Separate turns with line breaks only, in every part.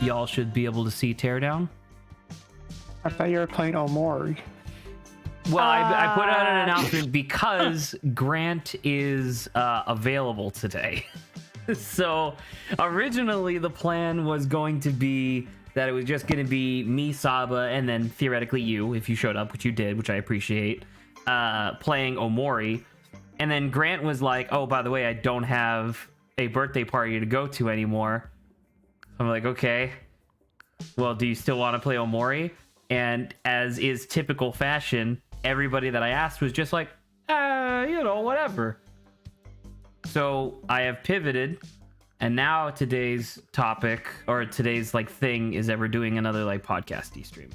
y'all should be able to see Teardown.
I thought you were playing Omori.
Well, I put out an announcement because Grant is available today. So originally the plan was going to be that it was just going to be me, Saba, and then theoretically you, if you showed up, which you did, which I appreciate, playing Omori. And then Grant was like, oh, by the way, I don't have a birthday party to go to anymore. I'm like, okay, well, do you still want to play Omori? And as is typical fashion, everybody that I asked was just like, whatever. So I have pivoted, and now today's topic, or today's like thing, is that we're doing another like podcast stream.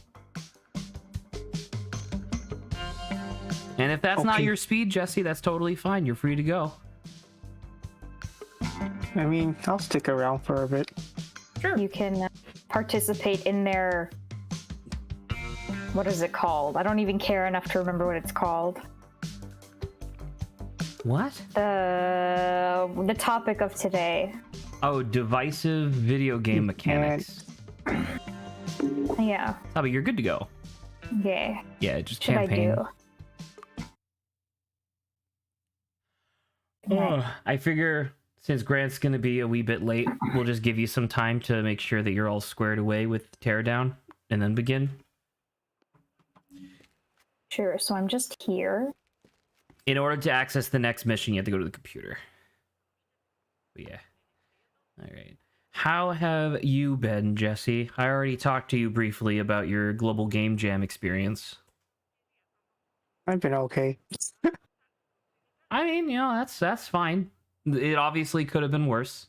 And if that's not your speed, Jesse, that's totally fine. You're free to go.
I mean, I'll stick around for a bit.
Sure. You can participate in their... What is it called? I don't even care enough to remember what it's called.
What?
The topic of today.
Oh, divisive video game mechanics.
Yeah.
Oh, but you're good to go.
Yeah.
Yeah, just
Should
campaign.
I do?
I figure since Grant's going to be a wee bit late, we'll just give you some time to make sure that you're all squared away with Teardown and then begin.
Sure, so I'm just here.
In order to access the next mission, you have to go to the computer. But yeah. All right. How have you been, Jesse? I already talked to you briefly about your Global Game Jam experience.
I've been okay.
I mean, that's fine. It obviously could have been worse.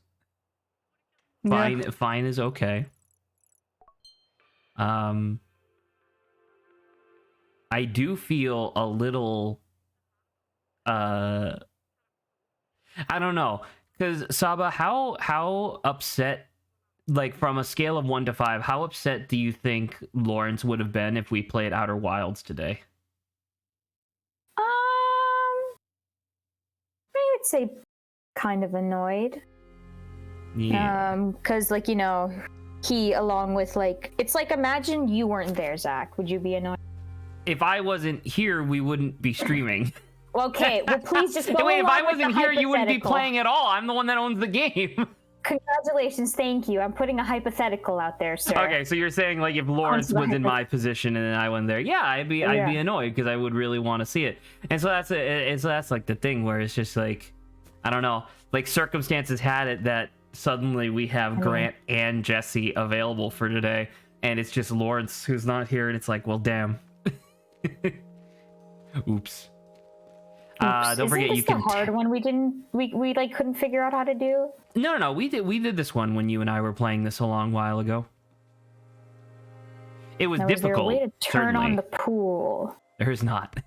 Fine, yeah. Fine is okay. I do feel a little I don't know, because Saba, how upset, like from a scale of 1 to 5, how upset do you think Lawrence would have been if we played Outer Wilds today?
I would say kind of annoyed.
Yeah.
Because he, along with it's like, imagine you weren't there, Zach. Would you be annoyed?
If I wasn't here, we wouldn't be streaming.
Okay, well, please just go
Wait, if I
along with
wasn't
the
here, you wouldn't be
hypothetical.
playing at all. I'm the one that owns the game.
Congratulations, thank you. I'm putting a hypothetical out there, sir.
Okay, so you're saying like if Lawrence was in my position and then I went there, yeah, I'd be annoyed because I would really want to see it. And so that's like the thing where it's just like, I don't know, like circumstances had it that suddenly we have Grant and Jesse available for today, and it's just Lawrence who's not here, and it's like, well, damn. Oops. Don't forget, you can.
The hard one we couldn't figure out how to do.
No, we did this one when you and I were playing this a long while ago. It was difficult. Is there a way to turn on
the pool?
There's not.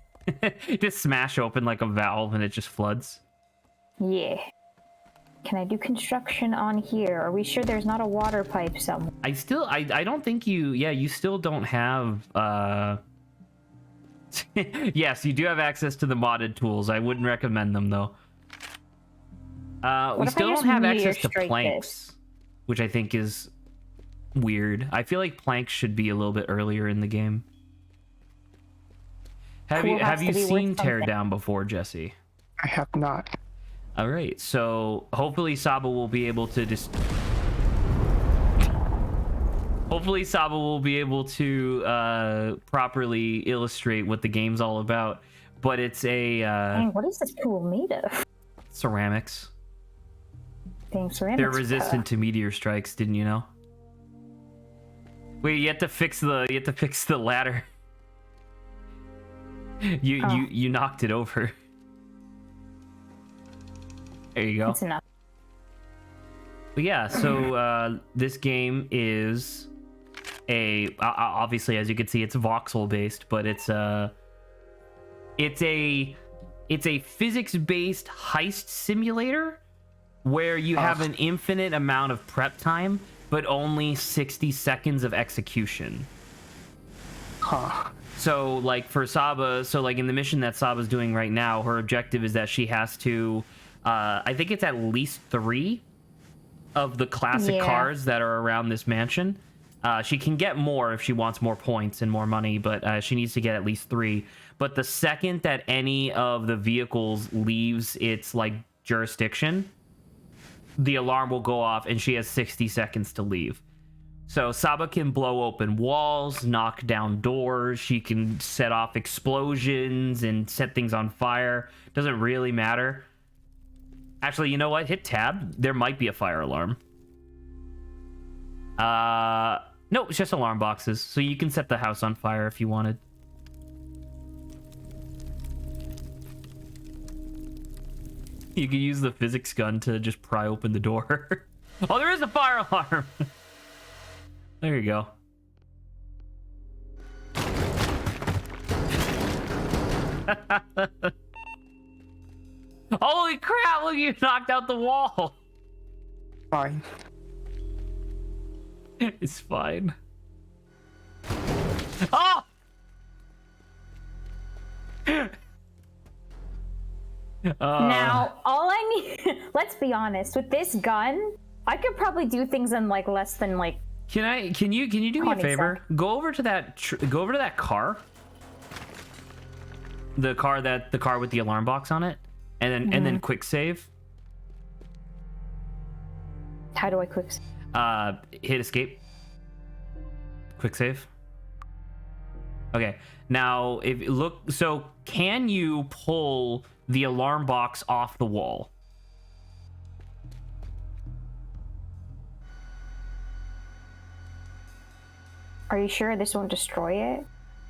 Just smash open like a valve and it just floods.
Yeah. Can I do construction on here? Are we sure there's not a water pipe somewhere?
I don't think you still don't have yes, you do have access to the modded tools. I wouldn't recommend them though. We still don't have access to planks, which I think is weird. I feel like planks should be a little bit earlier in the game. Have you seen Teardown before, Jesse?
I have not.
All right, so hopefully Saba will be able to just. Hopefully Saba will be able to properly illustrate what the game's all about. But it's a...
Dang, what is this pool made of?
Ceramics.
Dang, ceramics.
They're resistant to meteor strikes, didn't you know? Wait, you have to fix the ladder. You knocked it over. There you go.
That's enough.
But yeah, so this game is obviously, as you can see, it's voxel based, but it's a physics-based heist simulator where you have an infinite amount of prep time, but only 60 seconds of execution. So like for Saba, so like in the mission that Saba's doing right now, her objective is that she has to, I think it's at least 3 of the classic
Yeah.
cars that are around this mansion. She can get more if she wants more points and more money, but she needs to get at least 3. But the second that any of the vehicles leaves its like jurisdiction, the alarm will go off, and she has 60 seconds to leave. So Saba can blow open walls, knock down doors. She can set off explosions and set things on fire. Doesn't really matter. Actually, you know what? Hit tab. There might be a fire alarm. No, it's just alarm boxes. So you can set the house on fire if you wanted. You can use the physics gun to just pry open the door. Oh, there is a fire alarm. There you go. Holy crap, look, you knocked out the wall.
Fine.
It's fine. Oh!
Now, all I need, let's be honest, with this gun, I could probably do things in like less than like.
Can you do me a
20
favor?
seconds.
Go over to that car. The car with the alarm box on it, and then quick save.
How do I quick?
Hit escape. Quick save. Okay. Now, so can you pull the alarm box off the wall?
Are you sure this won't destroy it?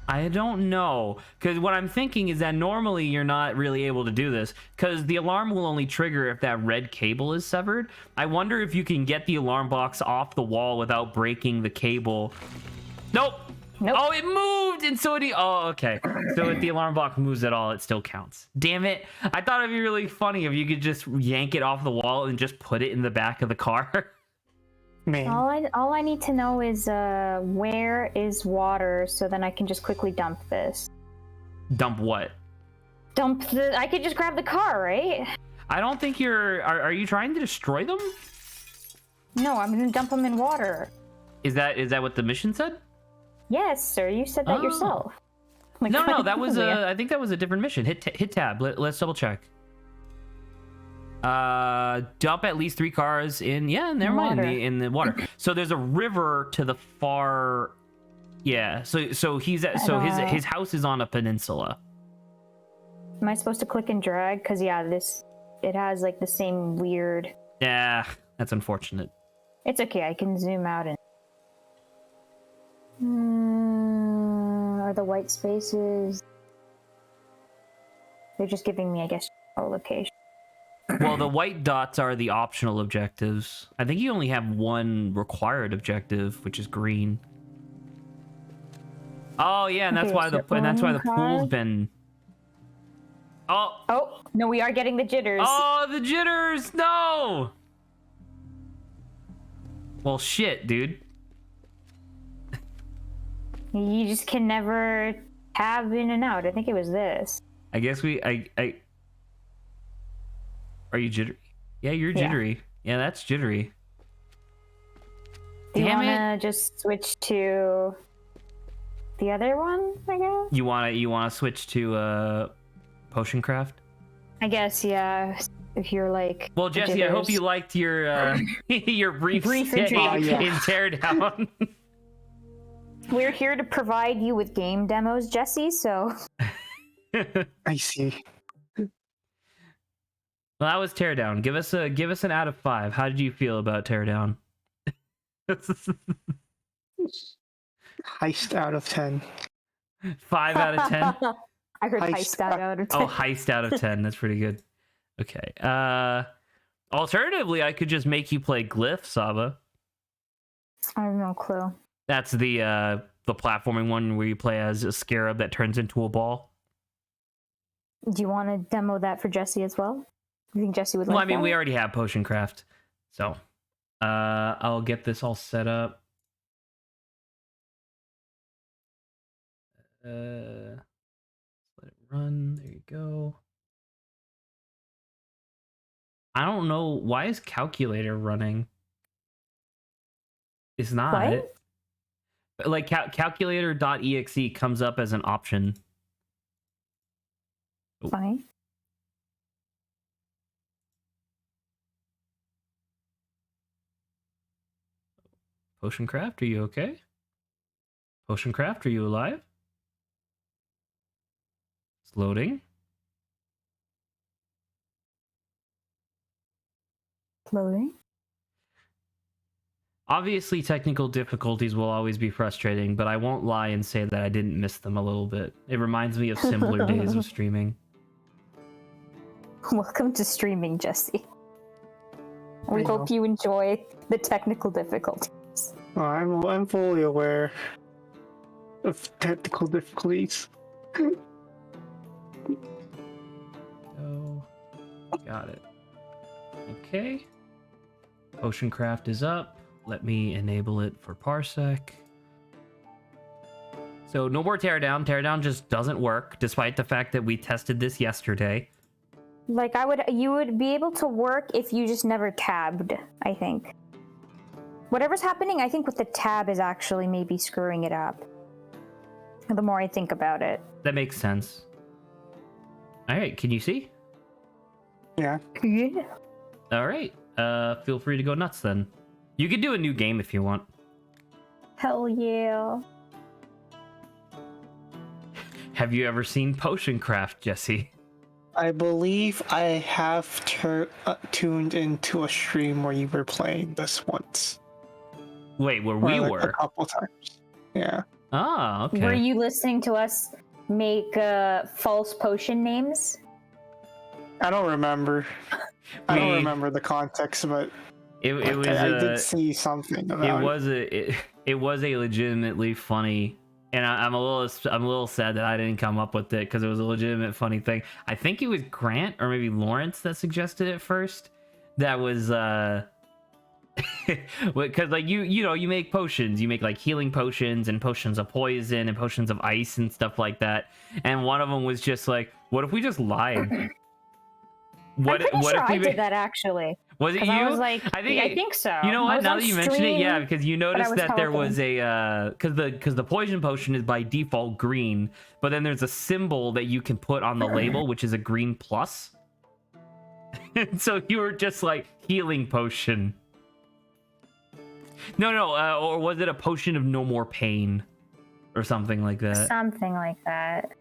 I don't know, because what I'm thinking is that normally you're not really able to do this, because the alarm will only trigger if that red cable is severed. I wonder if you can get the alarm box off the wall without breaking the cable. Nope.
Nope.
Oh, it moved, and so it. Oh, okay. So if the alarm box moves at all, it still counts. Damn it! I thought it'd be really funny if you could just yank it off the wall and just put it in the back of the car.
Man.
All I need to know is where is water, so then I can just quickly dump this.
Dump what?
I could just grab the car, right?
I don't think you're. Are you trying to destroy them?
No, I'm gonna dump them in water.
Is that what the mission said?
Yes, sir. You said that yourself. Like,
No, that was I think that was a different mission. Hit tab. Let's double check. Dump at least 3 cars in. Yeah, never mind. In the water. So there's a river to the far. Yeah. So he's at. So his house is on a peninsula.
Am I supposed to click and drag? Cause yeah, it has like the same weird.
Yeah, that's unfortunate.
It's okay. I can zoom out and. Are the white spaces? They're just giving me, I guess, a location.
Well, the white dots are the optional objectives. I think you only have one required objective, which is green. Oh yeah, and that's why the pool's been.
Oh no, we are getting the jitters.
Oh, the jitters! No. Well, shit, dude.
You just can never tab in and out. I think it was this.
I guess Are you jittery? Yeah, you're jittery. Yeah, that's jittery.
Do you
Damn
wanna
it!
just switch to the other one? I guess.
You wanna switch to potion craft?
I guess yeah. If you're like.
Well, Jesse, I hope you liked your your brief stay in Teardown.
We're here to provide you with game demos, Jesse. So.
I see.
Well, that was Teardown. Give us an out of 5. How did you feel about Teardown?
Heist out of 10.
5 out of 10.
I heard
Heist
heist out of 10.
Oh, heist out of 10. That's pretty good. Okay. Alternatively, I could just make you play Glyph, Saba.
I have no clue.
That's the platforming one where you play as a scarab that turns into a ball.
Do you want to demo that for Jesse as well? You think Jesse would like
Well, I mean,
that?
we already have potion craft, so I'll get this all set up. Let it run. There you go. I don't know why is calculator running. It's not.
What?
Like calculator.exe comes up as an option.
Funny.
Potion Craft, are you okay? Potion Craft, are you alive? It's loading.
Loading.
Obviously, technical difficulties will always be frustrating, but I won't lie and say that I didn't miss them a little bit. It reminds me of simpler days of streaming.
Welcome to streaming, Jesse. We hope you enjoy the technical difficulties.
Oh, I'm fully aware of technical difficulties.
Oh, got it. Okay. Potion Craft is up. Let me enable it for Parsec. So no more teardown. Teardown just doesn't work, despite the fact that we tested this yesterday.
Like you would be able to work if you just never tabbed, I think. Whatever's happening, I think with the tab is actually maybe screwing it up. The more I think about it.
That makes sense. All right, can you see?
Yeah.
Yeah.
All right. Feel free to go nuts then. You could do a new game if you want.
Hell yeah.
Have you ever seen Potion Craft, Jesse?
I believe I have tuned into a stream where you were playing this once.
Wait, where
Or
we
like
were?
a couple times. Yeah.
Ah, okay.
Were you listening to us make false potion names?
I don't remember. I don't remember the context, but
It was.
I did see something about
It was a legitimately funny, and I'm a little sad that I didn't come up with it because it was a legitimate funny thing. I think it was Grant or maybe Lawrence that suggested it first. That was because like you make potions, you make like healing potions and potions of poison and potions of ice and stuff like that. And one of them was just like, what if we just lied?
I'm pretty sure
if we
I did that actually.
Was it you?
I was like, I
think
think so.
You know
I
what?
was
Now
on
that you mention it, yeah,
stream,
because you
but I
noticed
was
that there was
talking.
a because the poison potion is by default green, but then there's a symbol that you can put on the label, which is a green plus. So you were just like healing potion. No, or was it a potion of no more pain, or something like that?
Something like that.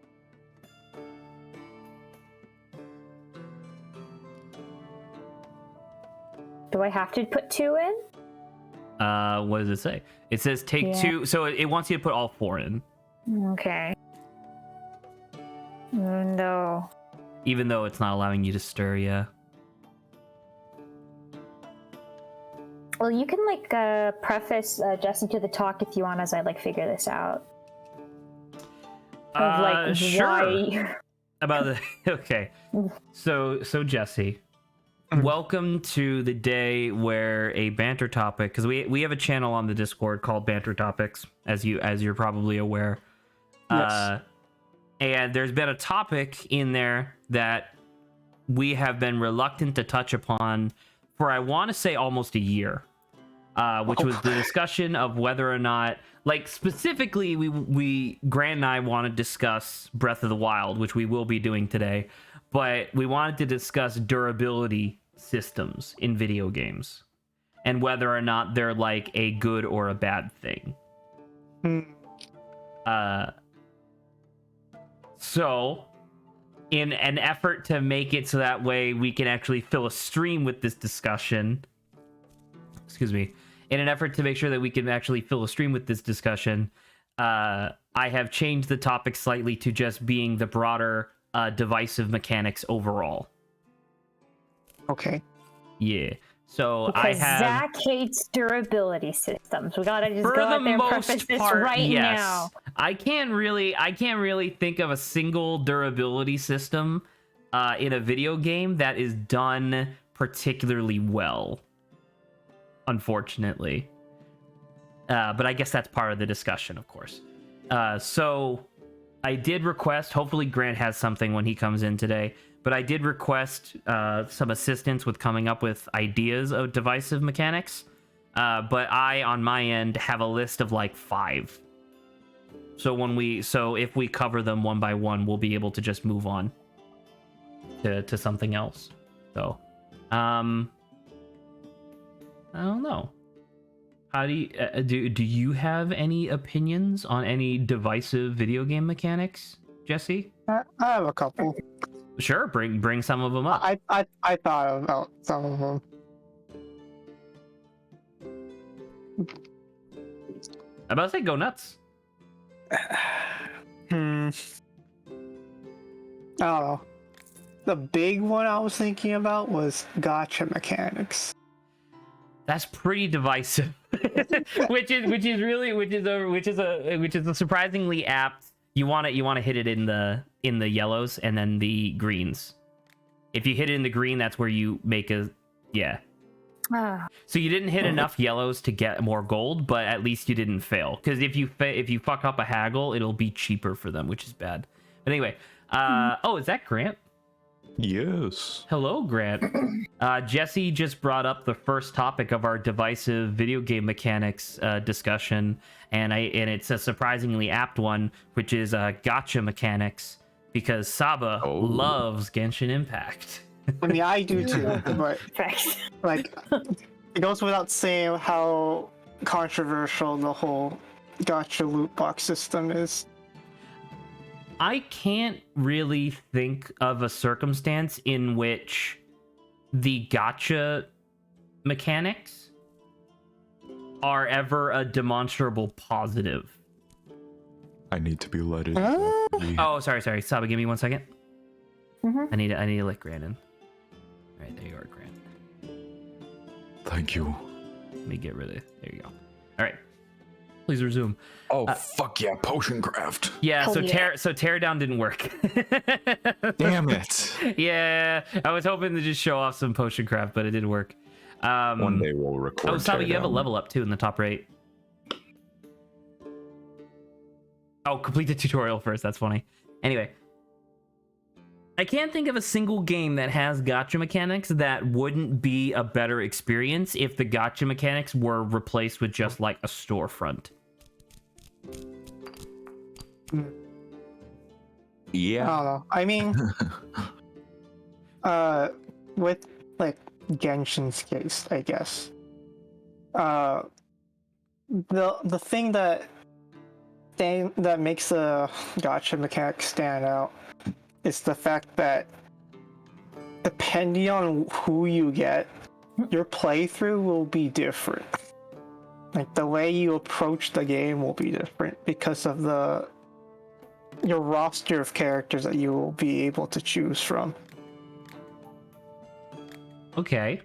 Do I have to put 2 in?
What does it say? It says take
Yeah.
2, so it wants you to put all 4 in.
Okay. No.
Even though it's not allowing you to stir, yeah.
Well, you can like preface Jesse to the talk if you want, as I like figure this out. Of like
Sure.
why.
About the okay. So Jesse, welcome to the day where a banter topic, because we have a channel on the Discord called Banter Topics, as you're probably aware.
Yes.
And there's been a topic in there that we have been reluctant to touch upon for, I want to say, almost a year, which was the discussion of whether or not, like specifically, we Grant and I want to discuss Breath of the Wild, which we will be doing today, but we wanted to discuss durability systems in video games and whether or not they're like a good or a bad thing. So, in an effort to make it so that way we can actually fill a stream with this discussion, in an effort to make sure that we can actually fill a stream with this discussion, I have changed the topic slightly to just being the broader divisive mechanics overall.
Okay.
Yeah. So
Because
I have...
Zach hates durability systems. We gotta just
For
go out
the
there and
most
preface this
part,
right
yes.
now.
I can't really think of a single durability system in a video game that is done particularly well, unfortunately. But I guess that's part of the discussion, of course. So I did request, hopefully Grant has something when he comes in today, but I did request some assistance with coming up with ideas of divisive mechanics. But I, on my end, have a list of like 5. So if we cover them one by one, we'll be able to just move on to something else. So, I don't know. How do you do you have any opinions on any divisive video game mechanics, Jesse?
I have a couple.
Sure, bring some of them up.
I thought about some of them.
I'm about to say go nuts.
I don't know. The big one I was thinking about was gotcha mechanics.
That's pretty divisive, which is a surprisingly apt. You want to hit it in the yellows and then the greens. If you hit it in the green, that's where you make a So you didn't hit enough yellows to get more gold, but at least you didn't fail. Because if you fuck up a haggle, it'll be cheaper for them, which is bad. But anyway, oh, is that Grant?
Yes.
Hello, Grant. Jesse just brought up the first topic of our divisive video game mechanics discussion, and it's a surprisingly apt one, which is gotcha mechanics, because Saba loves Genshin Impact.
I mean, I do too, but like, it goes without saying how controversial the whole gotcha loot box system is.
I can't really think of a circumstance in which the gotcha mechanics are ever a demonstrable positive.
I need to be let in.
Oh, sorry. Saba, give me 1 second.
Mm-hmm.
I need to let Grant in. All right, there you are, Grant.
Thank you.
Let me get rid of it. There you go. All right. Please resume.
Oh, fuck yeah, potion craft.
Yeah,
Oh,
so
yeah.
tear down didn't work.
Damn it.
Yeah, I was hoping to just show off some potion craft, but it didn't work.
One day we'll record.
Oh, Saba, you have a
Teardown.
level up too in the top right. Oh, complete the tutorial first. That's funny. Anyway, I can't think of a single game that has gotcha mechanics that wouldn't be a better experience if the gotcha mechanics were replaced with just like a storefront.
Yeah.
I don't know. I mean, with like Genshin's case, I guess. The thing that makes the gotcha mechanic stand out is the fact that depending on who you get, your playthrough will be different. Like the way you approach the game will be different because of your roster of characters that you will be able to choose from.
Okay.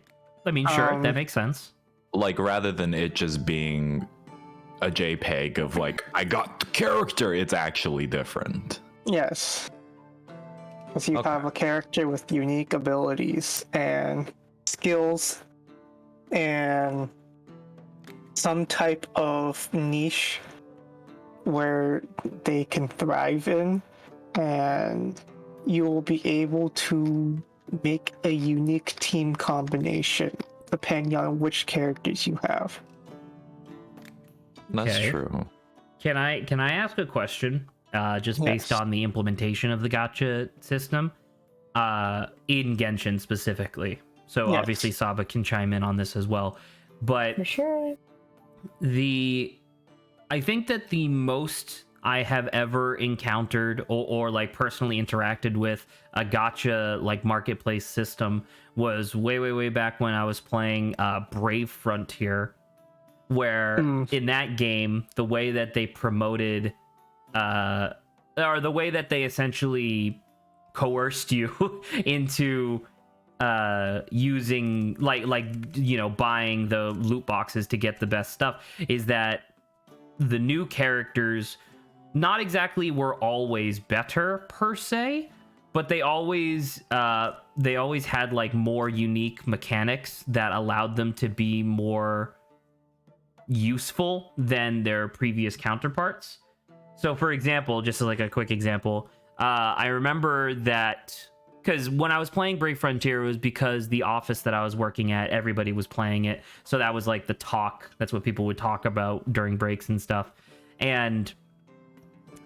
I mean, sure, that makes sense.
Like, rather than it just being a JPEG of like, I got the character, it's actually different.
Yes. Because you
Okay.
have a character with unique abilities and skills and some type of niche where they can thrive in, and you will be able to make a unique team combination depending on which characters you have.
That's
Okay.
true.
Can I ask a question? Just based
Yes.
on the implementation of the gotcha system, in Genshin specifically. So
Yes.
obviously Saba can chime in on this as well. But
For sure.
I think that the most I have ever encountered or like personally interacted with a gotcha like marketplace system was way back when I was playing Brave Frontier, where in that game the way that they promoted or the way that they essentially coerced you into using like you know, buying the loot boxes to get the best stuff is that the new characters not exactly were always better per se, but they always had like more unique mechanics that allowed them to be more useful than their previous counterparts. So for example, just like a quick example, I remember that because when I was playing Brave Frontier, it was because the office that I was working at, everybody was playing it. So that was like the talk. That's what people would talk about during breaks and stuff. And,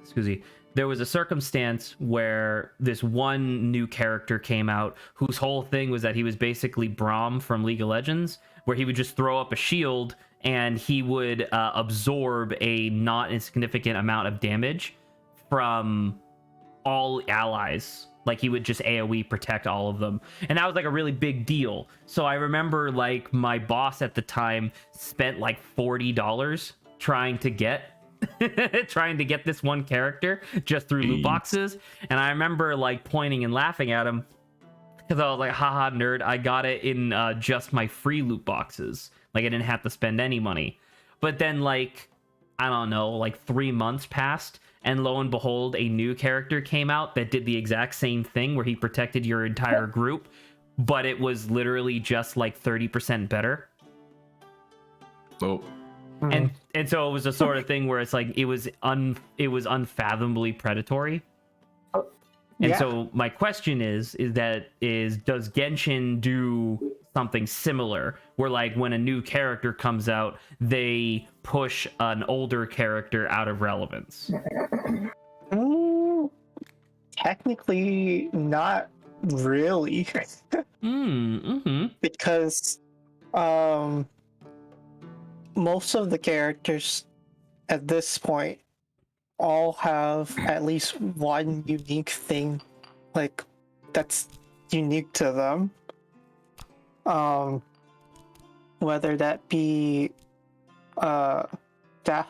excuse me, there was a circumstance where this one new character came out whose whole thing was that he was basically Braum from League of Legends, where he would just throw up a shield and he would absorb a not insignificant amount of damage from all allies. Like he would just AoE protect all of them. And that was like a really big deal. So I remember like my boss at the time spent like $40 trying to get this one character just through loot boxes. And I remember like pointing and laughing at him because I was like, haha, nerd, I got it in just my free loot boxes. Like I didn't have to spend any money. But then like, I don't know, like 3 months passed, and lo and behold, a new character came out that did the exact same thing where he protected your entire group, but it was literally just like 30% better.
Oh.
And so it was a sort of thing where it's like it was unfathomably predatory. And so my question is does Genshin do something similar where like when a new character comes out, they push an older character out of relevance?
Technically, not really. Because most of the characters at this point all have at least one unique thing, like that's unique to them. Whether that be stat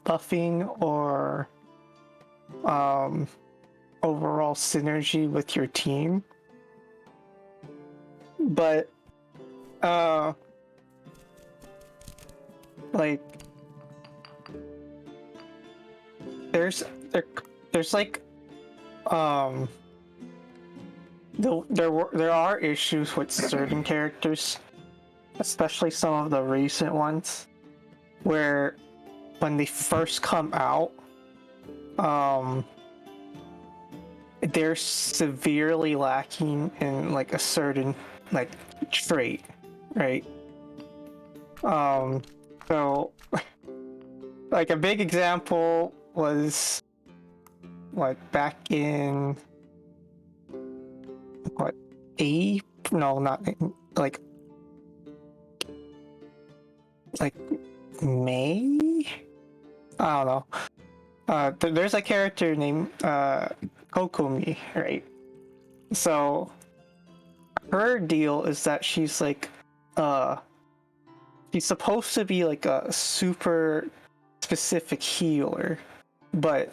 buffing or overall synergy with your team. But like there's like there are issues with certain characters, especially some of the recent ones, where when they first come out, they're severely lacking in like a certain like trait, right? So like a big example was like back in what May? I don't know. There's a character named Kokomi, right? So her deal is that she's like she's supposed to be like a super specific healer, but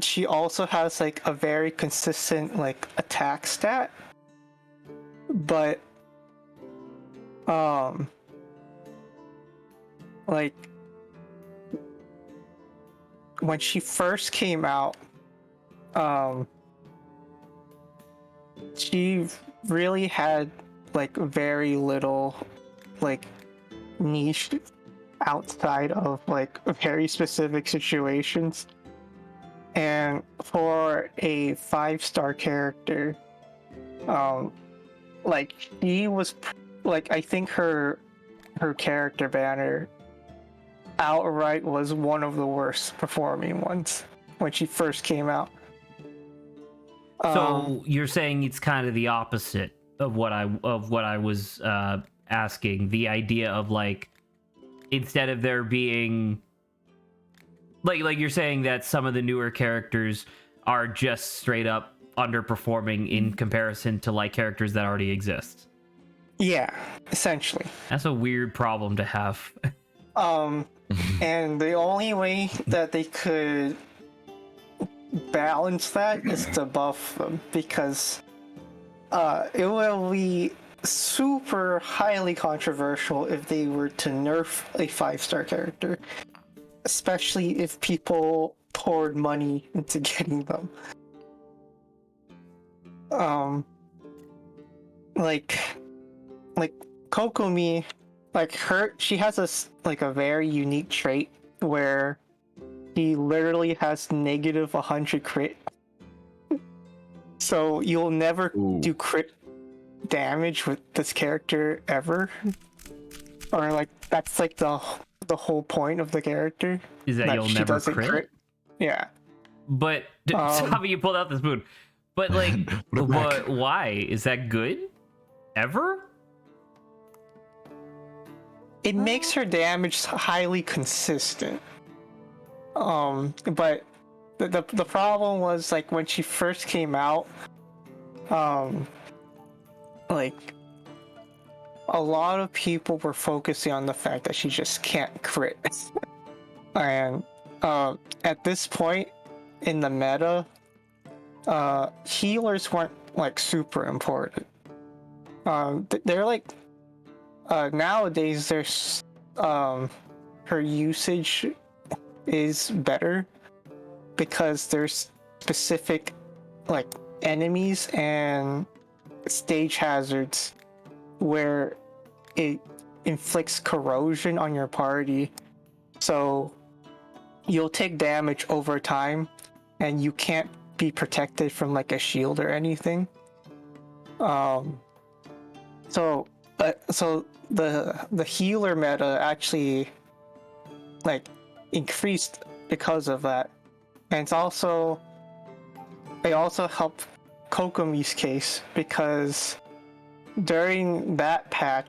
she also has like a very consistent like attack stat, but like when she first came out, she really had like very little like niche outside of like very specific situations. And for a 5-star character, like she was like, I think her character banner outright was one of the worst performing ones when she first came out.
So you're saying it's kind of the opposite of what I was asking. The idea of like, instead of there being like you're saying that some of the newer characters are just straight up underperforming in comparison to like characters that already exist.
Yeah, essentially.
That's a weird problem to have.
And the only way that they could balance that is to buff them, because it will be super highly controversial if they were to nerf a 5-star character, especially if people poured money into getting them. Like Kokomi, like she has a very unique trait where he literally has -100 crit. So you'll never
Ooh.
do crit damage with this character ever, or like that's like the whole point of the character.
Is that you'll
she
never
doesn't
crit?
Yeah.
But Savi, you pulled out the spoon. But like,
Put it back.
why? Is that good? Ever?
It makes her damage highly consistent. But the problem was like when she first came out, like a lot of people were focusing on the fact that she just can't crit. And at this point in the meta, healers weren't like super important. They're like nowadays there's her usage is better because there's specific like enemies and stage hazards where it inflicts corrosion on your party, so you'll take damage over time and you can't be protected from like a shield or anything. So the healer meta actually like increased because of that, and it also helped Kokomi's case because during that patch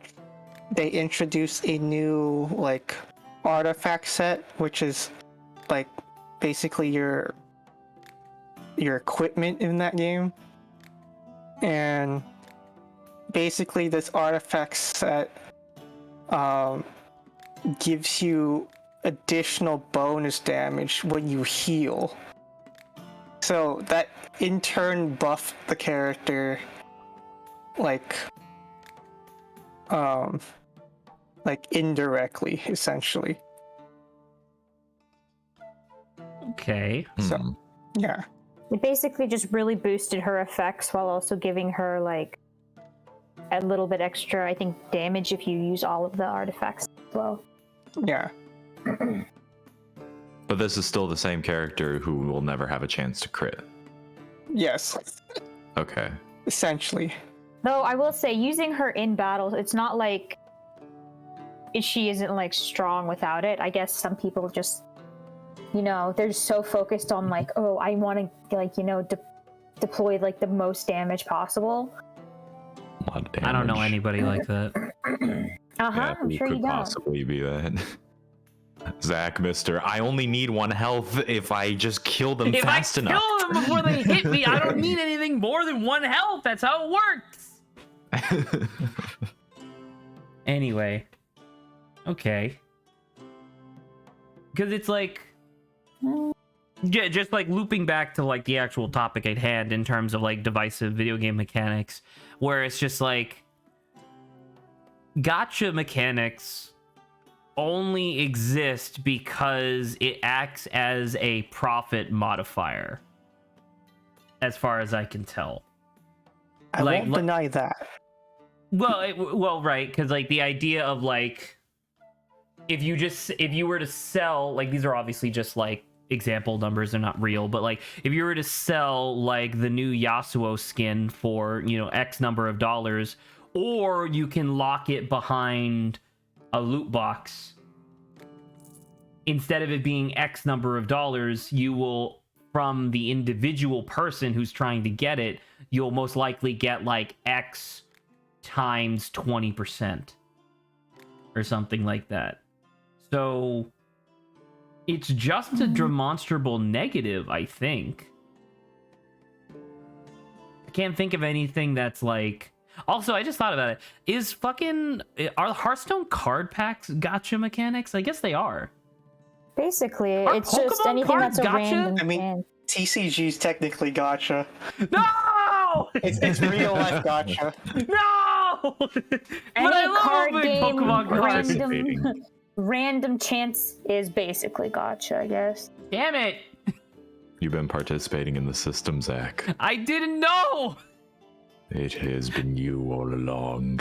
they introduced a new like artifact set, which is like basically your equipment in that game. And basically this artifact set gives you additional bonus damage when you heal, so that in turn buffed the character like indirectly, essentially.
Okay.
So yeah,
It basically just really boosted her effects while also giving her like a little bit extra, I think, damage if you use all of the artifacts as well.
yeah.
But this is still the same character who will never have a chance to crit.
Yes,
Okay.
essentially.
Though I will say, using her in battles, it's not like she isn't like strong without it. I guess some people just, you know, they're just so focused on like, oh, I want to like, you know, deploy like the most damage possible.
A lot of damage.
I don't know anybody like that.
Yeah,
I'm
who
sure you
could
don't.
possibly be that? Zach, Mister, I only need 1 health if I just kill them
If
fast
I
enough.
kill them before they hit me, I don't need anything more than 1 health. That's how it works. Anyway. Okay. Because it's like... Yeah, just like looping back to like the actual topic at hand in terms of like divisive video game mechanics, where it's just like... Gotcha mechanics only exist because it acts as a profit modifier, as far as I can tell.
I won't deny that.
Well, right, because like the idea of like if you were to sell, like, these are obviously just like example numbers, they're not real, but like if you were to sell like the new Yasuo skin for, you know, X number of dollars, or you can lock it behind a loot box, instead of it being X number of dollars, you will, from the individual person who's trying to get it, you'll most likely get like X times 20% or something like that. So it's just a demonstrable negative, I think. I can't think of anything that's like... Also, I just thought about it. Are Hearthstone card packs gotcha mechanics? I guess they are.
Basically,
Are
it's just
Pokemon
anything
cards
that's a
gotcha?
random.
I mean,
thing.
TCG's technically gotcha.
No!
It's real life gotcha.
No! But
Any
I love
card
opening
game,
Pokemon cards.
random chance is basically gotcha, I guess.
Damn it!
You've been participating in the system, Zach.
I didn't know!
It has been you all along.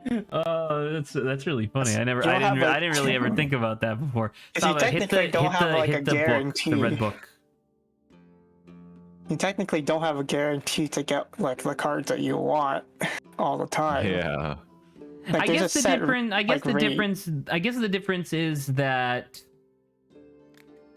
That's really funny. I
You'll have
didn't really ever think about that before.
Because you technically don't have like a guarantee.
The red book.
you technically don't have a guarantee to get like the cards that you want all the time.
Yeah.
Like,
I
there's a
guess the
set,
difference. I guess
like,
the
rate.
difference. I guess the difference is that,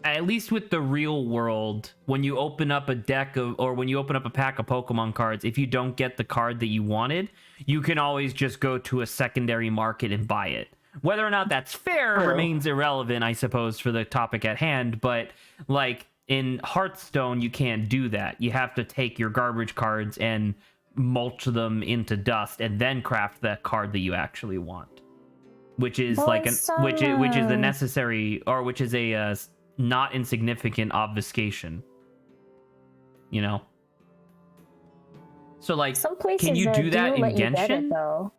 at least with the real world, when you open up a deck of, or when you open up a pack of Pokemon cards, if you don't get the card that you wanted, you can always just go to a secondary market and buy it. Whether or not that's fair
True.
remains irrelevant, I suppose, for the topic at hand. But like in Hearthstone, you can't do that. You have to take your garbage cards and mulch them into dust, and then craft that card that you actually want, which is
Well,
like
it's,
which is the necessary, or which is a not insignificant obfuscation. You know. So like,
Some places
can you do that in
let you get
Genshin?
it, though.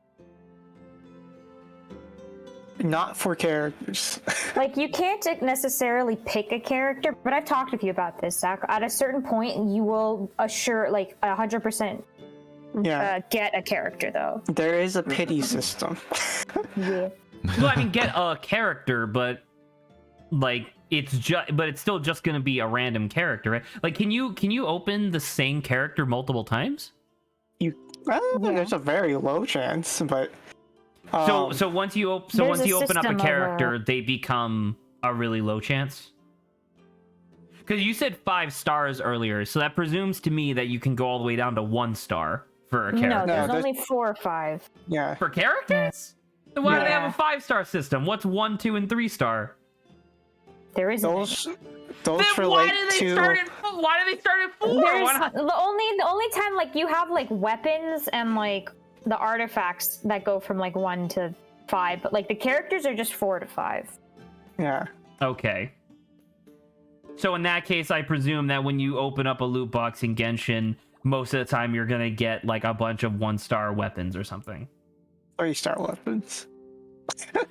Not for characters.
Like, you can't necessarily pick a character, but I've talked with you about this, Zach. At a certain point, you will assure, like, 100%
Yeah,
get a character, though.
there is a pity system.
Yeah.
Well, I mean, get a character, but like it's still just gonna be a random character, right? Like, can you open the same character multiple times?
There's a very low chance, but
So once you open up a
system of,
character, they become a really low chance. Because you said 5 stars earlier, so that presumes to me that you can go all the way down to 1 star for a character.
No, there's
there's-
only 4 or 5.
yeah,
For characters? Then why do they have
Yeah.
a 5-star system? What's 1, 2, and 3 star?
There isn't.
those
Then
relate
why do they
to
start at 4?
There's
Why not?
the only time, like, you have like weapons and like the artifacts that go from like 1 to 5, but like the characters are just 4 to 5.
yeah.
Okay. So in that case, I presume that when you open up a loot box in Genshin, most of the time you're gonna get like a bunch of 1-star weapons or something.
3-star weapons.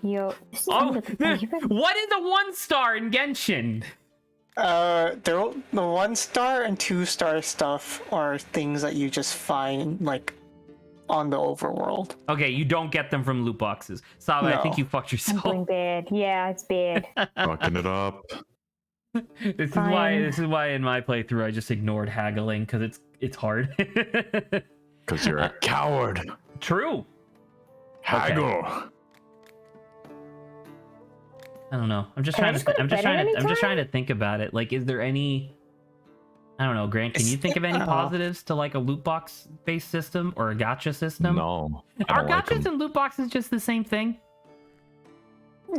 Yo,
Oh, what is a 1-star in Genshin?
The 1-star and 2-star stuff are things that you just find like on the overworld.
Okay, you don't get them from loot boxes. Saba, I
No.
think you fucked
I'm
yourself.
going bad. Yeah, it's bad.
Fucking it up.
This
Fine.
is why in my playthrough I just ignored haggling because it's hard.
Because you're a coward.
True.
Haggle.
I don't know. I'm just
Can I
trying
just
to.
go to
I'm just
bed at
trying to.
any
I'm just
time?
trying to think about it. Like, is there any? I don't know, Grant. Can you think of any positives to like a loot box based system or a gacha system?
No. I
Are
don't like
gachas
'em.
and loot boxes just the same thing?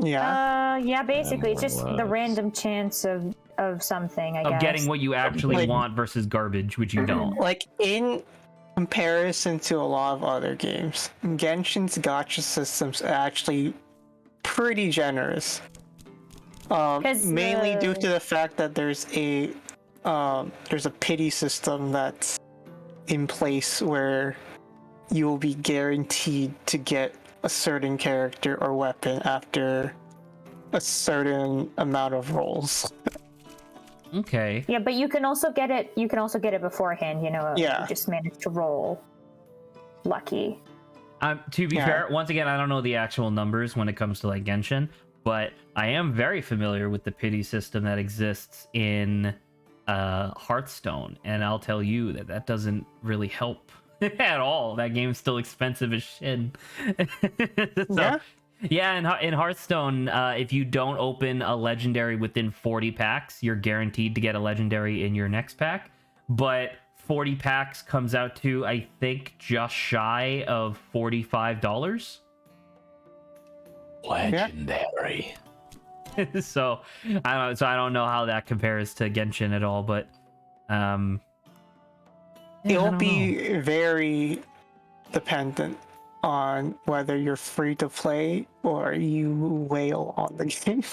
Yeah.
Yeah, basically, it's
more or
just the
less.
random chance of something, I guess.
Of getting what you actually
Like-
want versus garbage, which you don't.
Like, in comparison to a lot of other games, Genshin's gacha systems are actually pretty generous.
'Cause
Mainly due
the-
to the fact that there's a pity system that's in place where you will be guaranteed to get a certain character or weapon after a certain amount of rolls.
Okay.
Yeah, but you can also get it. You can also get it beforehand. You know, if
Yeah.
you just manage to roll lucky.
To be
Yeah.
fair, once again, I don't know the actual numbers when it comes to like Genshin, but I am very familiar with the pity system that exists in Hearthstone, and I'll tell you that doesn't really help at all. That game's still expensive as shit. So,
Yeah?
in Hearthstone, if you don't open a legendary within 40 packs, you're guaranteed to get a legendary in your next pack. But 40 packs comes out to, I think, just shy of $45.
Legendary.
So I don't know how that compares to Genshin at all, but yeah, I
It'll
don't
be very dependent on whether you're free to play or you whale on the game.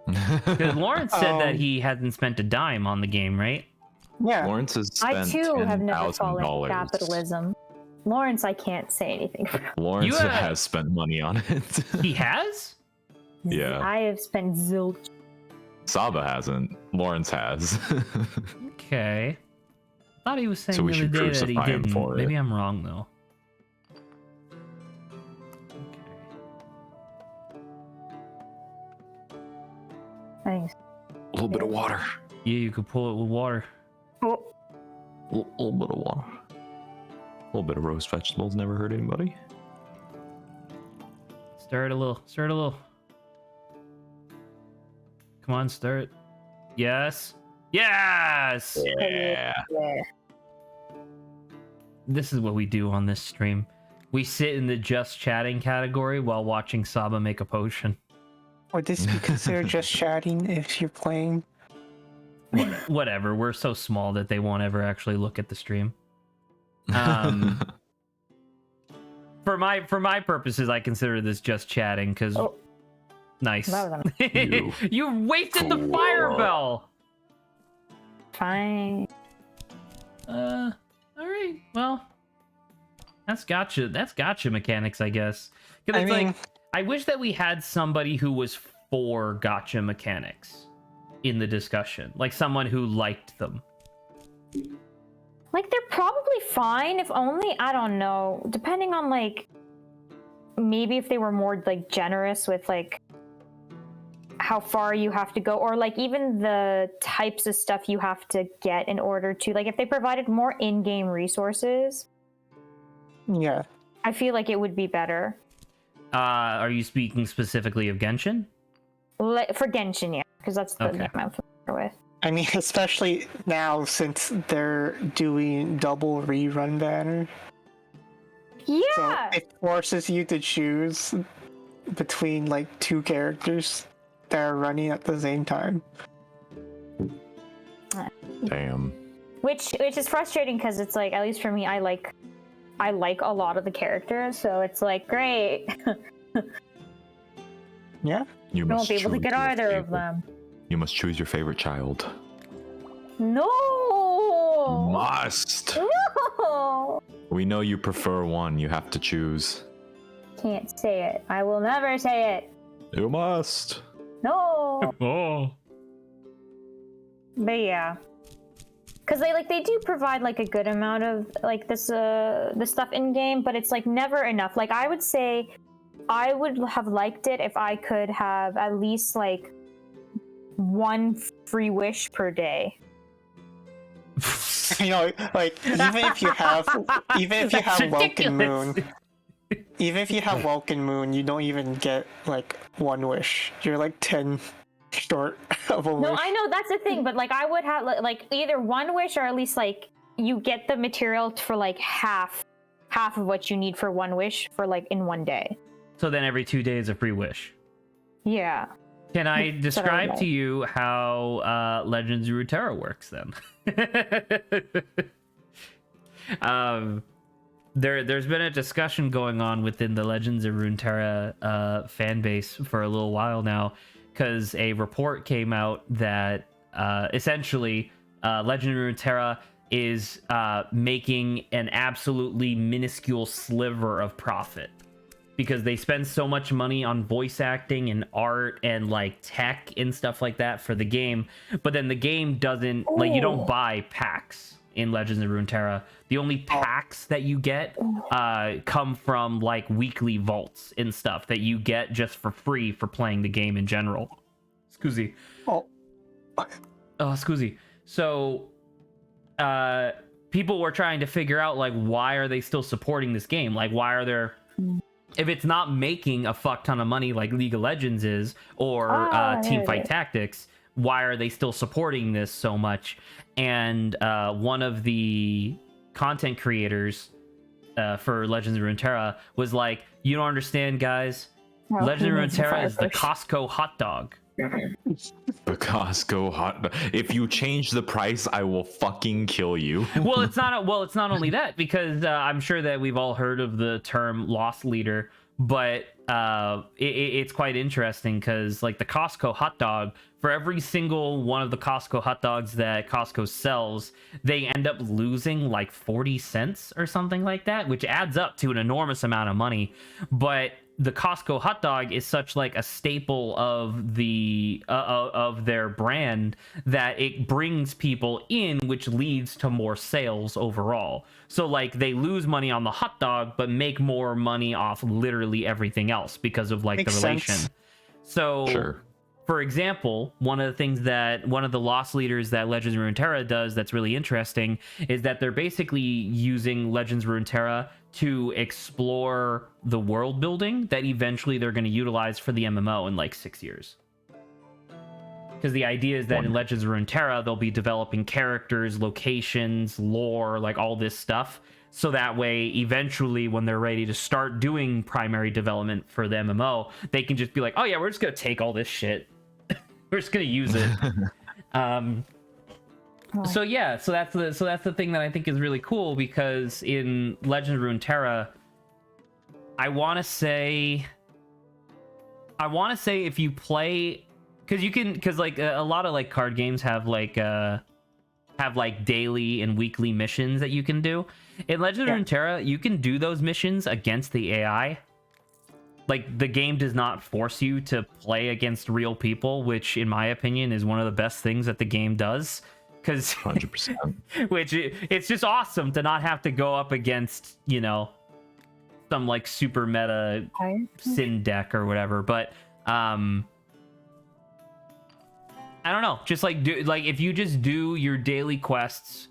because Lawrence said that
Um,
he hasn't spent a dime on the game, right?
Yeah.
Lawrence has
I
spent
too have never fallen
$10,000.
for capitalism. Lawrence, I can't say anything.
Lawrence
You,
has spent money on it.
He has.
Yeah.
I have spent zilch.
Saba hasn't. Lawrence has.
Okay. I thought he was saying
So we
the
should
other day that he
crucify him
didn't.
for it.
Maybe I'm wrong though.
I think
A little bit of water.
Yeah, you could pull it with water.
oh,
Little bit of water. A little bit of roast vegetables never hurt anybody.
Stir it a little. Stir it a little. Come on, stir it. Yes. Yes!
Yeah.
Yeah.
This is what we do on this stream. We sit in the just chatting category while watching Saba make a potion.
Would this be considered just chatting if you're playing?
Whatever. We're so small that they won't ever actually look at the stream. For my purposes, I consider this just chatting because nice.
That was
You wasted the fire bell.
fine.
All right. Well, that's gotcha. That's gotcha mechanics, I guess. Because it's like I wish that we had somebody who was for gotcha mechanics in the discussion, like someone who liked them.
Like, they're probably fine, if only, I don't know, depending on, like, maybe if they were more, like, generous with, like, how far you have to go, or, like, even the types of stuff you have to get in order to, like, if they provided more in-game resources,
Yeah.
I feel like it would be better.
Are you speaking specifically of Genshin?
For Genshin, yeah, because that's the
Okay.
game I'm familiar with.
I mean, especially now since they're doing double rerun banner. So
Yeah!
it forces you to choose between like two characters that are running at the same time.
Damn.
Which is frustrating because it's like, at least for me, I like a lot of the characters, so it's like, great.
Yeah.
You
I won't be able to get either of them.
You must choose your favorite child.
No!
Must.
No!
We know you prefer one. You have to choose.
Can't say it. I will never say it.
You must.
No!
Oh.
But yeah. Because they do provide like a good amount of like this stuff in game, but it's like never enough. Like, I would say I would have liked it if I could have at least like one free wish per day.
You know, like even if you have
That's
Welkin
ridiculous.
Moon, even if you have Welkin Moon, you don't even get like one wish. You're like 10 short of a
No,
wish.
I know that's the thing, but like I would have like either one wish or at least like you get the material for like half of what you need for one wish for like in one day.
So then every 2 days a free wish.
Yeah.
Can I
That's what I
describe
would
to you how Legends of Runeterra works then? There's been a discussion going on within the Legends of Runeterra fan base for a little while now, because a report came out that essentially Legend of Runeterra is making an absolutely minuscule sliver of profit, because they spend so much money on voice acting and art and like tech and stuff like that for the game, but then the game doesn't like, you don't buy packs in Legends of Runeterra. The only packs that you get come from like weekly vaults and stuff that you get just for free for playing the game in general. Scusi.
Oh.
Scusi. So people were trying to figure out like, why are they still supporting this game? Like, why are there, if it's not making a fuck ton of money like League of Legends is, or Teamfight Tactics, why are they still supporting this so much? And one of the content creators for Legends of Runeterra was like, you don't understand, guys.
Oh,
Legend of
he needs a
Runeterra is the
firefish.
Costco hot dog.
The Costco hot. If you change the price, I will fucking kill you.
Well, it's not only that, because I'm sure that we've all heard of the term loss leader, but it's quite interesting because like the Costco hot dog, for every single one of the Costco hot dogs that Costco sells, they end up losing like 40 cents or something like that, which adds up to an enormous amount of money. But the Costco hot dog is such like a staple of the of their brand that it brings people in, which leads to more sales overall. So like they lose money on the hot dog, but make more money off literally everything else because of like
Makes
the relation.
sense.
So
Sure.
for example, one of the lost leaders that Legends of Runeterra does that's really interesting is that they're basically using Legends of Runeterra to explore the world building that eventually they're going to utilize for the MMO in like 6 years. Because the idea is that in Legends of Runeterra, they'll be developing characters, locations, lore, like all this stuff. So that way, eventually, when they're ready to start doing primary development for the MMO, they can just be like, oh yeah, we're just going to take all this shit. We're just going to use it. So yeah, so that's the thing that I think is really cool, because in Legends of Runeterra, I want to say if you play, because like a lot of like card games have like daily and weekly missions that you can do. In Legend of Runeterra, you can do those missions against the AI. Like, the game does not force you to play against real people, which in my opinion is one of the best things that the game does. Because 100%. Which it's just awesome to not have to go up against, you know, some like super meta Sin deck or whatever. But I don't know, just like if you just do your daily quests.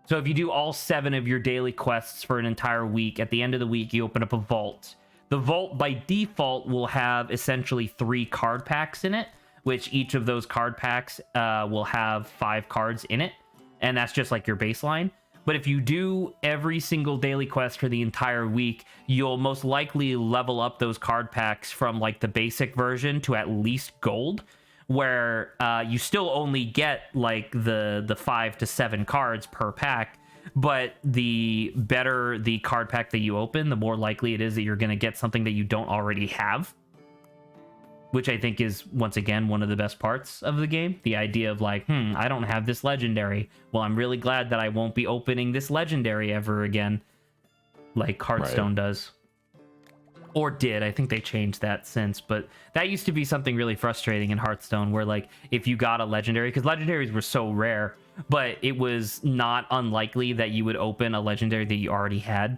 So if you do all 7 of your daily quests for an entire week, at the end of the week you open up a vault. The vault by default will have essentially 3 card packs in it, which each of those card packs will have 5 cards in it, and that's just like your baseline. But if you do every single daily quest for the entire week, you'll most likely level up those card packs from like the basic version to at least gold, where you still only get like the 5 to 7 cards per pack, but the better the card pack that you open, the more likely it is that you're going to get something that you don't already have, which I think is, once again, one of the best parts of the game. The idea of like, I don't have this legendary. Well, I'm really glad that I won't be opening this legendary ever again, like Hearthstone does. Or did. I think they changed that since, but that used to be something really frustrating in Hearthstone, where like if you got a legendary, because legendaries were so rare, but it was not unlikely that you would open a legendary that you already had.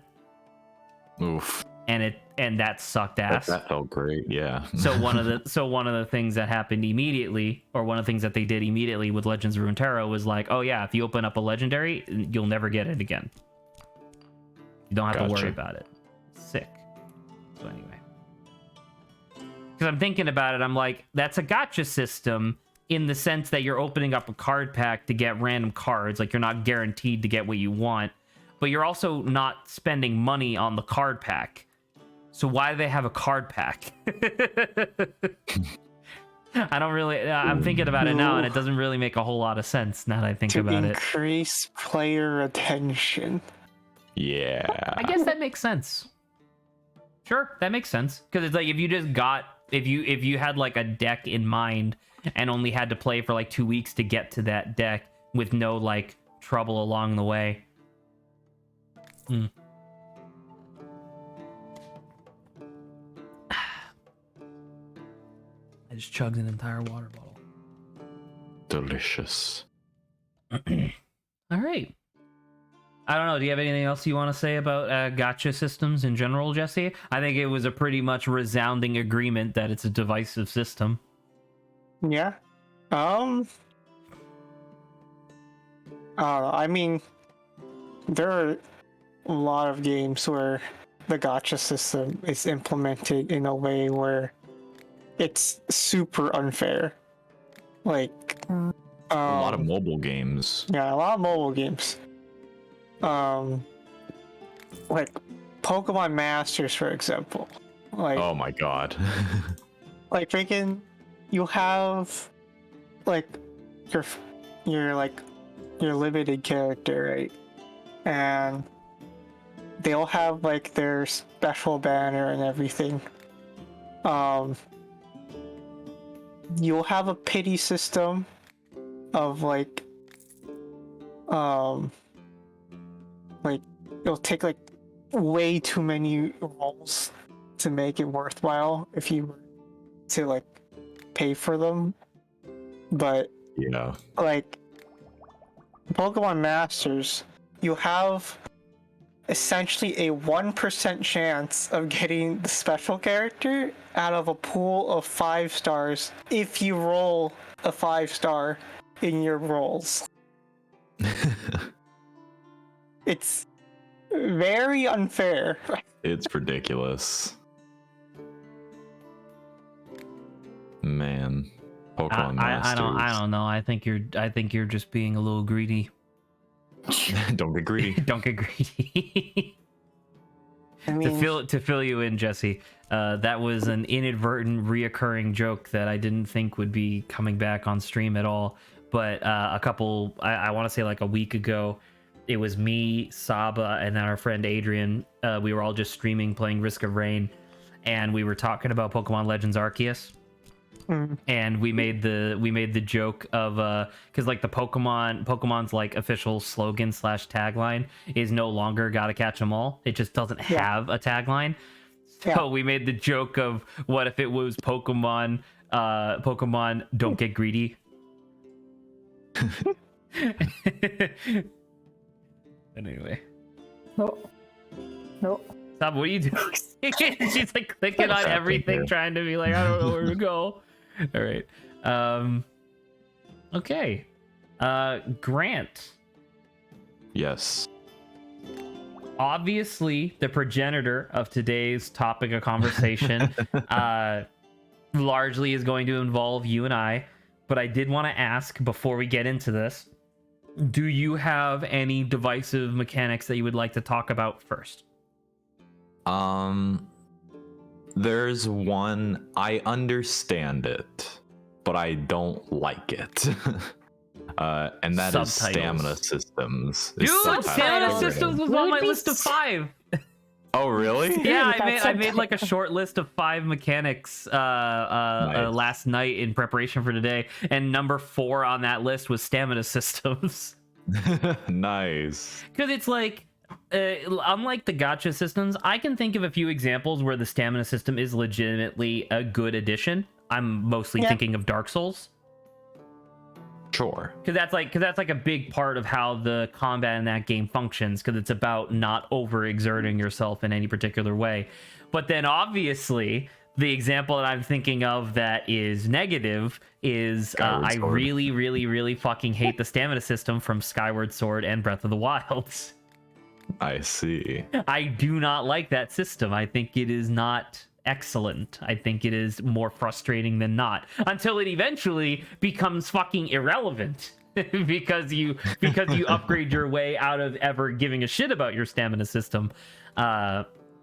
Oof.
And that sucked ass.
That felt great, yeah.
So one of the things that happened immediately, or one of the things that they did immediately with Legends of Runeterra was like, oh yeah, if you open up a legendary, you'll never get it again. You don't have to worry about it. Sick. So anyway, because I'm thinking about it, I'm like, that's a gacha system in the sense that you're opening up a card pack to get random cards. Like, you're not guaranteed to get what you want, but you're also not spending money on the card pack. So why do they have a card pack? I don't really, I'm thinking about it now, and it doesn't really make a whole lot of sense now that I think about it.
To increase player attention.
Yeah.
I guess that makes sense. Sure, that makes sense. Because it's like, if you just if you had like a deck in mind and only had to play for like 2 weeks to get to that deck with no like trouble along the way. I just chugged an entire water bottle.
Delicious.
All right. I don't know. Do you have anything else you want to say about gacha systems in general, Jesse? I think it was a pretty much resounding agreement that it's a divisive system.
Yeah. I mean, there are a lot of games where the gacha system is implemented in a way where it's super unfair. Like,
a lot of mobile games.
Yeah, a lot of mobile games. Like Pokemon Masters, for example. Like,
oh my god.
like freaking, you have like your limited character, right? And they all have like their special banner and everything. You'll have a pity system of like it'll take like way too many rolls to make it worthwhile if you were to like pay for them. But like Pokemon Masters, you have essentially a 1% chance of getting the special character out of a pool of 5 stars if you roll a 5-star in your rolls. It's very unfair.
It's ridiculous. Man. Pokemon Masters.
I don't know. I think you're just being a little greedy.
Don't get greedy.
Don't get greedy.
I mean,
to fill you in, Jesse, that was an inadvertent reoccurring joke that I didn't think would be coming back on stream at all. But I want to say like a week ago, it was me, Saba, and then our friend Adrian. We were all just streaming, playing Risk of Rain, and we were talking about Pokemon Legends Arceus. And we made the joke of because like the Pokemon's like official slogan / tagline is no longer gotta catch 'em all. It just doesn't have a tagline. So we made the joke of what if it was Pokemon don't get greedy. Anyway.
No.
Stop, what are you doing? She's like clicking on everything, trying to be like, I don't know where to go. All right. Okay. Grant.
Yes.
Obviously, the progenitor of today's topic of conversation largely is going to involve you and I, but I did want to ask before we get into this, do you have any divisive mechanics that you would like to talk about first?
There's one, I understand it, but I don't like it. And that is stamina systems.
Dude, stamina systems was on my list of 5.
Oh, really?
Yeah, I made like a short list of 5 mechanics last night in preparation for today, and number 4 on that list was stamina systems.
Nice.
Because it's like, unlike the gacha systems, I can think of a few examples where the stamina system is legitimately a good addition. I'm mostly thinking of Dark Souls.
Sure.
Because that's like a big part of how the combat in that game functions, because it's about not overexerting yourself in any particular way. But then obviously the example that I'm thinking of that is negative is I really, really, really fucking hate the stamina system from Skyward Sword and Breath of the Wild.
I see.
I do not like that system. I think it is not excellent. I think it is more frustrating than not, until it eventually becomes fucking irrelevant because you upgrade your way out of ever giving a shit about your stamina system.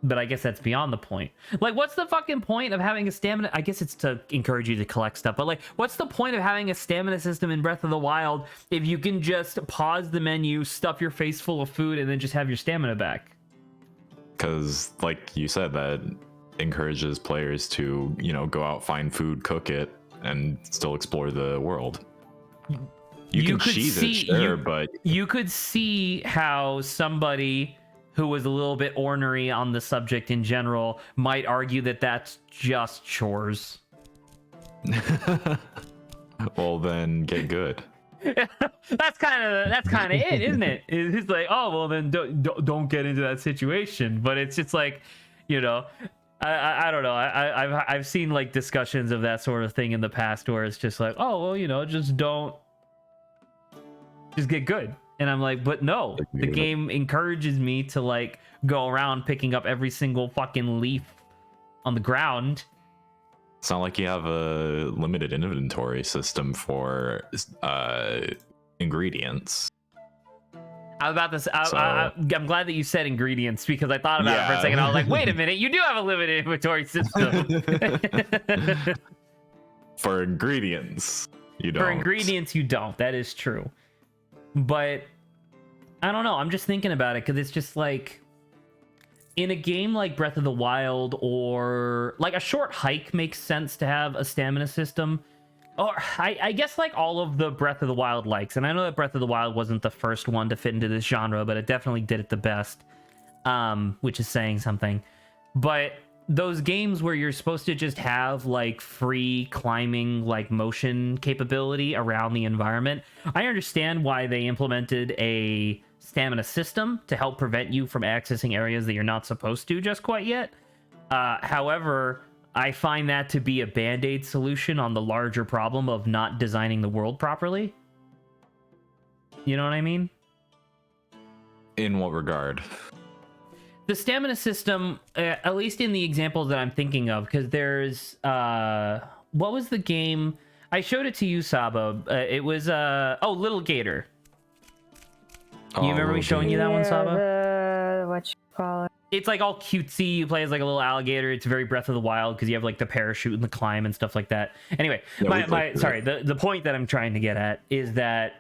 But I guess that's beyond the point. Like, what's the fucking point of having a stamina? I guess it's to encourage you to collect stuff, but like, what's the point of having a stamina system in Breath of the Wild if you can just pause the menu, stuff your face full of food, and then just have your stamina back?
Because, like you said, that encourages players to, go out, find food, cook it, and still explore the world. You can cheese it, sure, but
you could see how somebody who was a little bit ornery on the subject in general might argue that that's just chores.
Well, then get good.
that's kind of it, isn't it? It's like, oh well, then don't get into that situation. But it's just like, I don't know. I've seen like discussions of that sort of thing in the past where it's just like, oh well, just get good. And I'm like, but no, the game encourages me to like go around picking up every single fucking leaf on the ground.
It's not like you have a limited inventory system for ingredients.
I was about to say, I'm glad that you said ingredients, because I thought about it for a second. I was like, wait a minute, you do have a limited inventory system.
For ingredients, you don't.
For ingredients, you don't. That is true. But I don't know. I'm just thinking about it because it's just like, in a game like Breath of the Wild, or like a short hike makes sense to have a stamina system. Or I guess like all of the Breath of the Wild likes. And I know that Breath of the Wild wasn't the first one to fit into this genre, but it definitely did it the best, which is saying something. But those games where you're supposed to just have like free climbing, like motion capability around the environment, I understand why they implemented a stamina system to help prevent you from accessing areas that you're not supposed to just quite yet. However, I find that to be a band-aid solution on the larger problem of not designing the world properly. You know what I mean?
In what regard?
The stamina system, at least in the examples that I'm thinking of, because there's what was the game? I showed it to you, Saba. It was Little Gator. You remember me showing you that one, Saba?
What you call it?
It's like all cutesy. You play as like a little alligator. It's very Breath of the Wild because you have like the parachute and the climb and stuff like that. Anyway, the point that I'm trying to get at is that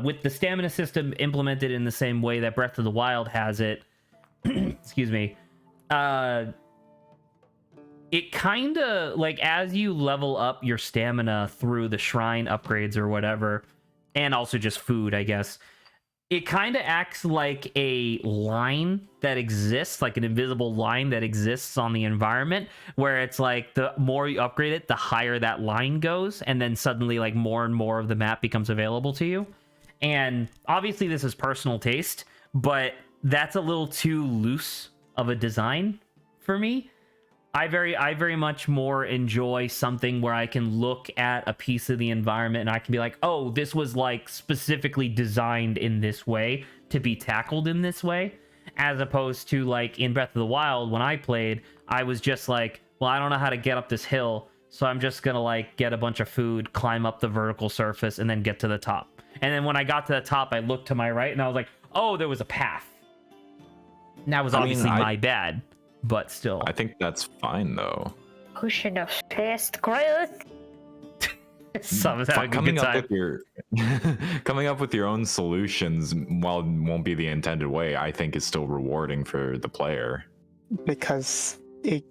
with the stamina system implemented in the same way that Breath of the Wild has it, excuse me, it kind of like as you level up your stamina through the shrine upgrades or whatever, and also just food, I guess, it kind of acts like a line that exists, like an invisible line that exists on the environment, where it's like the more you upgrade it, the higher that line goes, and then suddenly like more and more of the map becomes available to you. And obviously this is personal taste, but that's a little too loose of a design for me. I very much more enjoy something where I can look at a piece of the environment and I can be like, oh, this was like specifically designed in this way to be tackled in this way, as opposed to like in Breath of the Wild when I played, I was just like, well, I don't know how to get up this hill, so I'm just gonna like get a bunch of food, climb up the vertical surface, and then get to the top. And then when I got to the top, I looked to my right and I was like, oh, there was a path. And that was obviously my bad. But still,
I think that's fine though.
Pushing a fast growth.
Someone's having a good time.
Coming up with your own solutions, while it won't be the intended way, I think is still rewarding for the player.
Because it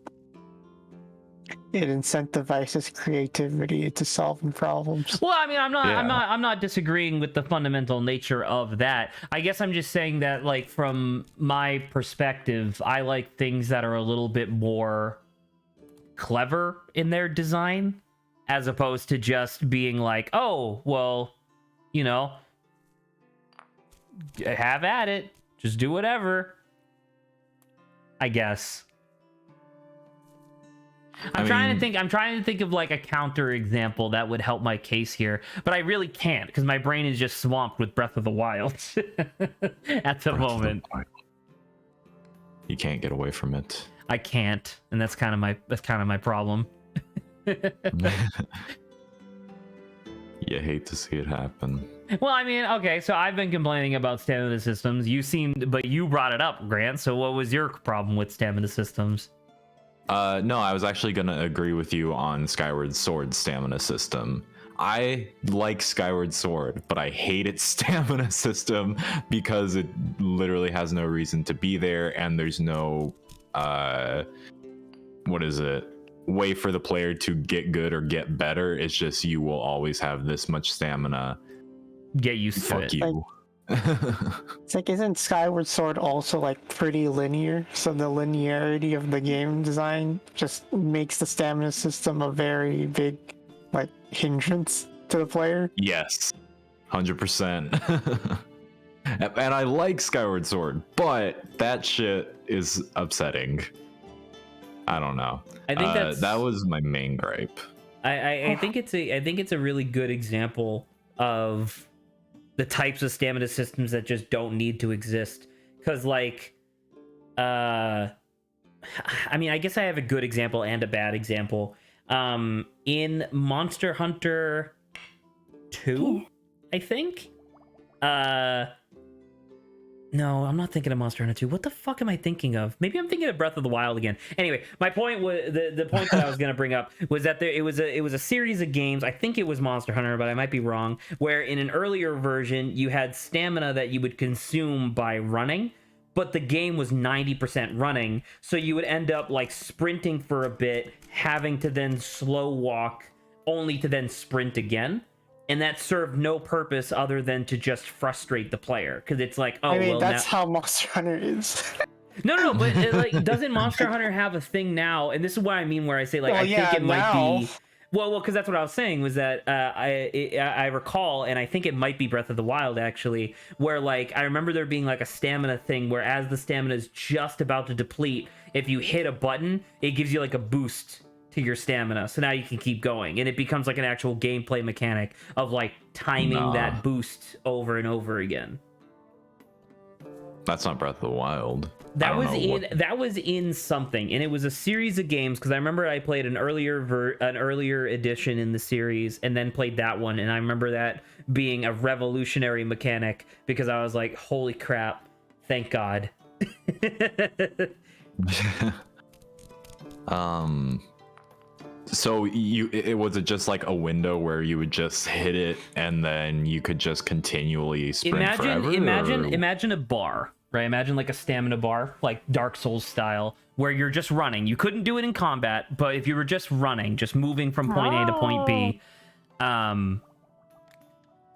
incentivizes creativity into solving problems.
Well, I mean, I'm not disagreeing with the fundamental nature of that. I guess I'm just saying that, like, from my perspective, I like things that are a little bit more clever in their design, as opposed to just being like, oh, well, you know, have at it, just do whatever, I guess. I'm trying to think of like a counter example that would help my case here, but I really can't because my brain is just swamped with Breath of the Wild at the moment.
You can't get away from it.
I can't, and that's kind of my problem.
You hate to see it happen.
Well, I mean, okay, so I've been complaining about stamina systems. But you brought it up, Grant. So what was your problem with stamina systems?
No, I was actually going to agree with you on Skyward Sword's stamina system. I like Skyward Sword, but I hate its stamina system because it literally has no reason to be there, and there's no, way for the player to get good or get better. It's just you will always have this much stamina.
Get used to it.
Fuck you.
It's like, isn't Skyward Sword also like pretty linear? So the linearity of the game design just makes the stamina system a very big like hindrance to the player.
Yes, 100%. And I like Skyward Sword, but that shit is upsetting. I don't know.
I think
that was my main gripe.
I think it's a really good example of the types of stamina systems that just don't need to exist. Because, like, I mean, I guess I have a good example and a bad example. In Monster Hunter 2, I think. No, I'm not thinking of Monster Hunter 2. What the fuck am I thinking of? Maybe I'm thinking of Breath of the Wild again. Anyway, my point was the point that I was going to bring up was that it was a series of games. I think it was Monster Hunter, but I might be wrong. Where in an earlier version, you had stamina that you would consume by running, but the game was 90% running, so you would end up like sprinting for a bit, having to then slow walk, only to then sprint again. And that served no purpose other than to just frustrate the player, because it's like, oh,
I mean,
well,
that's how Monster Hunter is.
No, but like, doesn't Monster Hunter have a thing now? And this is what I mean, where I say, like,
Well,
I think it might be. Well, because that's what I was saying was that I recall, and I think it might be Breath of the Wild actually, where like I remember there being like a stamina thing where as the stamina is just about to deplete, if you hit a button, it gives you like a boost to your stamina, so now you can keep going, and it becomes like an actual gameplay mechanic of like timing that boost over and over again.
That's not Breath of the Wild.
That was in something, and it was a series of games because I remember I played an earlier edition in the series, and then played that one, and I remember that being a revolutionary mechanic because I was like, "Holy crap! Thank God."
So it was it just like a window where you would just hit it and then you could just continually sprint forever?
Imagine a bar, right? Imagine like a stamina bar, like Dark Souls style, where you're just running. You couldn't do it in combat, but if you were just running, just moving from point A to point B,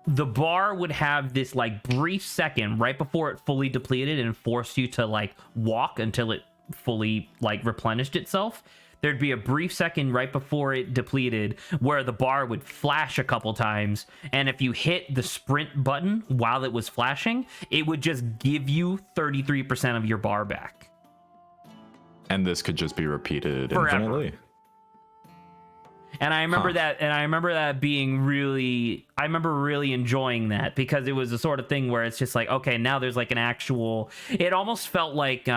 the bar would have this like brief second right before it fully depleted and forced you to like walk until it fully like replenished itself. There'd be a brief second right before it depleted where the bar would flash a couple times, and if you hit the sprint button while it was flashing, it would just give you 33% of your bar back.
And this could just be repeated
forever.
Infinitely.
And I remember that being really, I remember really enjoying that because it was the sort of thing where it's just like, okay, now there's like an actual, it almost felt like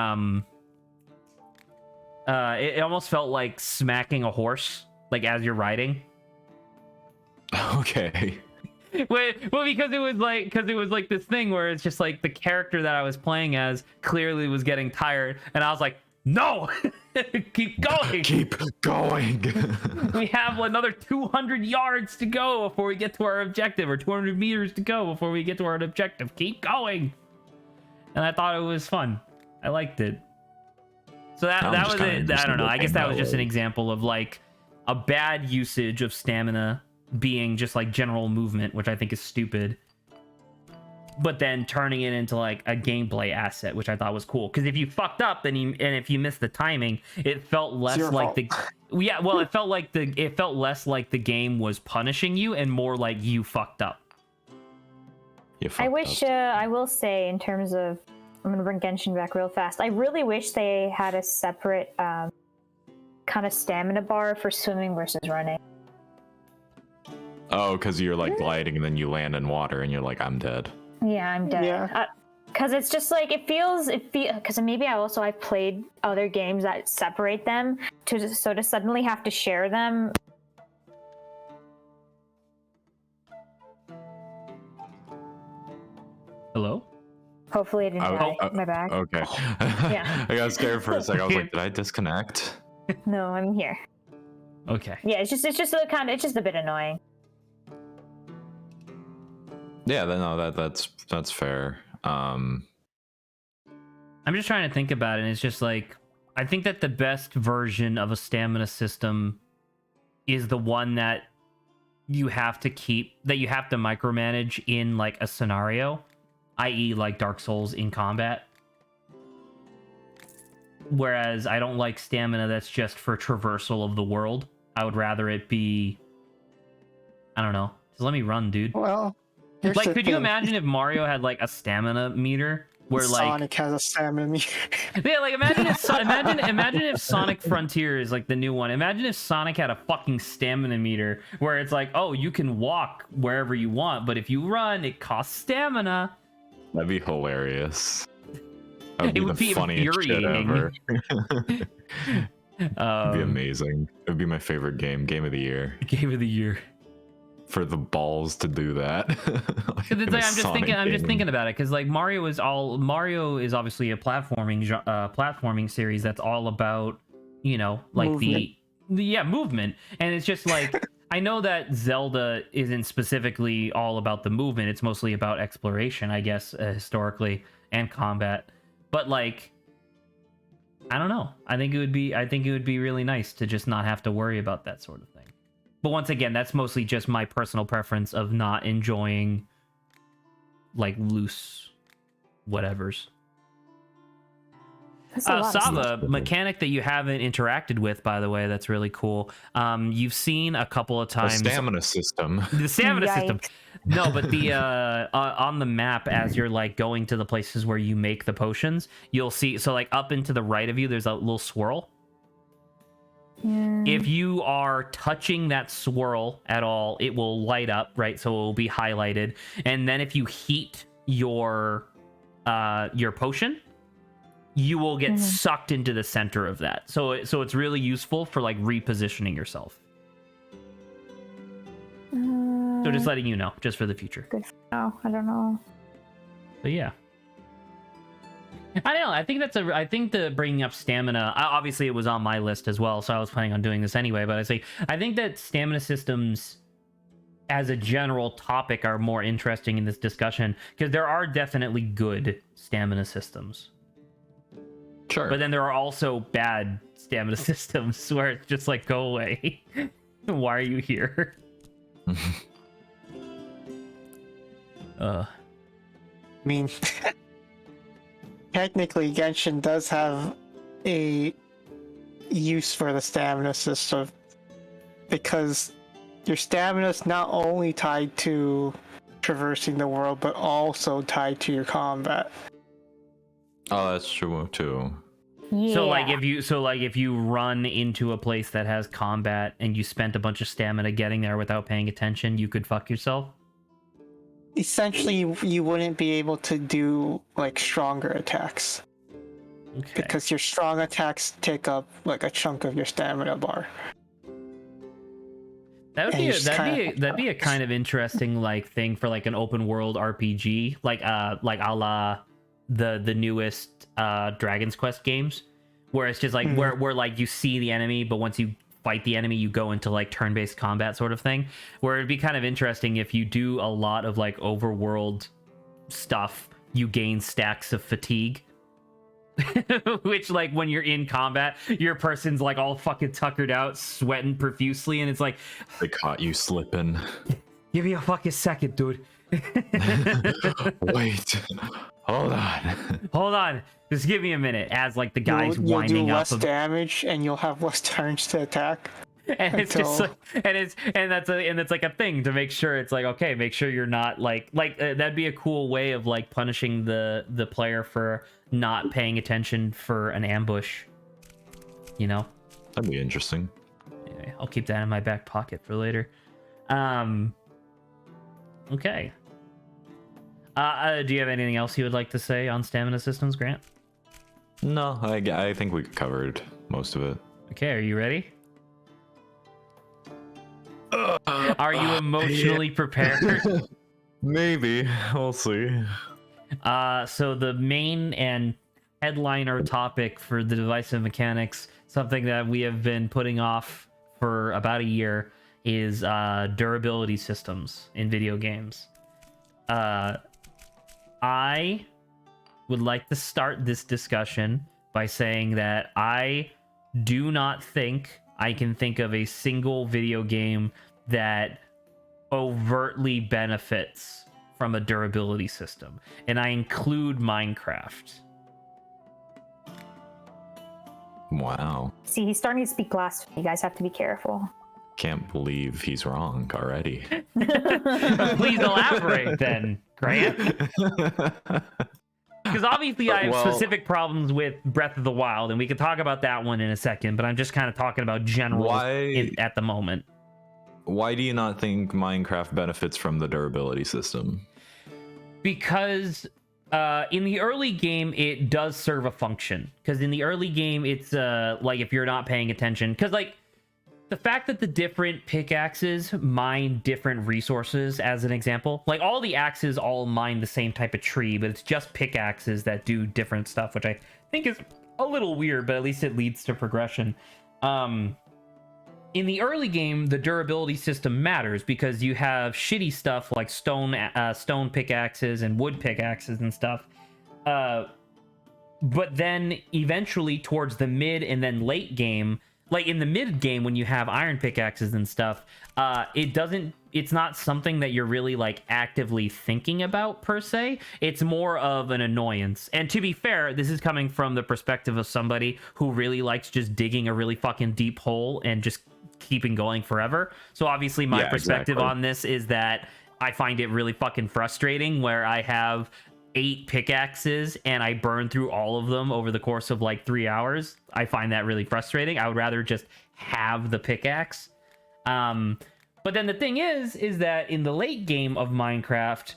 it almost felt like smacking a horse, like as you're riding.
Okay.
Well, because it was like this thing where it's just like the character that I was playing as clearly was getting tired, and I was like, no, keep going.
Keep going.
We have another 200 yards to go before we get to our objective, or 200 meters to go before we get to our objective. Keep going. And I thought it was fun. I liked it. So that was it. I don't know. I guess that was just an example of like a bad usage of stamina being just like general movement, which I think is stupid. But then turning it into like a gameplay asset, which I thought was cool. Because if you fucked up, and if you missed the timing, it felt less like it felt less like the game was punishing you and more like you fucked up.
I will say in terms of, I'm gonna bring Genshin back real fast. I really wish they had a separate kind of stamina bar for swimming versus running.
Oh, because you're like gliding and then you land in water and you're like, I'm dead.
Yeah, I'm dead.
Yeah.
Because it's just like because maybe I've played other games that separate them to suddenly have to share them.
Hello?
Hopefully I didn't die. My bag.
Okay.
Yeah.
I got scared for a second. I was like, did I disconnect?
No, I'm here.
Okay.
Yeah, it's just a bit annoying.
Yeah, no, that's fair.
I'm just trying to think about it, and it's just like, I think that the best version of a stamina system is the one that you have to micromanage in like a scenario, i.e. like Dark Souls in combat. Whereas I don't like stamina that's just for traversal of the world. I would rather it be, I don't know, just let me run, dude.
Well,
like, could you imagine if Mario had like a stamina meter where
Sonic has a stamina meter?
Yeah, like imagine if Sonic Frontiers, like the new one, imagine if Sonic had a fucking stamina meter where it's like, oh, you can walk wherever you want, but if you run, it costs stamina.
That'd be hilarious. That
It would be
funniest shit ever. It'd be
Um,
amazing. It would be my favorite game of the year.
Game of the year.
For the balls to do that.
Cause it's like, I'm just thinking about it because like Mario is obviously a platforming series that's all about, you know, like
movement.
the movement, and it's just like I know that Zelda isn't specifically all about the movement; it's mostly about exploration, I guess, historically, and combat. But like, I don't know. I think it would be really nice to just not have to worry about that sort of thing. But once again, that's mostly just my personal preference of not enjoying like loose whatevers.
That's a lot of
Sava,
stuff.
mechanic that you haven't interacted with, by the way, that's really cool. You've seen a couple of
The
times
stamina system.
the stamina system.
Yikes.
No, but the on the map, as you're like going to the places where you make the potions, you'll see, so like up and to the right of you, there's a little swirl. If you are touching that swirl at all, it will light up, right? So it will be highlighted. And then if you heat your potion, you will get sucked into the center of that. So it's really useful for like repositioning yourself. So just letting you know, just for the future.
Good. Oh, I don't know.
But yeah. I don't know. I think the bringing up stamina, obviously it was on my list as well, so I was planning on doing this anyway, but I think that stamina systems as a general topic are more interesting in this discussion, because there are definitely good stamina systems.
Sure.
But then there are also bad stamina systems where it's just like, go away. Why are you here?
I mean, technically, Genshin does have a use for the stamina system, because your stamina is not only tied to traversing the world, but also tied to your combat.
Oh, that's true too.
Yeah.
So like if you run into a place that has combat and you spent a bunch of stamina getting there without paying attention, you could fuck yourself.
Essentially, you wouldn't be able to do like stronger attacks,
Okay.
because your strong attacks take up like a chunk of your stamina bar.
That'd
and you just
be a kind of interesting like thing for like an open world RPG, like a la the newest Dragon's Quest games, where it's just like where like you see the enemy, but once you fight the enemy, you go into like turn-based combat sort of thing, where it'd be kind of interesting if you do a lot of like overworld stuff, you gain stacks of fatigue. Which, like, when you're in combat, your person's like all fucking tuckered out, sweating profusely, and it's like,
They caught you slipping.
give me a fucking second, dude.
Wait. Hold on.
Hold on, just give me a minute. As like the guy's
You'll do
winding
less
up,
damage, and you'll have less turns to attack.
and it's just
until-
like, and that's like a thing to make sure it's like, okay, make sure you're not like that'd be a cool way of like punishing the player for not paying attention for an ambush, you know.
That'd be interesting.
Anyway, I'll keep that in my back pocket for later. Okay. Do you have anything else you would like to say on stamina systems, Grant?
No, I think we covered most of it.
Okay, are you ready? Are you emotionally prepared?
Maybe. We'll see.
So the main and headliner topic for the Divisive mechanics, something that we have been putting off for about a year, is durability systems in video games. I would like to start this discussion by saying that I do not think I can think of a single video game that overtly benefits from a durability system, and I include Minecraft.
Wow.
See, he's starting to speak blasphemy. You guys have to be careful.
Can't believe he's wrong already.
Please elaborate then, Grant. Because obviously I have
Well-
problems with Breath of the Wild, and we can talk about that one in a second, but I'm just kind of talking about general at the moment.
Why do you not think Minecraft benefits from the durability system?
Because in the early game, it does serve a function. Because in the early game, it's like if you're not paying attention, because like the fact that the different pickaxes mine different resources, as an example, like all the axes all mine the same type of tree, but it's just pickaxes that do different stuff, which I think is a little weird, but at least it leads to progression. In the early game, the durability system matters because you have shitty stuff like stone pickaxes and wood pickaxes and stuff. But then eventually towards the mid and then late game, like in the mid game when you have iron pickaxes and stuff, it doesn't it's not something that you're really like actively thinking about per se. It's more of an annoyance. And to be fair, this is coming from the perspective of somebody who really likes just digging a really fucking deep hole and just keeping going forever. So obviously my perspective on this is that I find it really fucking frustrating where I have 8 pickaxes and I burn through all of them over the course of like 3 hours. I find that really frustrating. I would rather just have the pickaxe. But then the thing is that in the late game of Minecraft,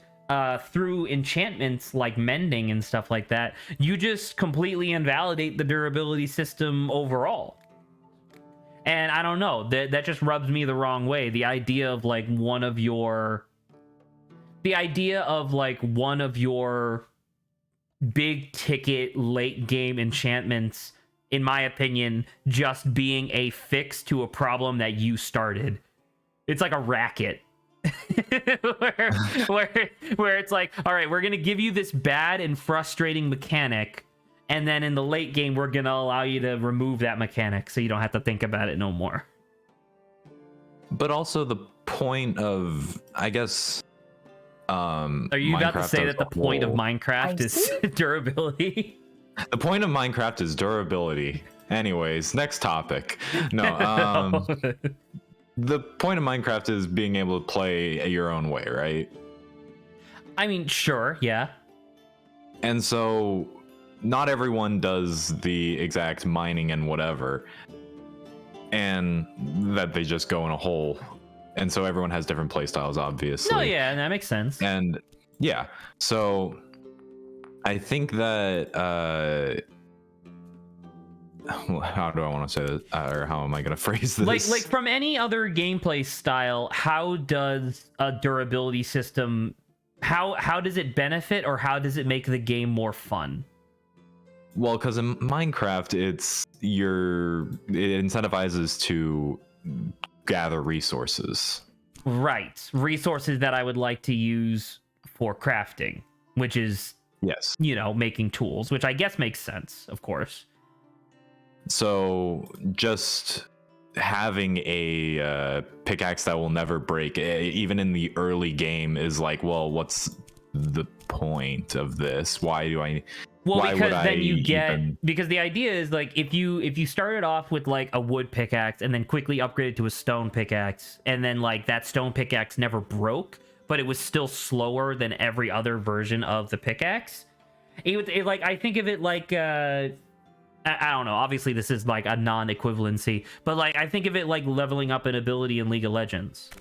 through enchantments like mending and stuff like that, you just completely invalidate the durability system overall. And I don't know, that just rubs me the wrong way. The idea of like one of your big ticket late game enchantments, in my opinion, just being a fix to a problem that you started. It's like a racket. where it's like, all right, we're gonna give you this bad and frustrating mechanic, and then in the late game we're gonna allow you to remove that mechanic so you don't have to think about it no more.
But also the point of, I guess,
are you about to say that the point of Minecraft is durability?
The point of Minecraft is durability. Anyways, next topic. No, the point of Minecraft is being able to play your own way, right?
I mean, sure, yeah.
And so not everyone does the exact mining and whatever, and that they just go in a hole. And so everyone has different play styles, obviously.
Oh, yeah, that makes sense.
And yeah, so I think that how do I want to say this, or how am I going to phrase this?
Like from any other gameplay style, how does a durability system, how does it benefit, or how does it make the game more fun?
Well, because in Minecraft, it incentivizes to gather resources.
Right, resources that I would like to use for crafting, which is,
yes,
making tools, which I guess makes sense, of course.
So just having a pickaxe that will never break, even in the early game, is like, well, what's the point of this? Why do I?
Well,
why
because
would
then
I
you get
even...
because the idea is like if you started off with like a wood pickaxe and then quickly upgraded to a stone pickaxe, and then like that stone pickaxe never broke, but it was still slower than every other version of the pickaxe. Like I think of it like I don't know. Obviously, this is like a non-equivalency, but like I think of it like leveling up an ability in League of Legends,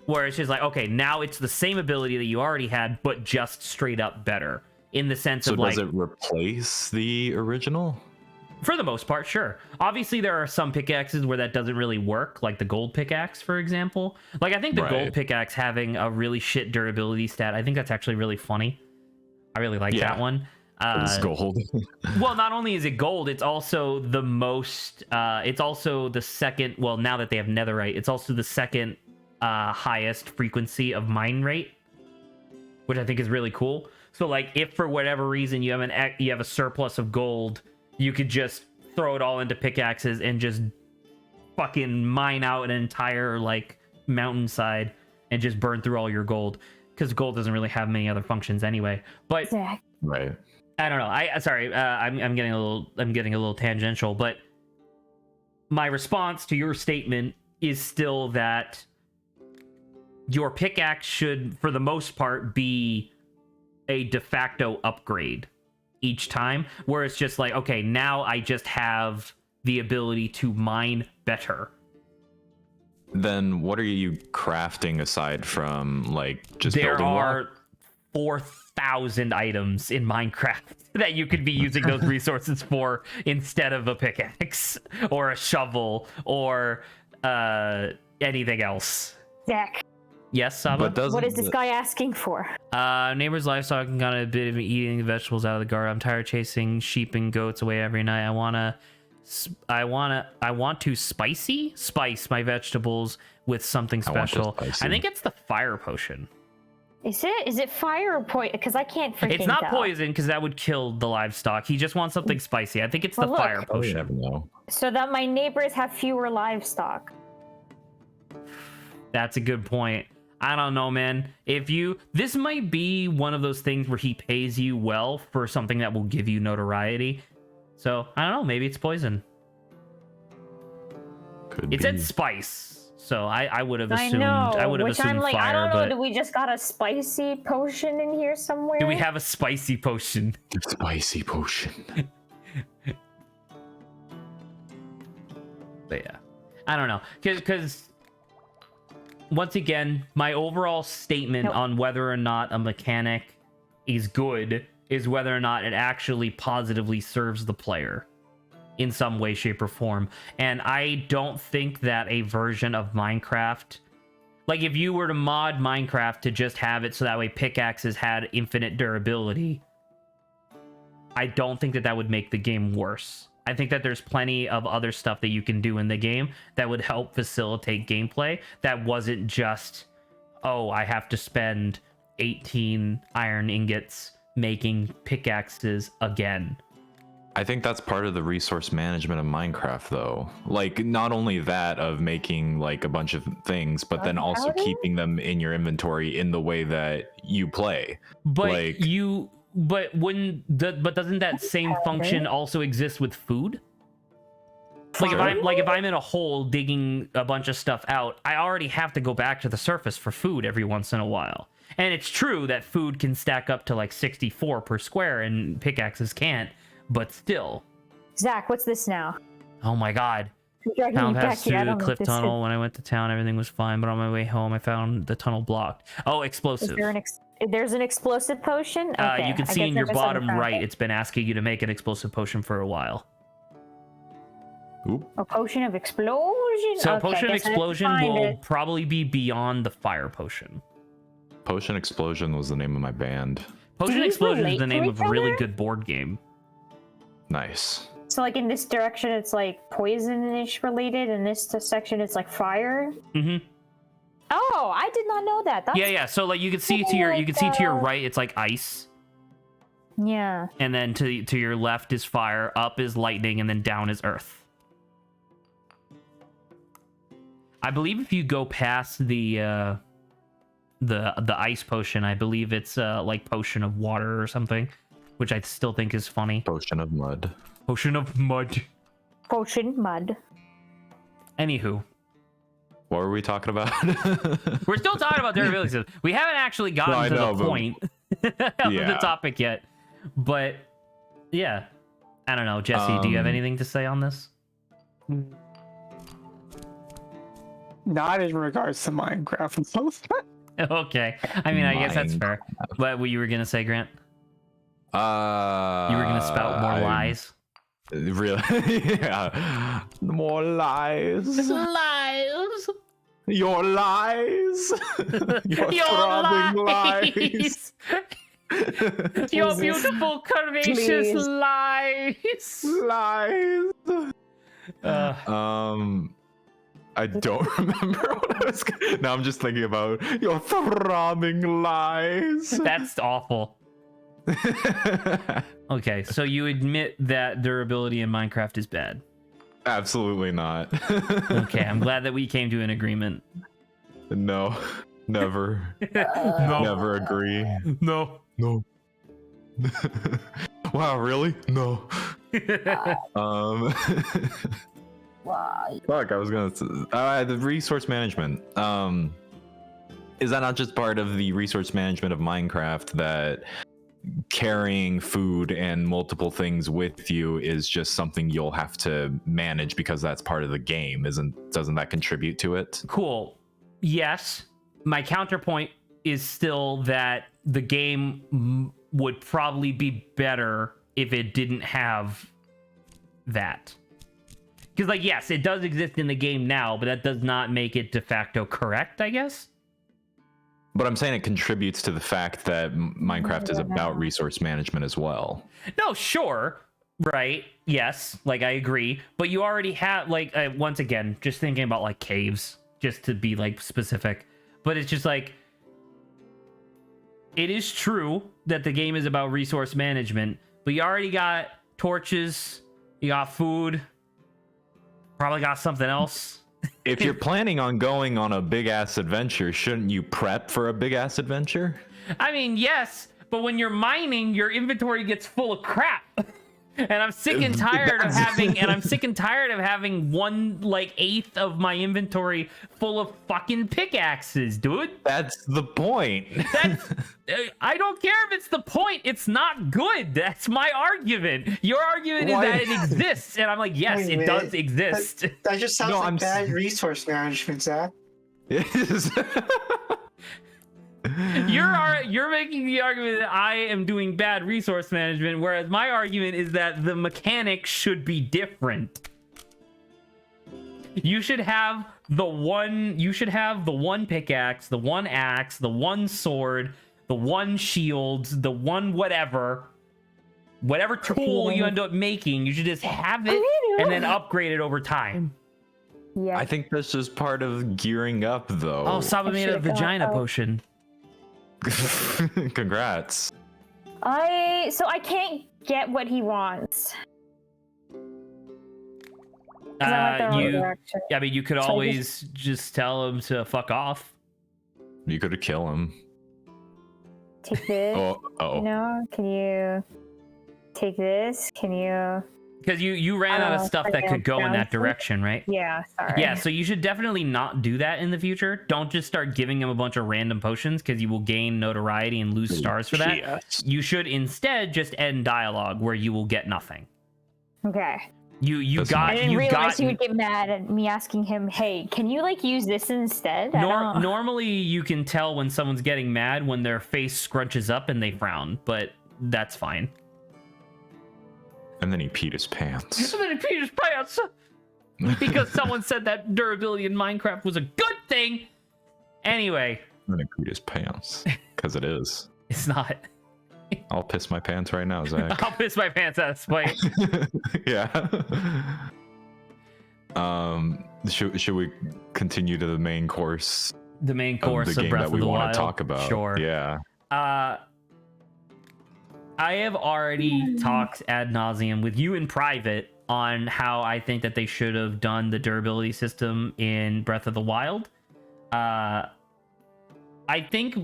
where it's just like, okay, now it's the same ability that you already had, but just straight up better. In the sense of like,
does it replace the original?
For the most part, sure. Obviously, there are some pickaxes where that doesn't really work, like the gold pickaxe, for example. Like I think the gold pickaxe having a really shit durability stat, I think that's actually really funny. I really like that one.
It's gold.
Well, not only is it gold, it's also the most. It's also the second. Well, now that they have netherite, it's also the second highest frequency of mine rate, which I think is really cool. So, like, if for whatever reason you have a surplus of gold, you could just throw it all into pickaxes and just fucking mine out an entire like mountainside and just burn through all your gold, because gold doesn't really have many other functions anyway. But
right.
I don't know. I'm getting a little tangential, but my response to your statement is still that your pickaxe should, for the most part, be a de facto upgrade each time, where it's just like, okay, now I just have the ability to mine better.
Then what are you crafting aside from like just building?
There are 4,000 items in Minecraft that you could be using those resources for instead of a pickaxe or a shovel or anything else.
Zach.
Yes, Saba?
What is this guy asking for?
Neighbor's livestock and got a bit of eating the vegetables out of the garden. I'm tired of chasing sheep and goats away every night. I want to spice my vegetables with something special. I think it's the fire potion.
Is it fire or poison? Because I can't freaking
It's not
tell.
poison, because that would kill the livestock. He just wants something spicy. I think it's the fire potion.
You never know.
So that my neighbors have fewer livestock.
That's a good point. I don't know, man. This might be one of those things where he pays you well for something that will give you notoriety. So I don't know. Maybe it's poison. It said spice, so I would have assumed. I would have assumed
I'm like,
fire.
I don't know.
But
Do we just got a spicy potion in here somewhere?
do we have a spicy potion?
Spicy potion.
But yeah, I don't know, because once again, my overall statement on whether or not a mechanic is good is whether or not it actually positively serves the player in some way, shape, or form. And I don't think that a version of Minecraft, like if you were to mod Minecraft to just have it so that way pickaxes had infinite durability, I don't think that would make the game worse. I think that there's plenty of other stuff that you can do in the game that would help facilitate gameplay that wasn't just, oh, I have to spend 18 iron ingots making pickaxes again.
I think that's part of the resource management of Minecraft, though. Like, not only that of making like a bunch of things, but then also keeping them in your inventory in the way that you play.
But but doesn't that same function also exist with food? Like if I'm in a hole digging a bunch of stuff out, I already have to go back to the surface for food every once in a while. And it's true that food can stack up to like 64 per square and pickaxes can't, but still.
Zach, what's this now?
Oh my god. Found pass through the cliff tunnel. When I went to town, everything was fine, but on my way home, I found the tunnel blocked. Oh, explosive.
There's an explosive potion? Okay.
You can see in your bottom right, it's been asking you to make an explosive potion for a while.
Oop.
A potion of explosion?
So
okay,
potion of explosion will probably be beyond the fire potion.
Potion Explosion was the name of my band.
Potion Explosion is the name of a really
other?
good board game.
Nice.
So like in this direction, it's like poison-ish related, and this section, it's like fire?
Mm-hmm.
Oh, I did not know that. That's
Yeah. So like you can see to your right, it's like ice.
Yeah.
And then to your left is fire, up is lightning, and then down is earth. I believe if you go past the ice potion, I believe it's like potion of water or something, which I still think is funny.
Potion of mud.
Potion of mud.
Potion mud.
Anywho.
What were we talking about?
We're still talking about durability. We haven't actually gotten to the point of the topic yet. But yeah. I don't know. Jesse, do you have anything to say on this?
Not in regards to Minecraft.
Okay. I mean, I guess that's fair. What you were going to say, Grant? You were going to spout more lies?
Really? Yeah. More lies.
Lies.
Your lies. Your throbbing lies.
Your beautiful, curvaceous lies.
Lies. I don't remember what I was. Now I'm just thinking about your throbbing lies.
That's awful. Okay, so you admit that durability in Minecraft is bad.
Absolutely not.
Okay, I'm glad that we came to an agreement.
No, never.
No.
Never agree.
No.
Wow, really? No.
Why?
Fuck, I was gonna say, the resource management. Is that not just part of the resource management of Minecraft, that carrying food and multiple things with you is just something you'll have to manage because that's part of the game? Doesn't that contribute to it?
Cool. Yes. My counterpoint is still that the game would probably be better if it didn't have that. Because, like, yes, it does exist in the game now, but that does not make it de facto correct, I guess.
But I'm saying it contributes to the fact that Minecraft is about resource management as well.
No, sure. Right. Yes. Like, I agree. But you already have, like, once again, just thinking about, like, caves, just to be, like, specific. But it's just, like, it is true that the game is about resource management, but you already got torches, you got food, probably got something else
If you're planning on going on a big ass adventure, shouldn't you prep for a big ass adventure?
I mean, yes, but when you're mining, your inventory gets full of crap. And I'm sick and tired of having 1/8 of my inventory full of fucking pickaxes, dude.
That's the point.
I don't care if it's the point. It's not good. That's my argument. Your argument is that it exists, and I'm like, yes, it does exist.
That just sounds like bad resource management, Zach.
You're making the argument that I am doing bad resource management, whereas my argument is that the mechanics should be different. You should have the one pickaxe, the one axe, the one sword, the one shield, the one whatever tool you end up making. You should just have it and then upgrade it over time.
Yeah.
I think that's just part of gearing up, though.
Oh, Saba made a vagina potion.
Congrats.
So I can't get what he wants.
I mean, you could always just tell him to fuck off.
You could kill him.
Take this.
Oh.
You know, can you take this? Can you?
Because you ran out of stuff that could go in that direction, right?
Yeah, sorry.
Yeah, so you should definitely not do that in the future. Don't just start giving him a bunch of random potions because you will gain notoriety and lose stars for that.
Yes.
You should instead just end dialogue where you will get nothing.
Okay.
I
didn't realize he would get mad at me asking him, hey, can you like use this instead?
Normally you can tell when someone's getting mad when their face scrunches up and they frown, but that's fine.
And then he peed his pants.
Because someone said that durability in Minecraft was a good thing. Anyway.
And then he peed his pants. Because it is.
It's not.
I'll piss my pants right now, Zach.
I'll piss my pants out of spite.
Yeah. Should we continue to the main course?
The main course
of the game
Breath
that we
of the
want
Wild?
to talk about.
Sure.
Yeah.
I have already talked ad nauseum with you in private on how I think that they should have done the durability system in Breath of the Wild. I think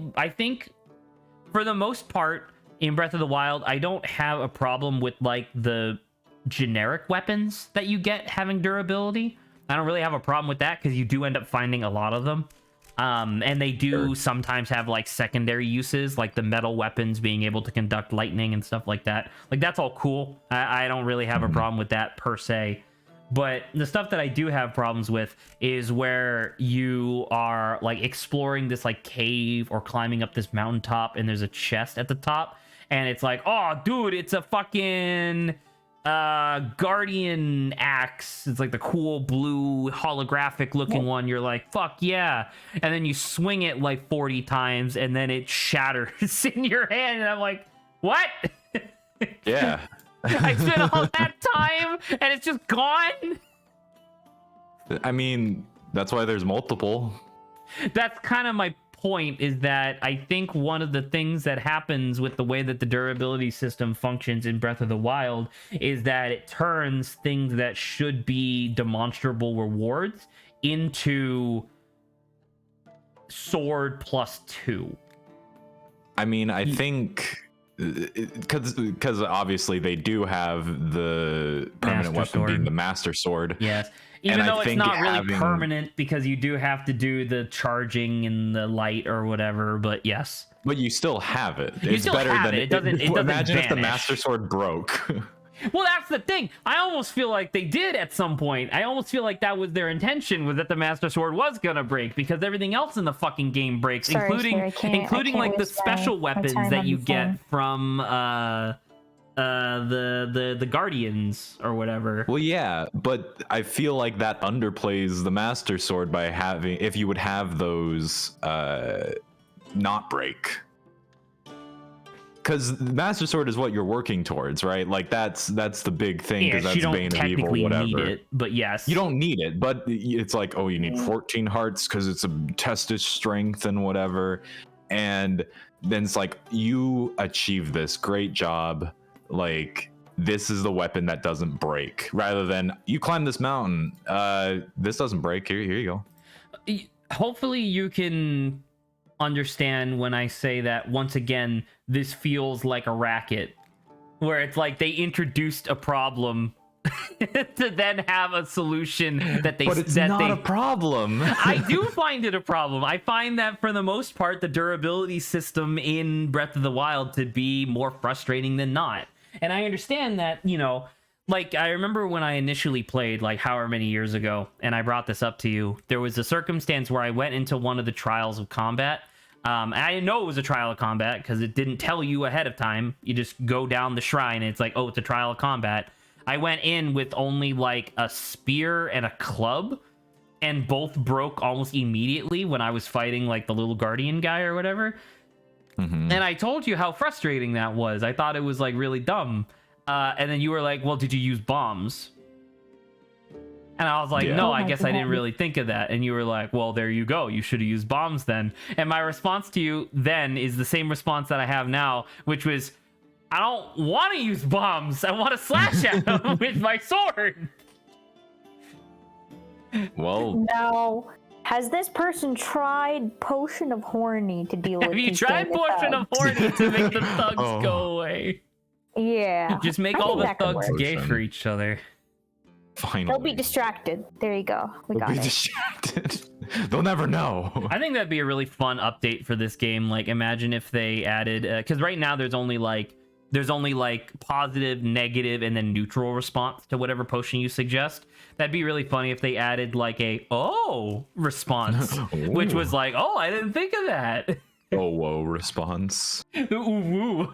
for the most part in Breath of the Wild, I don't have a problem with like the generic weapons that you get having durability. I don't really have a problem with that because you do end up finding a lot of them. And they do sometimes have like secondary uses, like the metal weapons being able to conduct lightning and stuff like that. Like that's all cool. I don't really have a problem with that per se. But the stuff that I do have problems with is where you are like exploring this like cave or climbing up this mountaintop and there's a chest at the top and it's like, oh dude, it's a fucking guardian axe. It's like the cool blue holographic looking one. You're like, fuck yeah. And then you swing it like 40 times and then it shatters in your hand and I'm like, what?
Yeah.
I spent all that time and it's just gone.
I mean, that's why there's multiple.
That's kind of my point, is that I think one of the things that happens with the way that the durability system functions in Breath of the Wild is that it turns things that should be demonstrable rewards into sword +2.
I mean, I think because obviously they do have the permanent weapon being the Master Sword.
Yes. Even though it's not really permanent because you do have to do the charging in the light or whatever, but yes.
But you still have it.
You still have it. It doesn't
imagine
vanish.
If the Master Sword broke.
Well, that's the thing. I almost feel like they did at some point. I almost feel like that was their intention, was that the Master Sword was gonna break because everything else in the fucking game breaks, including like the special weapons that you get from the Guardians or whatever.
Well, yeah, but I feel like that underplays the Master Sword by having, if you would have those not break. Because the Master Sword is what you're working towards, right? Like that's the big thing, because that's Bane of Evil, whatever.
Need it, but yes,
you don't need it, but it's like, oh, you need 14 hearts because it's a test of strength and whatever, and then it's like, you achieved this, great job. Like, this is the weapon that doesn't break, rather than you climb this mountain, this doesn't break. Here you go.
Hopefully you can understand when I say that, once again, this feels like a racket, where it's like they introduced a problem to then have a solution that they...
But it's not a problem.
I do find it a problem. I find that for the most part, the durability system in Breath of the Wild to be more frustrating than not. And I understand that, you know, like, I remember when I initially played, like, however many years ago, and I brought this up to you, there was a circumstance where I went into one of the trials of combat. And I didn't know it was a trial of combat because it didn't tell you ahead of time. You just go down the shrine and it's like, oh, it's a trial of combat. I went in with only like a spear and a club, and both broke almost immediately when I was fighting like the little guardian guy or whatever. And I told you how frustrating that was. I thought it was like really dumb. And then you were like, well, did you use bombs? And I was like, no, I guess I didn't really think of that. And you were like, well, there you go. You should have used bombs then. And my response to you then is the same response that I have now, which was, I don't want to use bombs. I want to slash at them with my sword.
Well,
No. Has this person tried Potion of Horny to deal with
Have you tried Potion of Horny to make the thugs go away?
Yeah.
Just make
I
all
think
the
that could
thugs
work.
gay for each other.
finally.
They'll be distracted. There you go. We
They'll
got
be
it.
distracted. They'll never know.
I think that'd be a really fun update for this game. Like, imagine if they added, because right now there's only like positive, negative, and then neutral response to whatever potion you suggest. That'd be really funny if they added like a response, which was like, I didn't think of that.
Oh, whoa response.
Ooh, woo.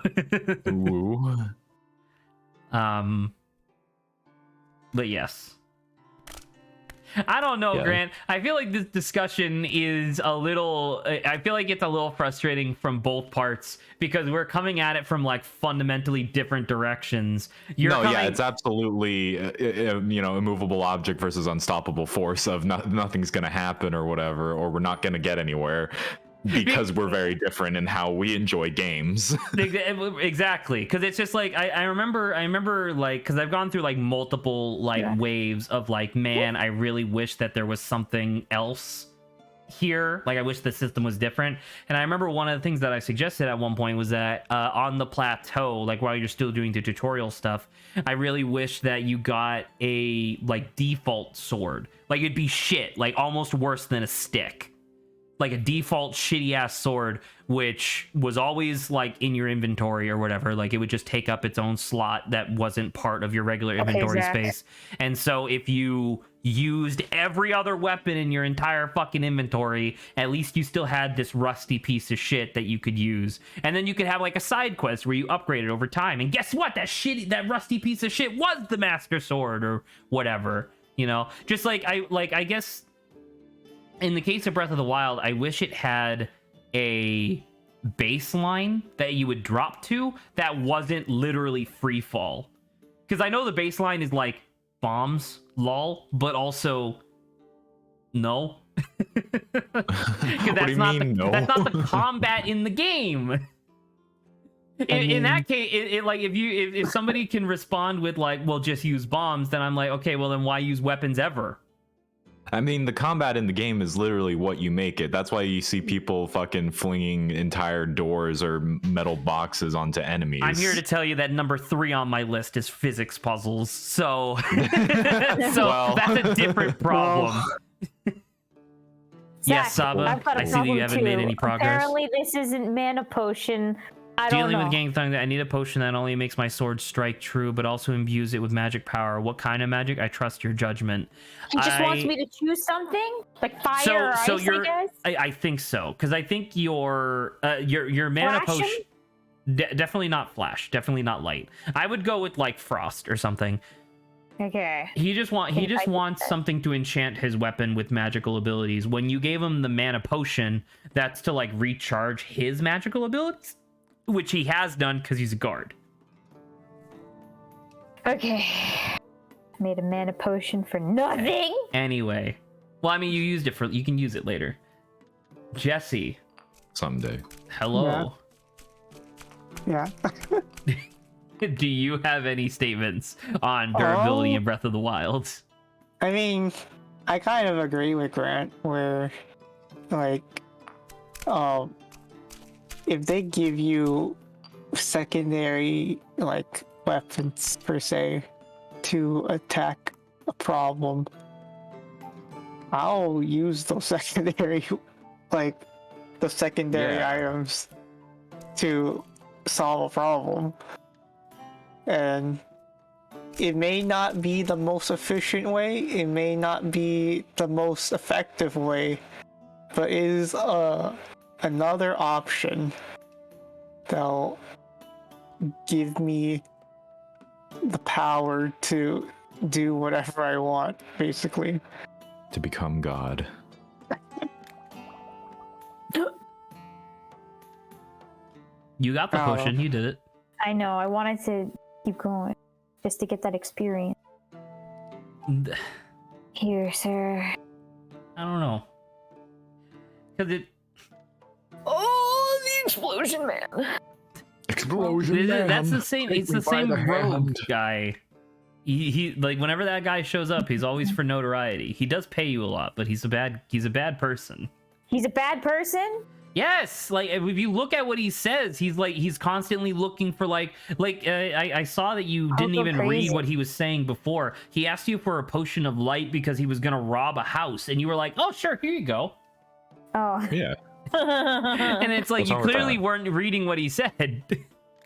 Ooh.
But yes. I don't know,
Yeah.
Grant. I feel like this discussion is I feel like it's a little frustrating from both parts because we're coming at it from like fundamentally different directions.
It's absolutely immovable object versus unstoppable force of nothing's gonna happen or whatever, or we're not gonna get anywhere because we're very different in how we enjoy games.
Exactly, because it's just like I remember like, because I've gone through like multiple waves of like, man, I really wish that there was something else here. Like, I wish the system was different. And I remember one of the things that I suggested at one point was that on the plateau, like while you're still doing the tutorial stuff, I really wish that you got a like default sword. Like, it'd be shit, like almost worse than a stick. Like a default shitty ass sword, which was always like in your inventory or whatever. Like, it would just take up its own slot that wasn't part of your regular inventory space. And so if you used every other weapon in your entire fucking inventory, at least you still had this rusty piece of shit that you could use. And then you could have like a side quest where you upgrade it over time. And guess what? That rusty piece of shit was the master sword or whatever, you know? Just like I guess in the case of Breath of the Wild, I wish it had a baseline that you would drop to that wasn't literally free fall. Because I know the baseline is like bombs, lol, but also no. That's not the combat in the game. In that case, if somebody can respond with like, well, just use bombs, then I'm like, okay, well then why use weapons ever?
I mean, the combat in the game is literally what you make it. That's why you see people fucking flinging entire doors or metal boxes onto enemies.
I'm here to tell you that number 3 on my list is physics puzzles. So, that's a different problem. Yes, Saba, I see that you haven't made any progress.
Apparently, this isn't mana potion. I don't
Dealing
know.
with gang thing, that I need a potion that only makes my sword strike true, but also imbues it with magic power. What kind of magic? I trust your judgment.
He just wants me to choose something like fire or ice, I guess.
I think so, because I think your mana potion. Definitely not flash. Definitely not light. I would go with like frost or something.
Okay.
He just wants something to enchant his weapon with magical abilities. When you gave him the mana potion, that's to like recharge his magical abilities, which he has done because he's a guard.
Okay. Made a mana potion for nothing.
Anyway. Well, I mean, you used it you can use it later. Jesse.
Someday.
Hello.
Yeah.
Do you have any statements on durability in Breath of the Wild?
I mean, I kind of agree with Grant where, like, if they give you secondary, like, weapons, per se, to attack a problem, I'll use those secondary, like, the secondary items to solve a problem. And it may not be the most efficient way, it may not be the most effective way, but it is another option that'll give me the power to do whatever I want, basically.
To become God.
You got the potion, you did it.
I know, I wanted to keep going. Just to get that experience. Here, sir.
I don't know. Because it...
Oh, the explosion man.
Explosion man.
That's the same, it's the same rogue guy. He like, whenever that guy shows up, he's always for notoriety. He does pay you a lot, but he's a bad person.
He's a bad person?
Yes, like if you look at what he says, he's constantly looking for I saw that you didn't even read what he was saying before. He asked you for a potion of light because he was gonna rob a house, and you were like, "Oh, sure, here you go."
Oh.
Yeah.
And it's like, you clearly weren't reading what he said.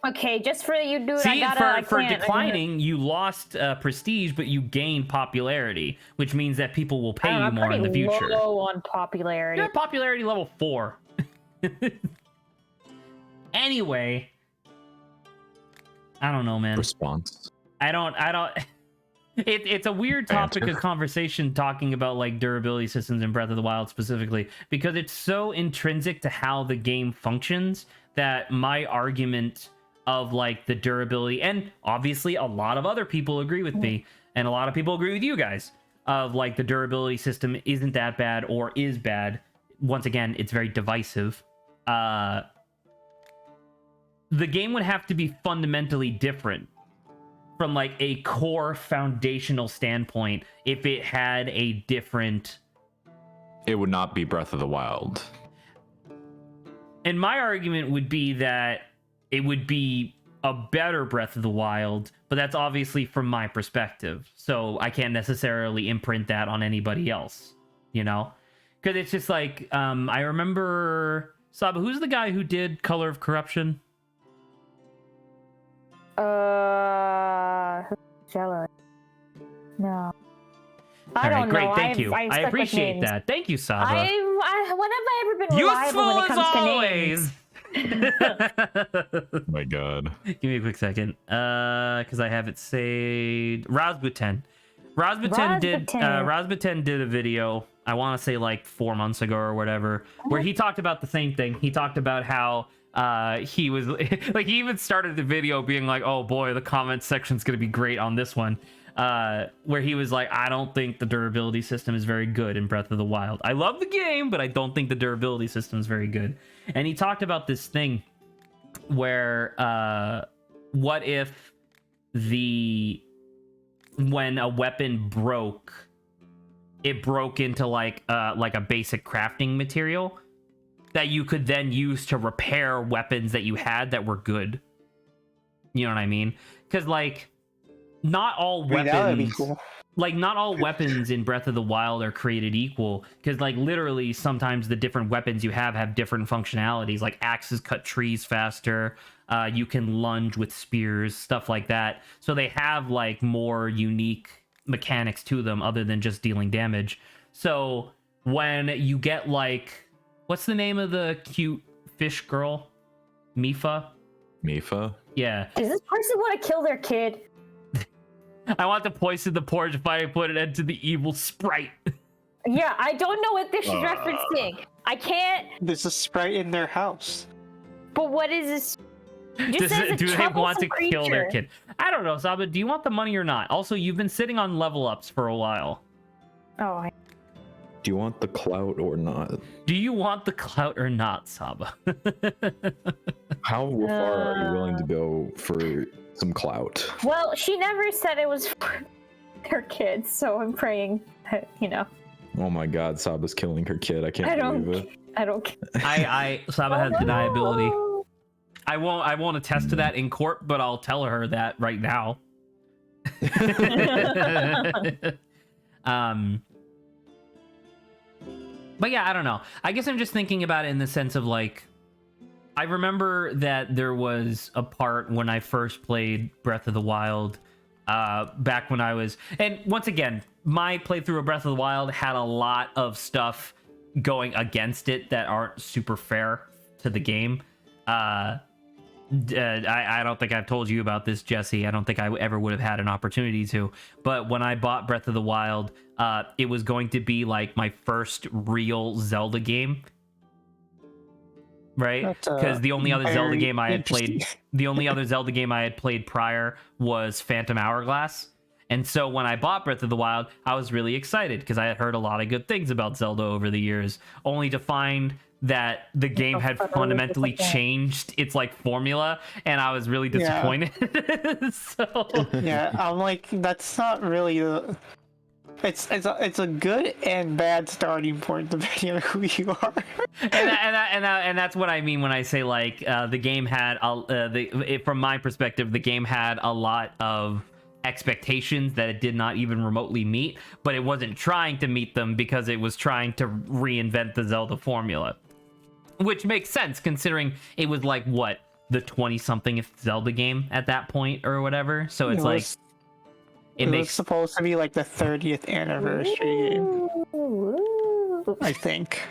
Okay, just for you, dude.
See,
I
for declining, you lost prestige, but you gained popularity, which means that people will pay you more in the future.
Low on popularity.
You're popularity level 4. Anyway, I don't know, man.
Response.
I don't. It's a weird topic of conversation talking about like durability systems in Breath of the Wild specifically, because it's so intrinsic to how the game functions that my argument of like the durability, and obviously a lot of other people agree with me, and a lot of people agree with you guys, of like the durability system isn't that bad or is bad. Once again, it's very divisive. The game would have to be fundamentally different from like a core foundational standpoint if it had a different...
It would not be Breath of the Wild.
And my argument would be that it would be a better Breath of the Wild, but that's obviously from my perspective. So I can't necessarily imprint that on anybody else, you know? Because it's just like, I remember... Saba, who's the guy who did Color of Corruption?
Jello. No.
I don't know. Great, thank you. I appreciate that. Thank you, Saba.
When have I ever been reliable when it comes to names?
Oh my god.
Give me a quick second. Because I have it saved. Rasputin. Rasputin did a video, I want to say like 4 months ago or whatever, where he talked about the same thing. He talked about how he was like, he even started the video being like, oh boy, the comment section's gonna be great on this one, where he was like, I don't think the durability system is very good in Breath of the Wild. I love the game, but I don't think the durability system is very good. And he talked about this thing where what if when a weapon broke, it broke into like a basic crafting material that you could then use to repair weapons that you had that were good. You know what I mean? Because like, not all weapons,
that would be cool.
Like not all weapons in Breath of the Wild are created equal. Because like literally, sometimes the different weapons you have different functionalities. Like axes cut trees faster. You can lunge with spears, stuff like that. So they have like more unique mechanics to them other than just dealing damage. So when you get like, what's the name of the cute fish girl? Mifa? Yeah.
Does this person want to kill their kid?
I want to poison the porridge if I put it into the evil sprite.
Yeah, I don't know what this is referencing. I can't.
There's a sprite in their house.
But what is this?
Do they want to kill their kid? I don't know, Saba. Do you want the money or not? Also, you've been sitting on level ups for a while.
Oh.
Do you want the clout or not?
Do you want the clout or not, Saba?
How far are you willing to go for some clout.
Well, she never said it was for her kids, so I'm praying that,
Oh my God, Saba's killing her kid. I can't believe it.
I don't care.
Saba has deniability. I won't attest to that in court, but I'll tell her that right now. But yeah, I don't know. I guess I'm just thinking about it in the sense of like, I remember that there was a part when I first played Breath of the Wild, back when I was, and once again, my playthrough of Breath of the Wild had a lot of stuff going against it that aren't super fair to the game. I don't think I've told you about this, Jesse. I don't think I ever would have had an opportunity to. But when I bought Breath of the Wild, it was going to be like my first real Zelda game. Right? Because the only other Zelda game I had played, prior was Phantom Hourglass. And so when I bought Breath of the Wild, I was really excited because I had heard a lot of good things about Zelda over the years, only to find that the game had fundamentally changed its like formula, and I was really disappointed. So
yeah, I'm like, that's not really it's a good and bad starting point depending on who you are.
and that's what I mean when I say like the game had from my perspective, the game had a lot of expectations that it did not even remotely meet, but it wasn't trying to meet them because it was trying to reinvent the Zelda formula, which makes sense considering it was like what, the 20-something Zelda game at that point or whatever. So it's like it was
supposed to be like the 30th anniversary game, I think.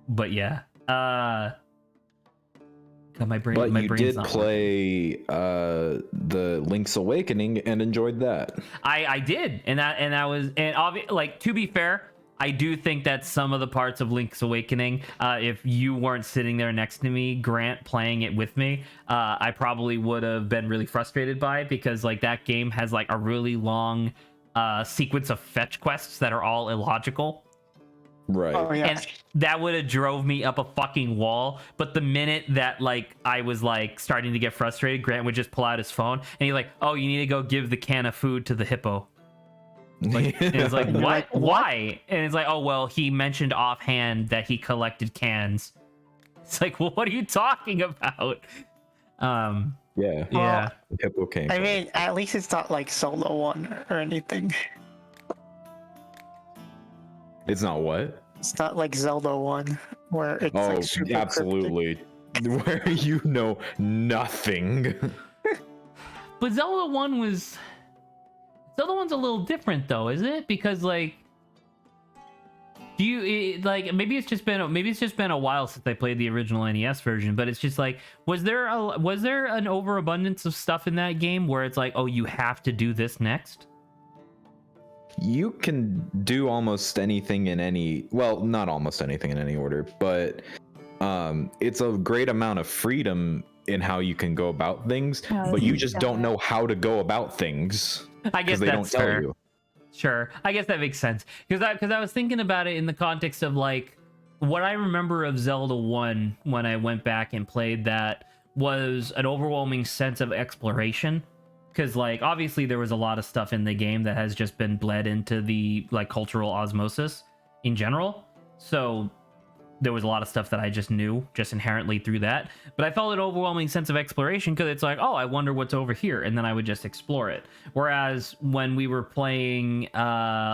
But yeah, my brain.
But
my
you
brain's
did
not
play the Link's Awakening and enjoyed that.
I did, and that was, and like, to be fair, I do think that some of the parts of Link's Awakening, if you weren't sitting there next to me, Grant, playing it with me, I probably would have been really frustrated by it, because like that game has like a really long sequence of fetch quests that are all illogical.
Right.
Oh, yeah.
And that would have drove me up a fucking wall. But the minute that like I was like starting to get frustrated, Grant would just pull out his phone and he's like, "Oh, you need to go give the can of food to the hippo." Like, and it's like, what? Why? And it's like, oh well, he mentioned offhand that he collected cans. It's like, well, what are you talking about?
Yeah.
Yeah.
The hippo came.
I mean, at least it's not like Solo 1 or anything.
It's not what?
It's not like Zelda 1, where it's like super
absolutely. Where you know nothing.
But Zelda 1's a little different though, isn't it? Because like, maybe it's just been a while since I played the original NES version, but it's just like, was there an overabundance of stuff in that game where it's like, oh, you have to do this next?
You can do almost anything in any, well, not almost anything in any order, but it's a great amount of freedom in how you can go about things, but you just don't know how to go about things.
I guess
they
that's
don't tell
fair.
you.
Sure, I guess that makes sense, because I was thinking about it in the context of like what I remember of Zelda 1 when I went back and played that was an overwhelming sense of exploration. Because like obviously there was a lot of stuff in the game that has just been bled into the like cultural osmosis in general. So there was a lot of stuff that I just knew just inherently through that. But I felt an overwhelming sense of exploration because it's like, oh, I wonder what's over here, and then I would just explore it. Whereas when we were playing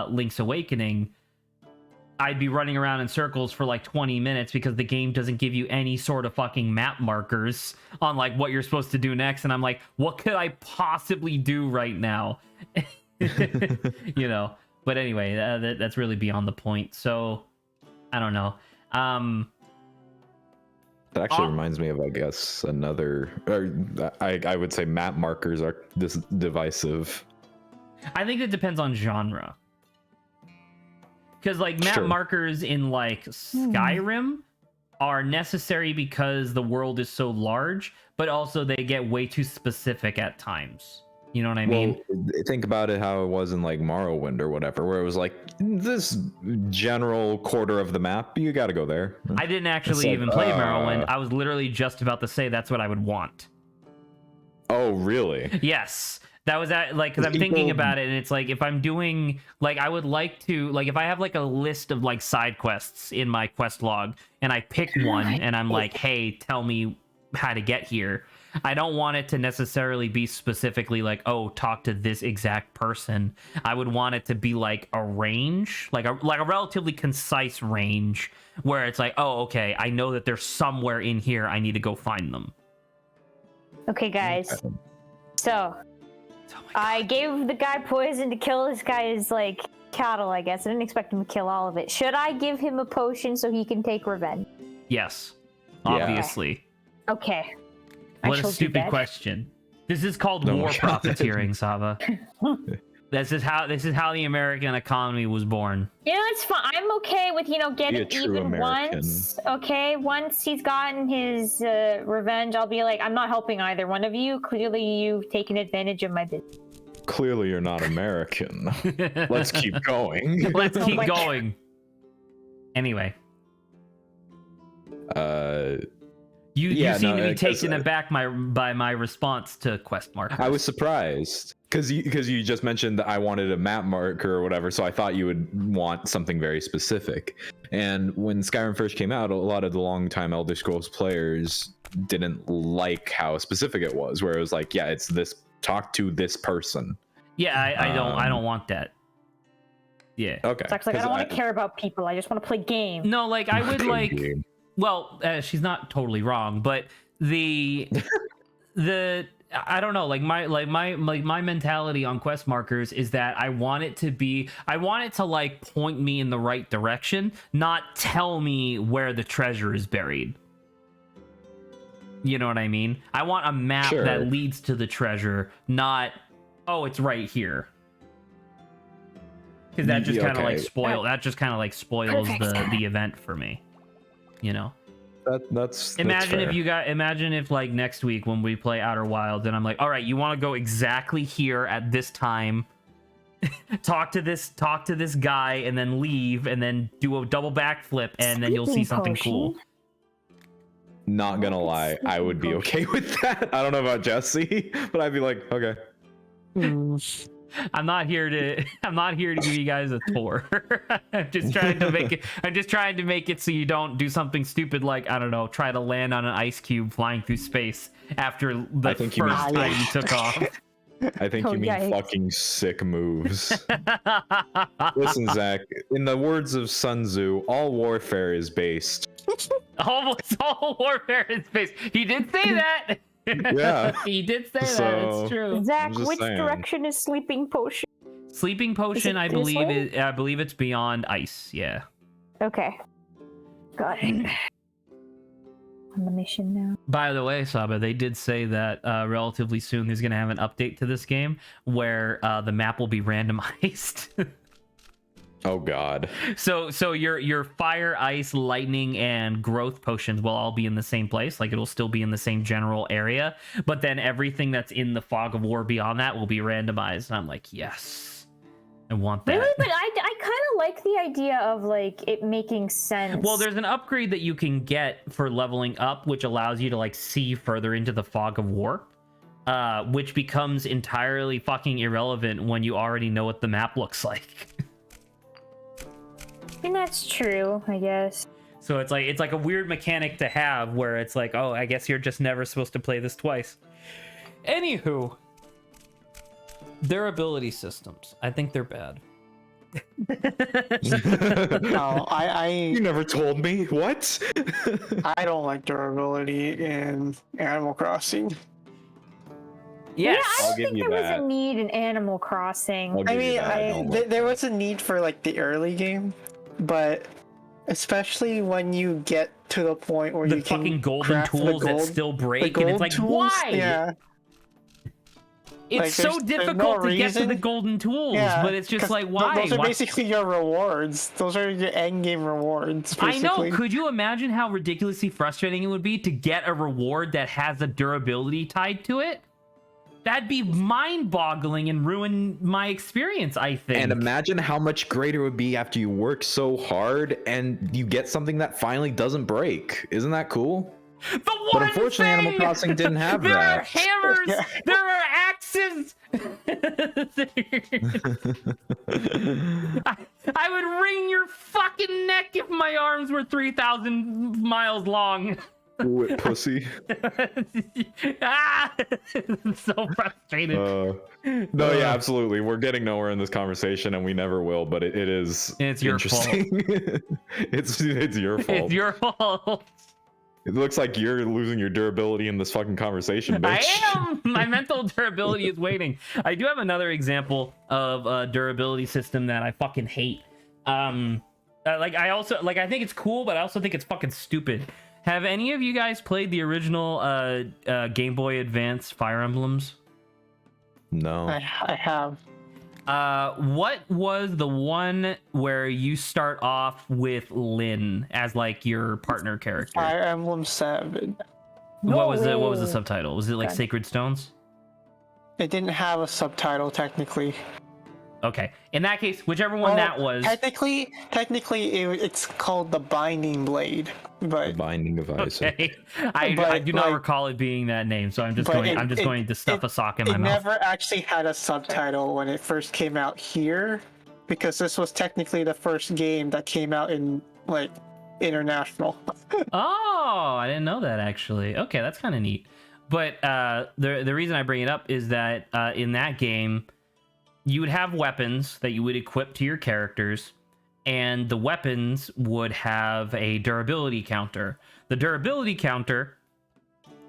Link's Awakening, I'd be running around in circles for like 20 minutes because the game doesn't give you any sort of fucking map markers on like what you're supposed to do next. And I'm like, what could I possibly do right now? You know, but anyway, that's really beyond the point. So I don't know.
That actually reminds me of, I guess, another, or I would say map markers are divisive.
I think it depends on genre. Because like map markers in like Skyrim are necessary because the world is so large, but also they get way too specific at times. You know what I mean?
Well, think about it how it was in like Morrowind or whatever, where it was like this general quarter of the map, you got to go there.
I didn't actually even play Morrowind. I was literally just about to say that's what I would want.
Oh, really?
Yes. That was that, like, because I'm thinking about it, and it's like, if I'm doing, like, I would like to, like, if I have, like, a list of, like, side quests in my quest log, and I pick one, and I'm like, hey, tell me how to get here, I don't want it to necessarily be specifically, like, oh, talk to this exact person. I would want it to be, like, a range, like a relatively concise range, where it's like, oh, okay, I know that they're somewhere in here, I need to go find them.
Okay, guys. So... I gave the guy poison to kill this guy's, like, cattle, I guess. I didn't expect him to kill all of it. Should I give him a potion so he can take revenge?
Yes. Obviously.
Okay.
What a stupid question. This is called war profiteering, Saba. This is how the American economy was born.
You know, it's fine. I'm okay with, you know, getting even
American.
once. Okay, once he's gotten his revenge, I'll be like, I'm not helping either one of you. Clearly, you've taken advantage of my business.
Clearly, you're not American. Let's keep going.
Let's keep going. Anyway. You seem to be taken aback by my response to quest markers.
I was surprised because you just mentioned that I wanted a map marker or whatever, so I thought you would want something very specific. And when Skyrim first came out, a lot of the longtime Elder Scrolls players didn't like how specific it was, where it was like, yeah, it's this, talk to this person.
Yeah, I don't want that. Yeah.
Okay.
It's like I don't want to care about people. I just want to play games.
No, like I would like. Well, she's not totally wrong, but the I don't know, like my mentality on quest markers is that I want it to like point me in the right direction, not tell me where the treasure is buried. You know what I mean? I want a map that leads to the treasure, not, oh, it's right here. Because that just kind of like spoils the event for me. You know,
that's
imagine
fair.
Imagine if like next week when we play Outer Wilds and I'm like, all right, you want to go exactly here at this time, talk to this guy, and then leave, and then do a double backflip, and then you'll see something cool.
Not gonna lie, I would be okay with that. I don't know about Jesse, but I'd be like, okay.
I'm not here to give you guys a tour. I'm just trying to make it so you don't do something stupid like, I don't know, try to land on an ice cube flying through space after the first time you took off.
I think you mean fucking sick moves. Listen, Zach, in the words of Sun Tzu, all warfare is based.
Almost all warfare is based. He did say that.
Yeah.
He did say that. It's true.
Zach, which direction is sleeping potion?
Sleeping potion, I believe it's beyond ice. Yeah.
Okay. Got it. On the mission now.
By the way, Saba, they did say that relatively soon there's going to have an update to this game where the map will be randomized.
Oh God.
So your fire, ice, lightning, and growth potions will all be in the same place. Like, it'll still be in the same general area, but then everything that's in the fog of war beyond that will be randomized. And I'm like, yes, I want that.
Really? But I kind of like the idea of like it making sense.
Well, there's an upgrade that you can get for leveling up, which allows you to like see further into the fog of war, which becomes entirely fucking irrelevant when you already know what the map looks like.
And that's true, I guess.
So it's like a weird mechanic to have where it's like, oh, I guess you're just never supposed to play this twice. Anywho, their ability systems, I think they're bad.
No,
You never told me. What?
I don't like durability in Animal Crossing.
Yes.
Yeah, I don't think there was a need in Animal Crossing.
I mean, there was a need for like the early game, but especially when you get to the point where
the
you can
fucking golden tools that still break, and it's like, why?
Yeah.
It's
like,
so difficult to get to the golden tools, but it's just like, why?
Those are basically your rewards. Those are your end game rewards, basically.
I know. Could you imagine how ridiculously frustrating it would be to get a reward that has a durability tied to it? that'd be mind-boggling and ruin my experience, I think.
And imagine how much greater it would be after you work so hard and you get something that finally doesn't break. Isn't that cool? But unfortunately, Animal Crossing didn't have
there
that.
Are hammers. There are axes. I would wring your fucking neck if my arms were 3,000 miles long.
Whip pussy.
I'm so frustrated.
No, yeah, absolutely. We're getting nowhere in this conversation, and we never will. But it is.
It's your
interesting. It's your fault.
It's your fault.
It looks like you're losing your durability in this fucking conversation, bitch.
I am. My mental durability is waiting. I do have another example of a durability system that I fucking hate. I think it's cool, but I also think it's fucking stupid. Have any of you guys played the original Game Boy Advance Fire Emblems?
No.
I have.
What was the one where you start off with Lynn as like your partner character?
Fire Emblem 7.
What was the subtitle? Was it like Sacred Stones?
It didn't have a subtitle technically.
Okay. In that case, whichever one that was.
Technically, it's called the Binding Blade, but
The Binding of Isaac.
Okay. I do not recall it being that name, so I'm just going to stuff a sock in my
it
mouth.
never actually had a subtitle when it first came out here, because this was technically the first game that came out in like international.
Oh, I didn't know that actually. Okay, that's kind of neat. But the reason I bring it up is that in that game, you would have weapons that you would equip to your characters, and the weapons would have a durability counter. The durability counter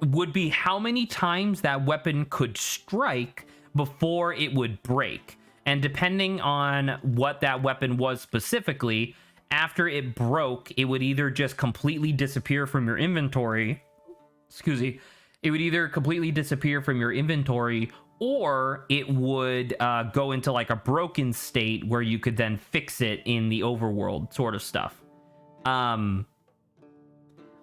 would be how many times that weapon could strike before it would break. And depending on what that weapon was specifically, after it broke, it would either just completely disappear from your inventory. It would either completely disappear from your inventory, or it would go into like a broken state where you could then fix it in the overworld sort of stuff.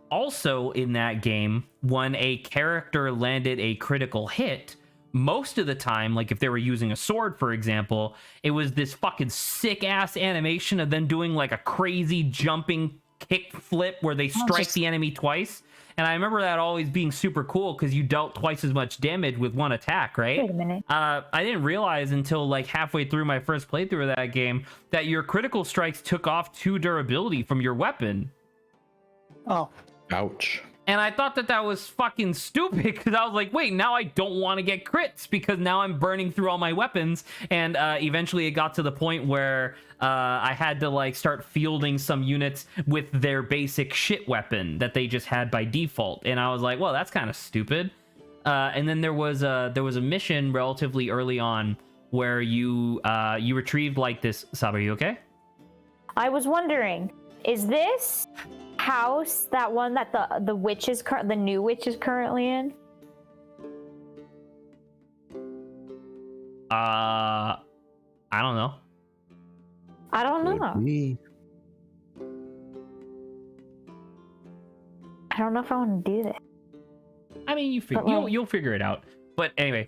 Also in that game, when a character landed a critical hit, most of the time, like if they were using a sword, for example, it was this fucking sick ass animation of them doing like a crazy jumping kick flip where they strike the enemy twice. And I remember that always being super cool because you dealt twice as much damage with one attack, right?
Wait a minute.
I didn't realize until like halfway through my first playthrough of that game that your critical strikes took off 2 durability from your weapon.
Oh.
Ouch.
And I thought that was fucking stupid because I was like, wait, now I don't want to get crits because now I'm burning through all my weapons. And eventually it got to the point where I had to like start fielding some units with their basic shit weapon that they just had by default. And I was like, well, that's kind of stupid. And then there was a mission relatively early on where you retrieved like this. Sab, are you okay?
I was wondering, is this house that one that the new witch is currently in?
I don't know.
I don't know. I don't know if I want to do this.
I mean, you'll figure it out. But anyway,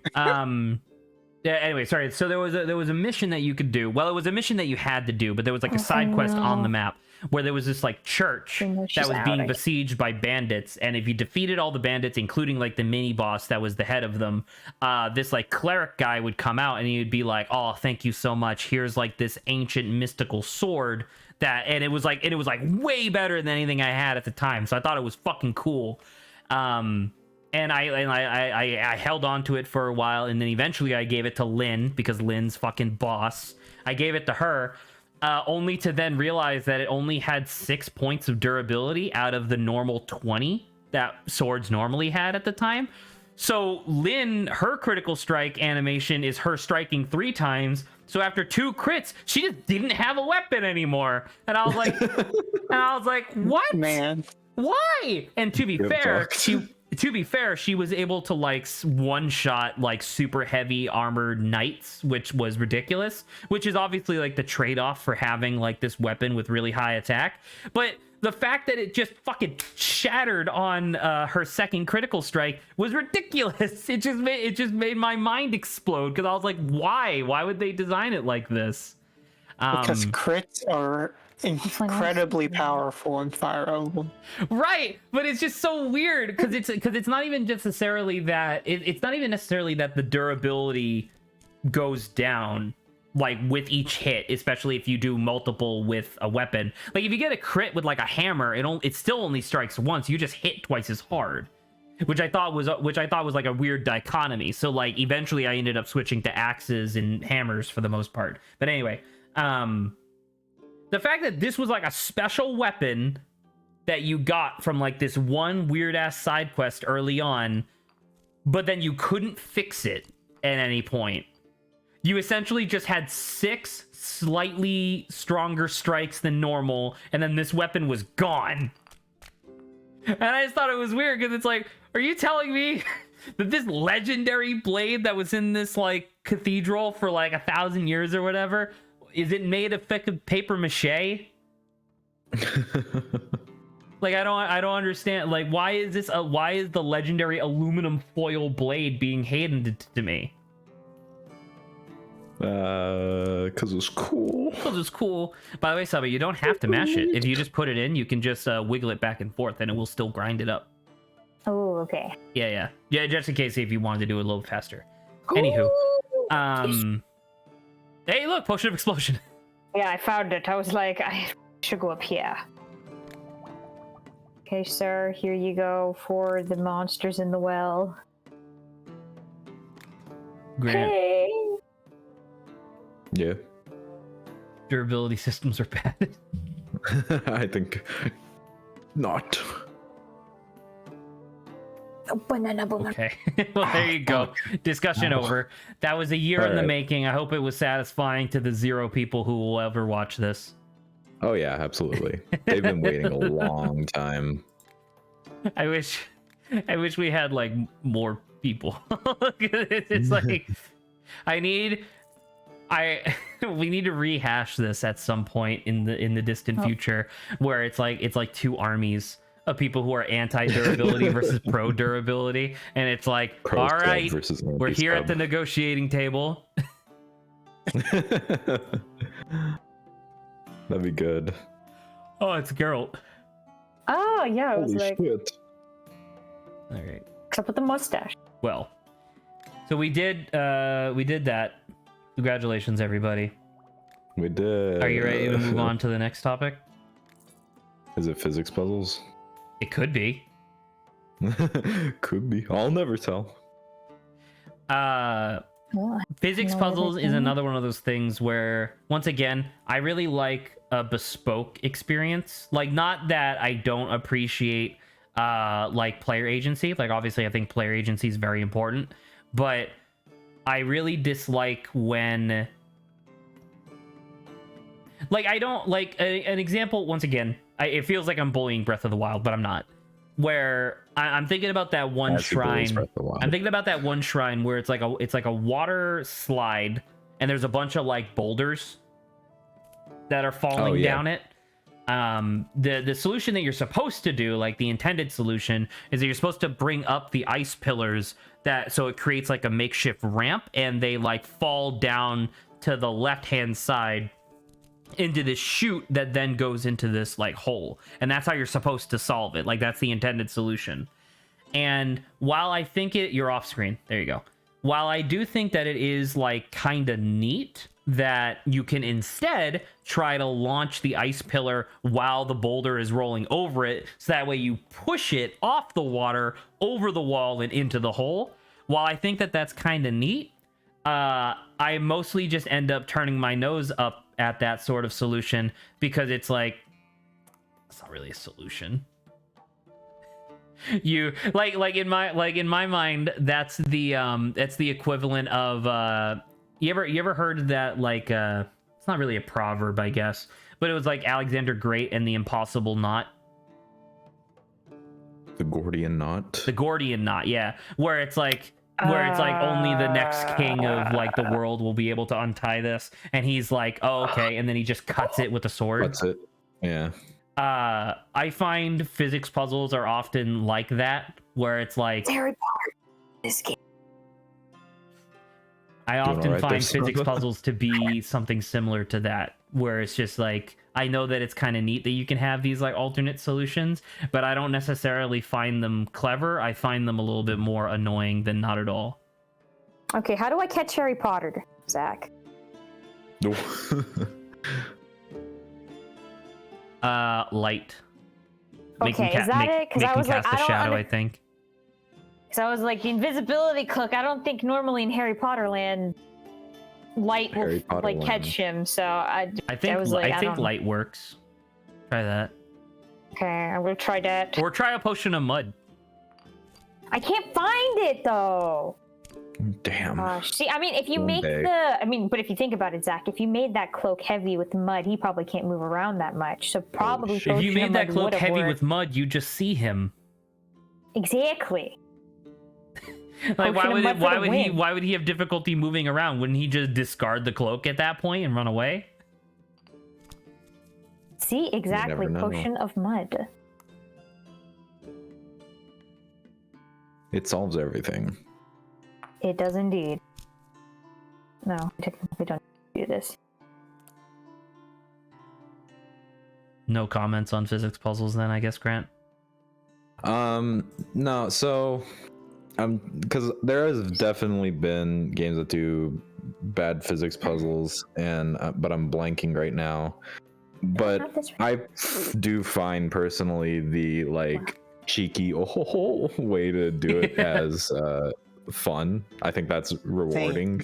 yeah, anyway, sorry. So there was a mission that you could do. Well, it was a mission that you had to do, but there was like a side quest on the map where there was this like church that was being besieged by bandits, and if you defeated all the bandits, including like the mini boss that was the head of them, this like cleric guy would come out and he would be like, "Oh, thank you so much. Here's like this ancient mystical sword and it was like way better than anything I had at the time." So I thought it was fucking cool. And I held on to it for a while, and then eventually I gave it to Lynn because Lynn's fucking boss. I gave it to her, only to then realize that it only had 6 points of durability out of the normal 20 that swords normally had at the time. So Lynn, her critical strike animation is her striking 3 times. So after 2 crits, she just didn't have a weapon anymore. And I was like, what?
Man.
Why? And to be fair, she was able to like one-shot like super heavy armored knights, which was ridiculous, which is obviously like the trade-off for having like this weapon with really high attack. But the fact that it just fucking shattered on her second critical strike was ridiculous. It just made my mind explode because I was like, why would they design it like this?
Because crits are incredibly powerful in Fire Emblem.
Right, but it's just so weird because it's not even necessarily that it's not even necessarily that the durability goes down like with each hit, especially if you do multiple with a weapon. Like if you get a crit with like a hammer, it still only strikes once. You just hit twice as hard, which I thought was like a weird dichotomy. So like eventually I ended up switching to axes and hammers for the most part. But anyway, the fact that this was like a special weapon that you got from like this one weird ass side quest early on, but then you couldn't fix it at any point. You essentially just had 6 slightly stronger strikes than normal, and then this weapon was gone. And I just thought it was weird because it's like, are you telling me that this legendary blade that was in this like cathedral for like 1,000 years or whatever, is it made of paper mache? Like I don't understand. Like why is the legendary aluminum foil blade being handed to me?
Because it's cool.
Because it's cool. By the way, Subby, you don't have to mash it. If you just put it in, you can just wiggle it back and forth, and it will still grind it up.
Oh, okay.
Yeah. Just in case if you wanted to do it a little faster. Anywho, hey, look, potion of explosion.
Yeah, I found it. I was like, I should go up here. Okay, sir, here you go for the monsters in the well.
Grant.
Hey.
Yeah.
Durability systems are bad.
I think not.
Banana.
Okay. Well, there you go. Discussion over. That was a year in the making. I hope it was satisfying to the 0 people who will ever watch this.
Oh yeah, absolutely. They've been waiting a long time.
I wish we had like more people. It's like we need to rehash this at some point in the distant future where it's like 2 armies of people who are anti-durability versus pro-durability, and it's like, all right, we're here at the negotiating table.
That'd be good.
Oh, it's Geralt.
Oh yeah, I was
Holy
like,
shit.
All right.
except with the mustache.
Well, so we did that. Congratulations, everybody.
We did.
Are you ready to move on to the next topic?
Is it physics puzzles?
It could be.
Could be. I'll never tell.
Physics puzzles is another one of those things where, once again, I really like a bespoke experience. Like, not that I don't appreciate like player agency. Like, obviously, I think player agency is very important, but I really dislike when, like, I don't like an example. Once again, it feels like I'm bullying Breath of the Wild, but I'm not. Where I'm thinking about that one shrine. I'm thinking about that one shrine where it's like a water slide, and there's a bunch of like boulders that are falling down it. The solution that you're supposed to do, like the intended solution, is that you're supposed to bring up the ice pillars so it creates like a makeshift ramp, and they like fall down to the left hand side into this chute that then goes into this like hole, and that's how you're supposed to solve it. Like, that's the intended solution. And while I think you're off screen, there you go. While I do think that it is like kind of neat that you can instead try to launch the ice pillar while the boulder is rolling over it, so that way you push it off the water, over the wall, and into the hole. While I think that that's kind of neat, I mostly just end up turning my nose up at that sort of solution, because it's like, it's not really a solution. You like in my mind, that's the equivalent of you ever heard that, like, it's not really a proverb, I guess, but it was like Alexander Great and the impossible knot.
The Gordian knot.
The Gordian knot, yeah, where it's like only the next king of like the world will be able to untie this, and he's like, oh, okay, and then he just cuts it with a sword.
That's it. Yeah.
I find physics puzzles are often like that, where it's like
Harry Potter. This game.
I
Doing
often
all right there,
find physics
Saba?
puzzles to be something similar to that, where it's just like, I know that it's kind of neat that you can have these like alternate solutions, but I don't necessarily find them clever. I find them a little bit more annoying than not at all.
Okay, how do I catch Harry Potter, Zach?
Light.
Okay, is that it? Because I was like,
cast a
I
shadow,
don't.
I think.
Because I was like, the invisibility cloak. I don't think normally in Harry Potter land, light will
Harry Potter
like
land.
catch him. So I
I
was like, I
think
don't-
light works. Try that.
Okay, I'm gonna try that.
Or try a potion of mud.
I can't find it though.
Damn.
Gosh. See, I mean, if you
One
make
day.
but if you think about it, Zach, if you made that cloak heavy with mud, he probably can't move around that much. So probably.
shit.
If you
potion of
made that
mud
cloak
would've
heavy
worked.
with mud, you just see him.
Exactly.
Like why
Potion of
would
mud for
why
the
would he
win.
why would he have difficulty moving around? Wouldn't he just discard the cloak at that point and run away?
See, exactly.
know.
Potion of mud.
It solves everything.
It does indeed. No, technically don't do this.
No comments on physics puzzles then, I guess, Grant.
No, so because there has definitely been games that do bad physics puzzles, and but I'm blanking right now. But
Not this right.
I do find personally the like cheeky way to do it as fun. I think that's rewarding.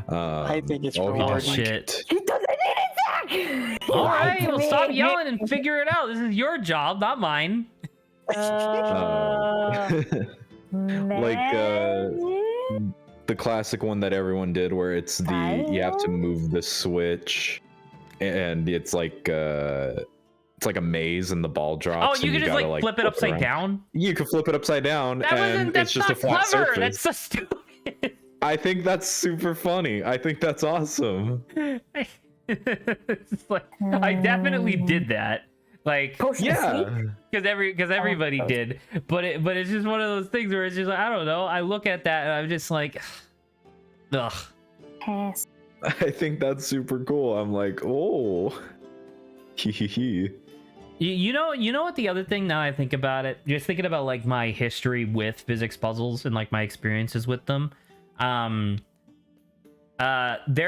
I think it's
he
Oh
rewarding.
doesn't like
shit.
it.
He doesn't need it, Zach!
All right, well, stop
Me.
yelling and figure it out. This is your job, not mine.
Like the classic one that everyone did where it's you have to move the switch and it's like a maze and the ball drops.
Oh, you
and
can just
gotta,
like flip it upside
around.
down.
You can flip it upside down
That
and
wasn't. That's
it's just
not
a flat
clever.
surface.
That's so stupid.
I think that's super funny. I think that's awesome.
It's like, I definitely did that. Like,
Potion of sleep?
Yeah.
because everybody did. But it's just one of those things where it's just like, I don't know. I look at that and I'm just like, ugh.
Pass.
I think that's super cool. I'm like, oh.
You know what the other thing, now I think about it, just thinking about like my history with physics puzzles and like my experiences with them, there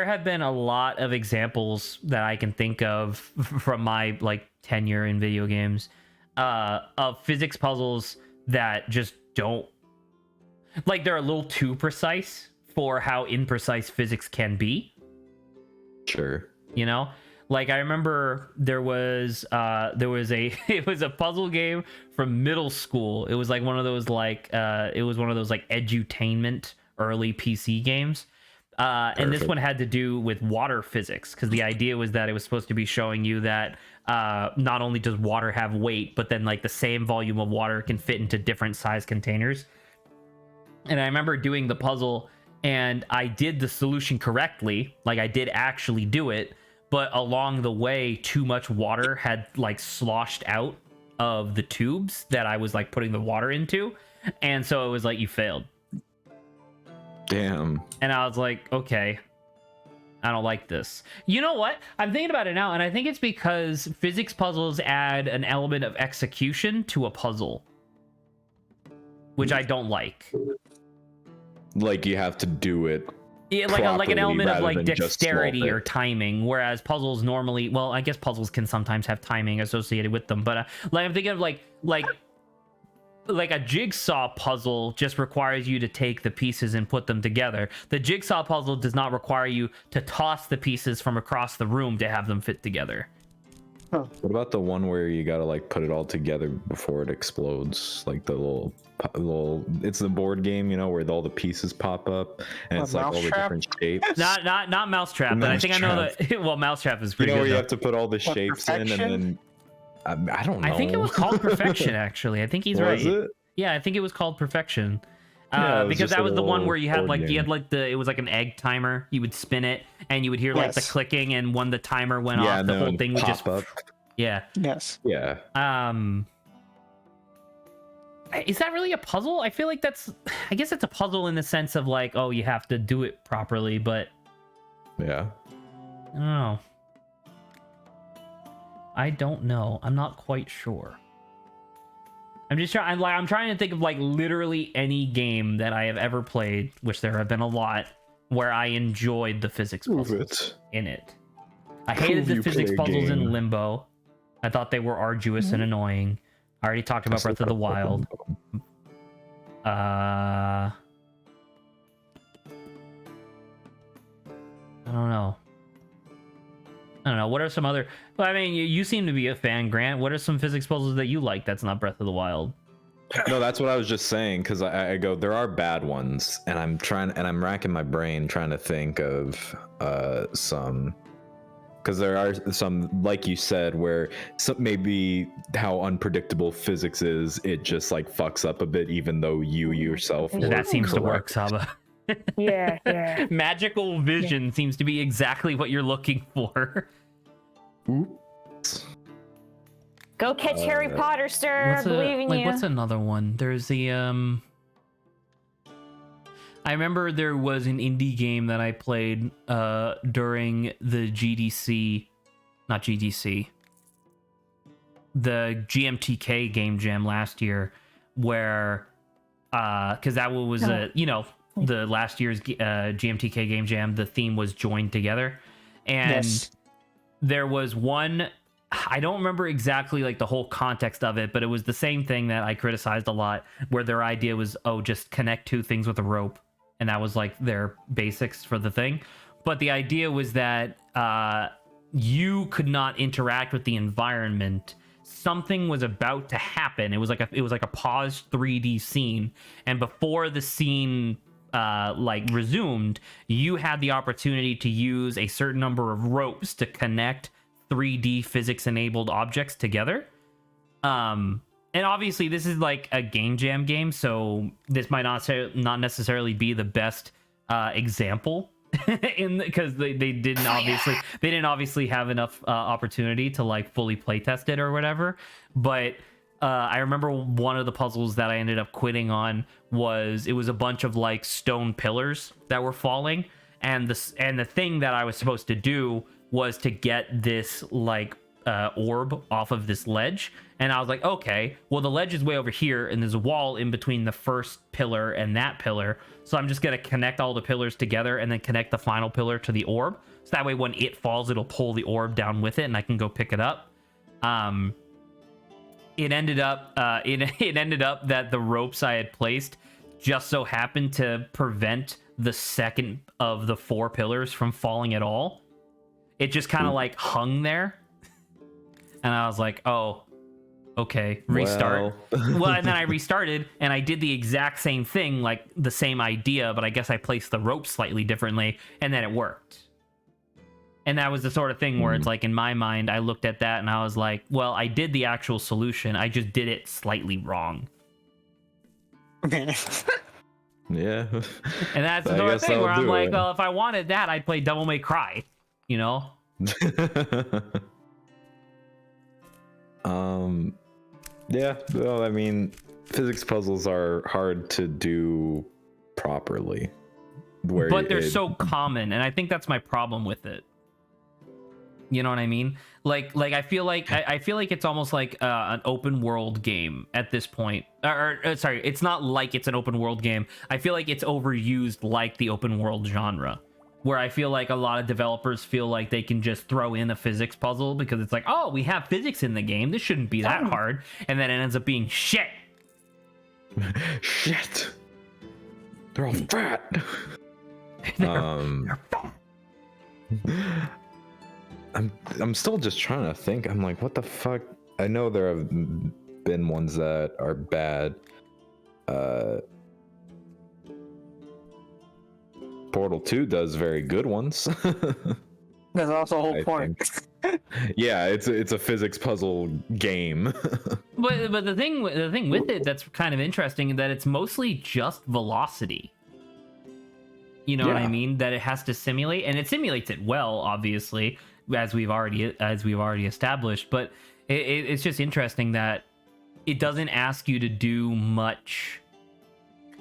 have been a lot of examples that I can think of from my like tenure in video games of physics puzzles that just don't, like, they're a little too precise for how imprecise physics can be.
Sure.
You know, like I remember there was it was a puzzle game from middle school. It was like one of those like edutainment early PC games. And this
Perfect.
one had to do with water physics, because the idea was that it was supposed to be showing you that not only does water have weight, but then like the same volume of water can fit into different size containers. And I remember doing the puzzle and I did the solution correctly. Like I did actually do it, but along the way, too much water had like sloshed out of the tubes that I was like putting the water into. And so it was like, you failed.
Damn.
And I was like, okay, I don't like this. You know what? I'm thinking about it now, and I think it's because physics puzzles add an element of execution to a puzzle, which I don't like.
Like you have to do it.
Yeah, like an
properly
element of
rather
like
than just
dexterity
solve it.
or timing, whereas puzzles normally, well, I guess puzzles can sometimes have timing associated with them, but like I'm thinking of like a jigsaw puzzle just requires you to take the pieces and put them together. The jigsaw puzzle does not require you to toss the pieces from across the room to have them fit together.
What about the one where you gotta like put it all together before it explodes? Like the little it's the board game, you know, where all the pieces pop up and it's like all the
Mousetrap?
different shapes.
Not Mousetrap, but I think I know that. Well, Mousetrap is
You
pretty
know where
good.
you
though.
have to put all the shapes in and
Perfection?
then I don't know.
I think it was called Perfection, actually. I think he's right.
Was it?
Yeah, I think it was called Perfection.
Yeah, it was
Because
just
that
a
was the one
little
where you had
board
like
game.
it was like an egg timer. You would spin it and you would hear like the
Yes.
clicking, and when the timer went
Yeah,
off,
and
the
then
whole
it would
thing would just
pop up.
Yeah.
Yes.
Yeah.
Is that really a puzzle? I feel like I guess it's a puzzle in the sense of like, oh, you have to do it properly, but
Yeah.
I don't know. I don't know. I'm not quite sure. I'm trying to think of like literally any game that I have ever played, which there have been a lot, where I enjoyed the physics puzzles in it. I hated the physics puzzles in Limbo. I thought they were arduous and annoying. I already talked about Breath of the Wild. I don't know. What are some other... Well, I mean, you seem to be a fan, Grant. What are some physics puzzles that you like that's not Breath of the Wild?
No, that's what I was just saying, because I go, there are bad ones, and I'm racking my brain trying to think of some, because there are some, like you said, where maybe how unpredictable physics is, it just like fucks up a bit, even though you yourself
that seems to work, Saba.
Yeah.
Magical vision seems to be exactly what you're looking for.
Oops.
Go catch Harry Potter, sir. Believe in you.
What's another one? There's the I remember there was an indie game that I played during the the GMTK game jam last year, where because that was the last year's GMTK game jam, the theme was joined together, and there was one. I don't remember exactly like the whole context of it, but it was the same thing that I criticized a lot, where their idea was, oh, just connect two things with a rope, and that was like their basics for the thing. But the idea was that you could not interact with the environment. Something was about to happen. It was like a paused 3D scene, and before the scene resumed, you had the opportunity to use a certain number of ropes to connect 3D physics enabled objects together. And obviously this is like a game jam game, so this might not necessarily be the best example because they didn't obviously have enough opportunity to like fully play test it or whatever. But I remember one of the puzzles that I ended up quitting on was a bunch of like stone pillars that were falling, and the thing that I was supposed to do was to get this like orb off of this ledge. And I was like, okay, well, the ledge is way over here and there's a wall in between the first pillar and that pillar, so I'm just gonna connect all the pillars together and then connect the final pillar to the orb, so that way when it falls, it'll pull the orb down with it and I can go pick it up. It ended up that the ropes I had placed just so happened to prevent the second of the four pillars from falling at all. It just kind of like hung there, and I was like, oh, okay, restart. Well, and then I restarted and I did the exact same thing, like the same idea, but I guess I placed the rope slightly differently, and then it worked. And that was the sort of thing where it's like, in my mind, I looked at that and I was like, well, I did the actual solution, I just did it slightly wrong.
Yeah.
And that's the sort of thing where I'm like, well, if I wanted that, I'd play Devil May Cry, you know?
Yeah, well, I mean, physics puzzles are hard to do properly.
But they're so common, and I think that's my problem with it. You know what I mean? Like I feel like it's almost like an open world game at this point. Sorry, it's not like it's an open world game. I feel like it's overused like the open world genre, where I feel like a lot of developers feel like they can just throw in a physics puzzle because it's like, oh, we have physics in the game, this shouldn't be that hard, and then it ends up being shit.
Shit. They're all fat.
They're fat.
I'm still just trying to think. I'm like, what the fuck? I know there have been ones that are bad. Portal 2 does very good ones.
That's also the whole point.
Yeah, it's a physics puzzle game.
but the thing with it that's kind of interesting is that it's mostly just velocity. You know what I mean? That it has to simulate, and it simulates it well, obviously. as we've already established. But it's just interesting that it doesn't ask you to do much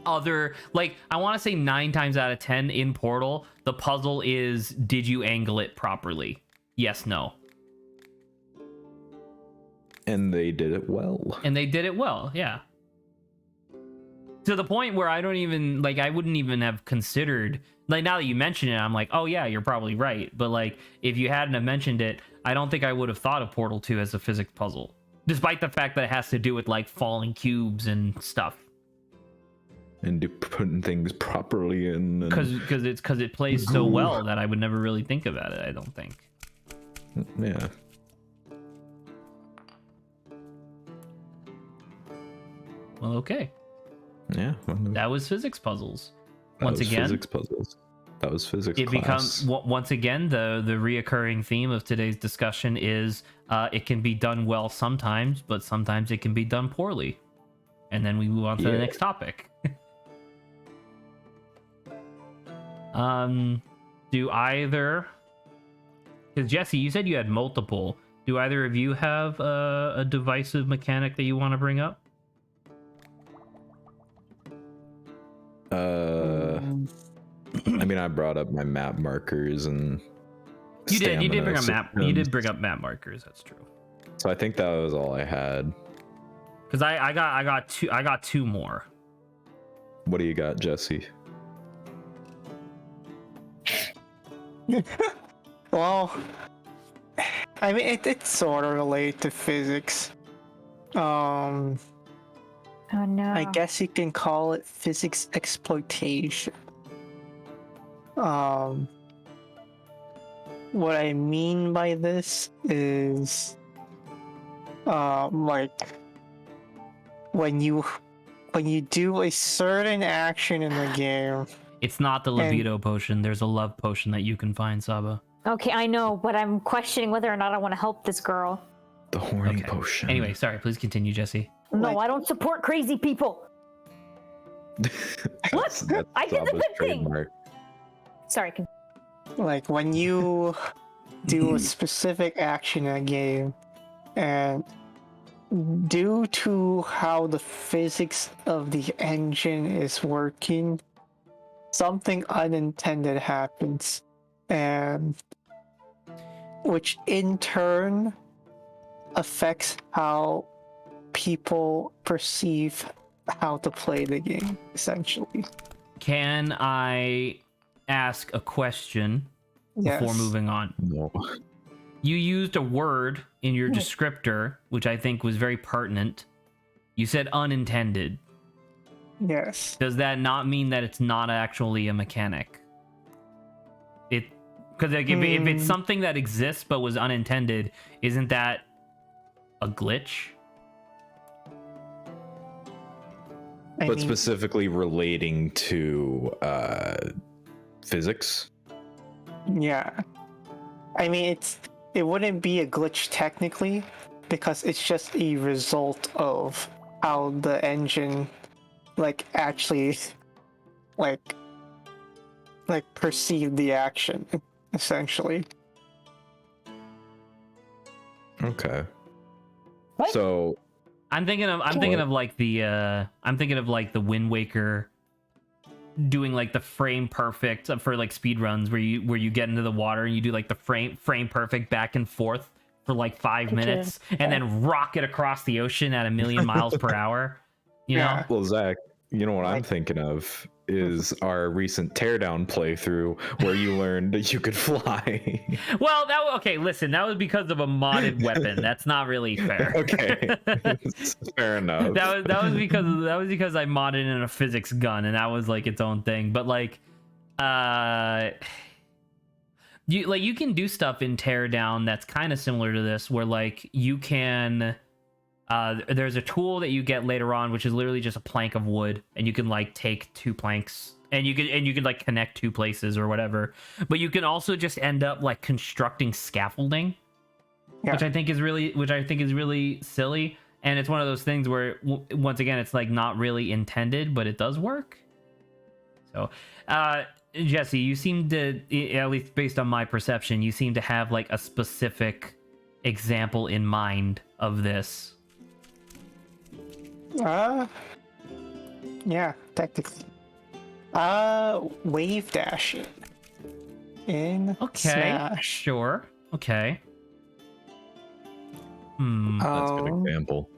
other, like, I want to say 9 times out of 10 in Portal, the puzzle is, did you angle it properly? Yes, no.
And they did it well.
Yeah. To the point where I don't even, like, I wouldn't even have considered, like, now that you mention it, I'm like, oh yeah, you're probably right. But like, if you hadn't have mentioned it, I don't think I would have thought of Portal 2 as a physics puzzle. Despite the fact that it has to do with like falling cubes and stuff.
And putting things properly in.
Because it plays so well that I would never really think about it, I don't think.
Yeah.
Well, okay.
Yeah.
That was physics puzzles.
Physics puzzles. That was physics
it
class.
becomes once again the reoccurring theme of today's discussion is it can be done well sometimes, but sometimes it can be done poorly. And then we move on to the next topic. Do either, because Jesse, you said you had multiple. Do either of you have a divisive mechanic that you want to bring up?
I mean, I brought up my map markers and
you did bring up
stamina
you did
systems.
bring up map markers, that's true.
So I think that was all I had.
Because I got two more.
What do you got, Jesse?
Well, I mean, it's sort of related to physics.
Oh no.
I guess you can call it physics exploitation. What I mean by this is, like, when you do a certain action in the game.
It's not the libido potion. There's a love potion that you can find, Saba.
Okay, I know, but I'm questioning whether or not I want to help this girl.
The horny
Okay.
potion.
Anyway, sorry. Please continue, Jesse.
No,
Like-
I don't support crazy people. What? I did the
Saba's
good thing.
trademark.
Sorry.
Like when you do a specific action in a game, and due to how the physics of the engine is working, something unintended happens, and which in turn affects how people perceive how to play the game, essentially.
Can I ask a question
Yes.
before moving on?
No.
You used a word in your descriptor, which I think was very pertinent. You said unintended.
Yes.
Does that not mean that it's not actually a mechanic? Because like, if it's something that exists but was unintended, isn't that a glitch?
I
But
mean,
specifically relating to physics.
yeah. I mean, it wouldn't be a glitch technically, because it's just a result of how the engine, like, actually, like perceive the action, essentially.
Okay.
What?
So
I'm thinking of like the Wind Waker doing like the frame perfect for like speed runs where you get into the water and you do like the frame perfect back and forth for like 5 minutes and then rocket across the ocean at 1,000,000 miles per hour. You know?
Yeah.
well, Zach, you know what I'm thinking of is our recent teardown playthrough where you learned that you could fly.
Well, okay, listen, that was because of a modded weapon. That's not really fair.
Okay. Fair enough.
That was because I modded in a physics gun and that was like its own thing. But like you can do stuff in teardown that's kind of similar to this, where like you can there's a tool that you get later on which is literally just a plank of wood, and you can like take 2 planks and you can like connect 2 places or whatever. But you can also just end up like constructing scaffolding,
Yeah.
which I think is really silly. And it's one of those things where once again it's like not really intended, but it does work. So Jesse, you seem to, at least based on my perception, you seem to have like a specific example in mind of this.
Yeah, technically. Wave dashing in Smash.
Sure. Okay.
That's a good example.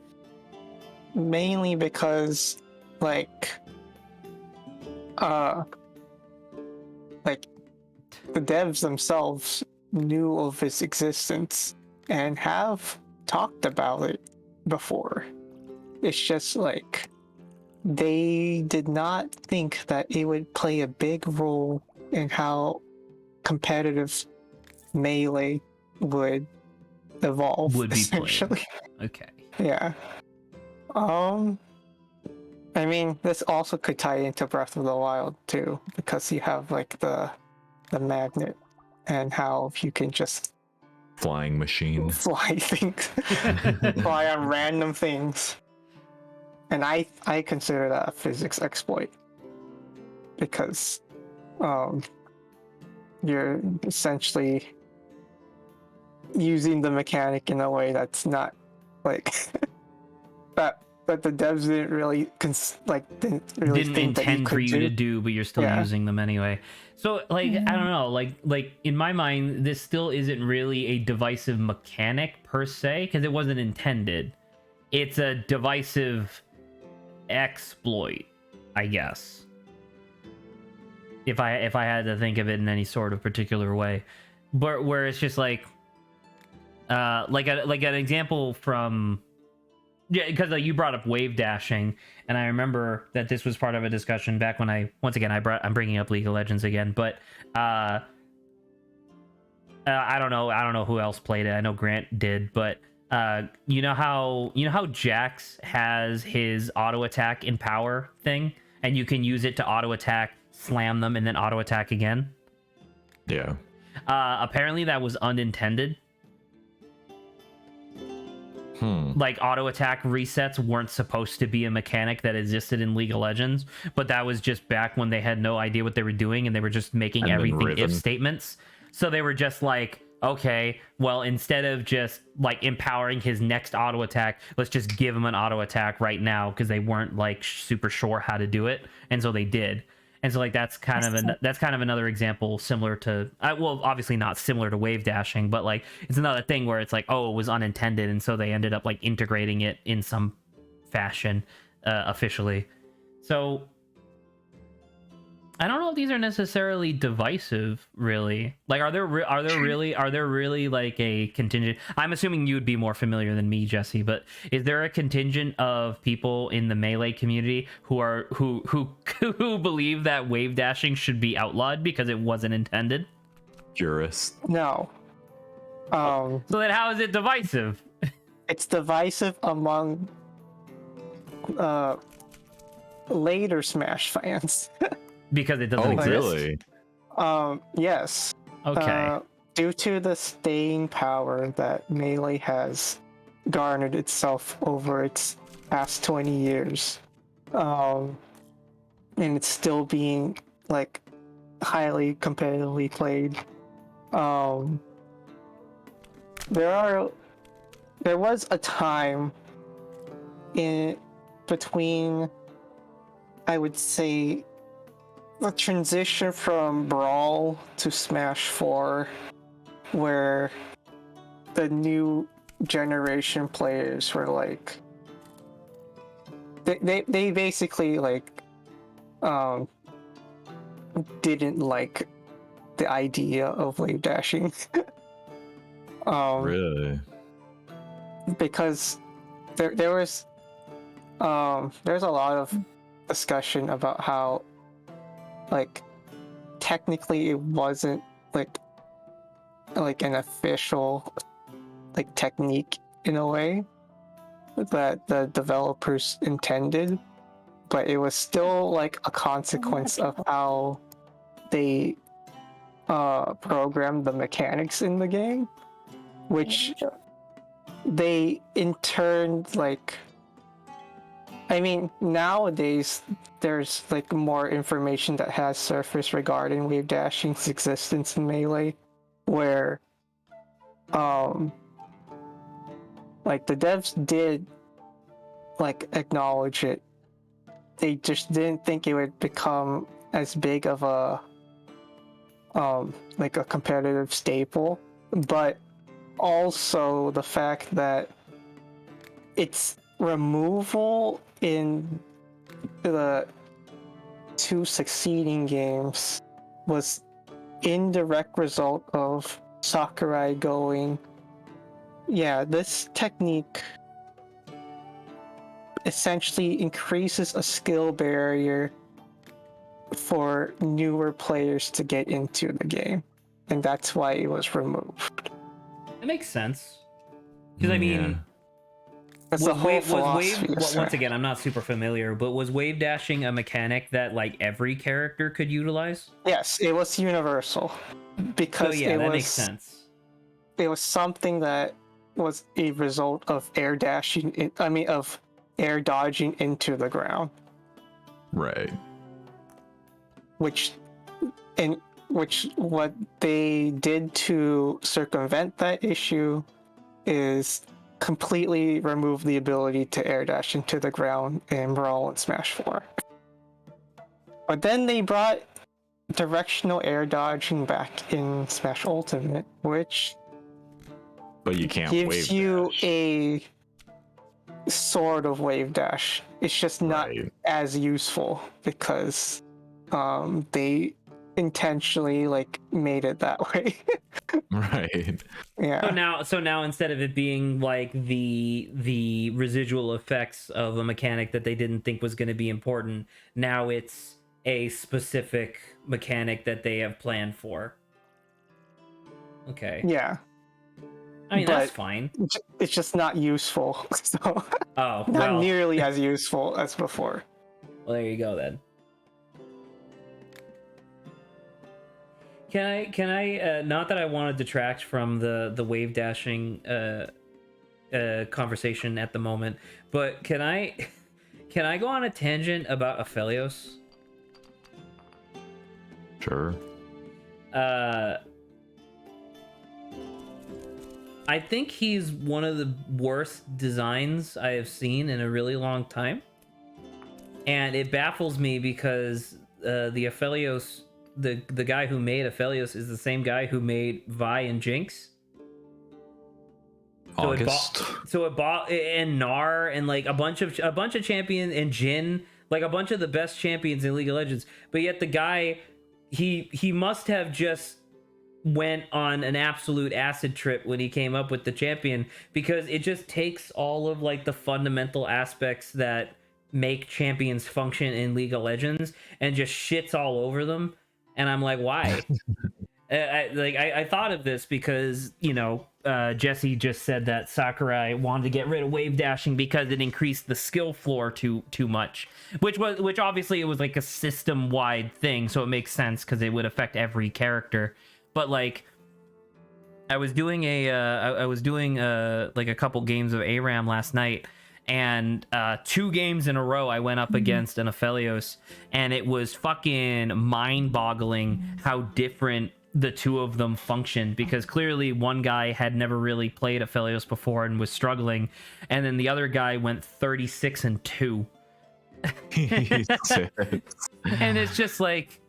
Mainly because, like the devs themselves knew of its existence and have talked about it before. It's just like they did not think that it would play a big role in how competitive Melee would evolve.
Would be
essentially.
played. Okay.
Yeah. I mean, this also could tie into Breath of the Wild too, because you have like the magnet and how you can just
Flying machine.
fly things, fly on random things. And I consider that a physics exploit because you're essentially using the mechanic in a way that's not like that the devs didn't really
Didn't
think that
intend for you
do.
to do, but you're still using them anyway. So like I don't know, like in my mind, this still isn't really a divisive mechanic per se because it wasn't intended. It's a divisive exploit, I guess. If I had to think of it in any sort of particular way, but where it's just like an example from. Yeah, because you brought up wave dashing, and I remember that this was part of a discussion back when I'm bringing up League of Legends again, but I don't know who else played it. I know Grant did, but you know how Jax has his auto attack in power thing, and you can use it to auto attack, slam them, and then auto attack again.
Yeah.
Apparently that was unintended. Like auto attack resets weren't supposed to be a mechanic that existed in League of Legends, but that was just back when they had no idea what they were doing and they were just making everything if statements. So they were just like, okay, well, instead of just like empowering his next auto attack, let's just give him an auto attack right now, because they weren't like super sure how to do it, and so they did. And so like that's kind of another example similar to well, obviously not similar to wave dashing, but like it's another thing where it's like, oh, it was unintended, and so they ended up like integrating it in some fashion officially. So I don't know if these are necessarily divisive, really. Like, are there really like a contingent? I'm assuming you'd be more familiar than me, Jesse, but is there a contingent of people in the Melee community who believe that wave dashing should be outlawed because it wasn't intended?
Jurist.
No.
So then, how is it divisive?
It's divisive among later Smash fans.
Because it doesn't exist.
Really?
Yes.
Okay.
Due to the staying power that Melee has garnered itself over its past 20 years, and it's still being like highly competitively played. There was a time in between, I would say, the transition from Brawl to Smash 4, where the new generation players were like, they basically like didn't like the idea of wave dashing.
Really?
Because there's a lot of discussion about how like technically it wasn't like an official like technique in a way that the developers intended, but it was still like a consequence of how they programmed the mechanics in the game, which they in turn like I mean, nowadays there's like more information that has surfaced regarding wave dashing's existence in Melee, where like the devs did like acknowledge it. They just didn't think it would become as big of a like a competitive staple, but also the fact that its removal in the 2 succeeding games was indirect result of Sakurai going, yeah, this technique essentially increases a skill barrier for newer players to get into the game, and that's why it was removed.
It makes sense. Because I mean,
that's the whole philosophy.
Once again, I'm not super familiar, but was wave dashing a mechanic that like every character could utilize?
Yes, it was universal because
that makes sense.
It was something that was a result of air dashing. Of air dodging into the ground.
Right.
Which what they did to circumvent that issue is completely remove the ability to air dash into the ground in Brawl and Smash 4. But then they brought directional air dodging back in Smash Ultimate, which
but you can't
gives you a sort of wave dash. It's just not as useful because they intentionally like made it that way.
Right.
Yeah.
So now instead of it being like the residual effects of a mechanic that they didn't think was going to be important, now it's a specific mechanic that they have planned for. Okay.
Yeah.
I mean, that's fine.
It's just not useful. So
not
nearly as useful as before.
Well, there you go then. Can I not that I want to detract from the wave dashing conversation at the moment, but can I go on a tangent about Aphelios?
Sure.
I think he's one of the worst designs I have seen in a really long time. And it baffles me because the Aphelios, the guy who made Aphelios is the same guy who made Vi and Jinx.
August.
So it bought and Gnar and like a bunch of champions and Jhin, like a bunch of the best champions in League of Legends. But yet the guy, he must have just went on an absolute acid trip when he came up with the champion, because it just takes all of like the fundamental aspects that make champions function in League of Legends and just shits all over them. And I'm like, why? I thought of this because, you know, Jesse just said that Sakurai wanted to get rid of wave dashing because it increased the skill floor too much, which obviously it was like a system wide thing, so it makes sense because it would affect every character. But like, I was doing like a couple games of ARAM last night, and 2 games in a row I went up against an Aphelios, and it was fucking mind-boggling how different the two of them functioned, because clearly one guy had never really played Aphelios before and was struggling, and then the other guy went 36-2. And it's just like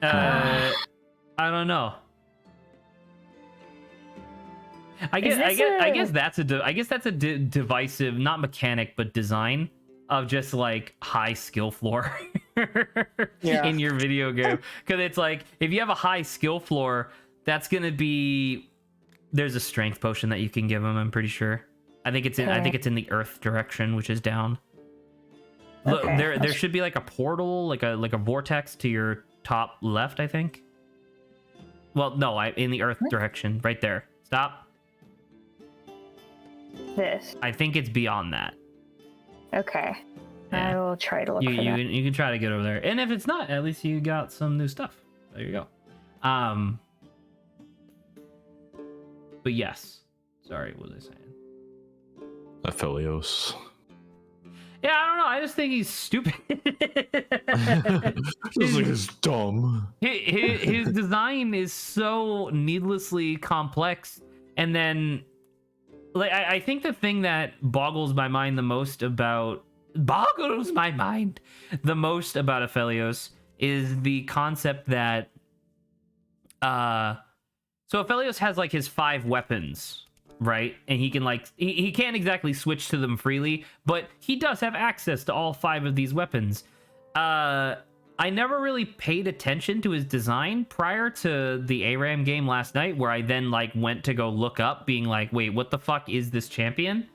I don't know. I guess that's a divisive, not mechanic, but design of just like high skill floor in your video game. Because it's like, if you have a high skill floor, that's gonna be, there's a strength potion that you can give them. I'm pretty sure. I think it's in the earth direction, which is down. Look, there should be like a portal, like a vortex to your top left, I think. Well, no, in the earth direction, right there. Stop.
This.
I think it's beyond that.
Okay.
Yeah.
I will try to look for that.
You can try to get over there. And if it's not, at least you got some new stuff. There you go. But yes. Sorry, what was I saying?
Aphelios.
I just think he's stupid.
This is dumb.
His design is so needlessly complex, and then like I think the thing that boggles my mind the most about Aphelios is the concept that so Aphelios has like his 5 weapons, right? And he can like he can't exactly switch to them freely, but he does have access to all 5 of these weapons. I never really paid attention to his design prior to the ARAM game last night, where I then like went to go look up, being like, wait, what the fuck is this champion?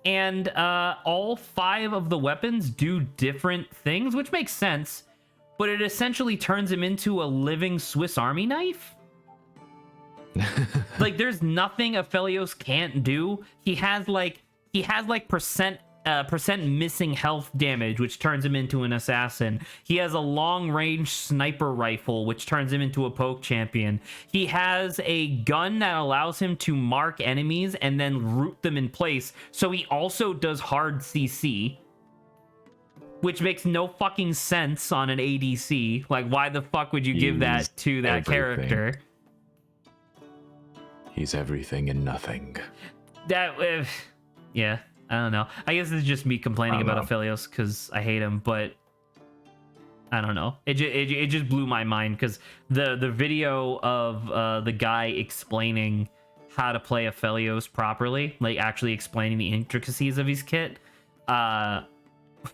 And all 5 of the weapons do different things, which makes sense, but it essentially turns him into a living Swiss Army knife. Like, there's nothing Aphelios can't do. He has like percent missing health damage, which turns him into an assassin. He has a long range sniper rifle, which turns him into a poke champion. He has a gun that allows him to mark enemies and then root them in place. So he also does hard CC, which makes no fucking sense on an ADC. Like, why the fuck would you give that to that character?
He's everything and nothing.
That, yeah, I don't know. I guess it's just me complaining about Aphelios because I hate him, but I don't know. It just blew my mind because the video of the guy explaining how to play Aphelios properly, like actually explaining the intricacies of his kit,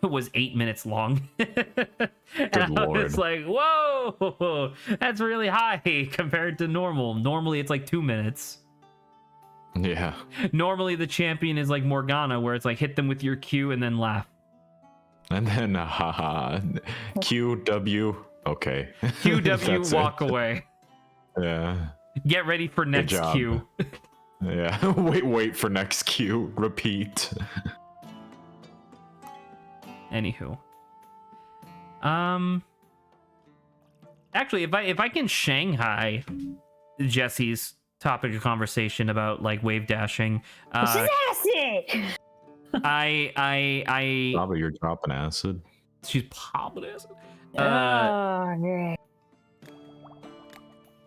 was 8 minutes long. And I was like, whoa, that's really high compared to normal. Normally it's like 2 minutes.
Yeah.
Normally the champion is like Morgana, where it's like hit them with your Q and then laugh.
And then haha, QW. Okay.
QW, walk away.
Yeah.
Get ready for next Q.
Yeah. wait for next Q. Repeat.
Anywho, actually, if I can Shanghai Jesse's topic of conversation about like wave dashing,
This is acid.
Probably you're dropping acid.
She's popping acid.
Great.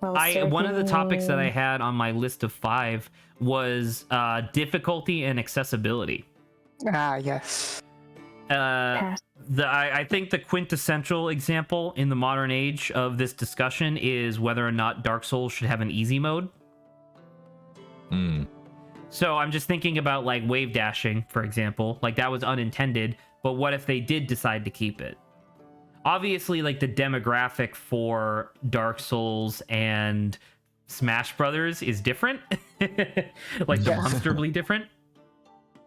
Well,
One of the topics that I had on my list of 5 was difficulty and accessibility.
Yes.
I think the quintessential example in the modern age of this discussion is whether or not Dark Souls should have an easy mode. So I'm just thinking about like wave dashing, for example. Like, that was unintended, but what if they did decide to keep it? Obviously, like, the demographic for Dark Souls and Smash Brothers is different. Like, demonstrably different.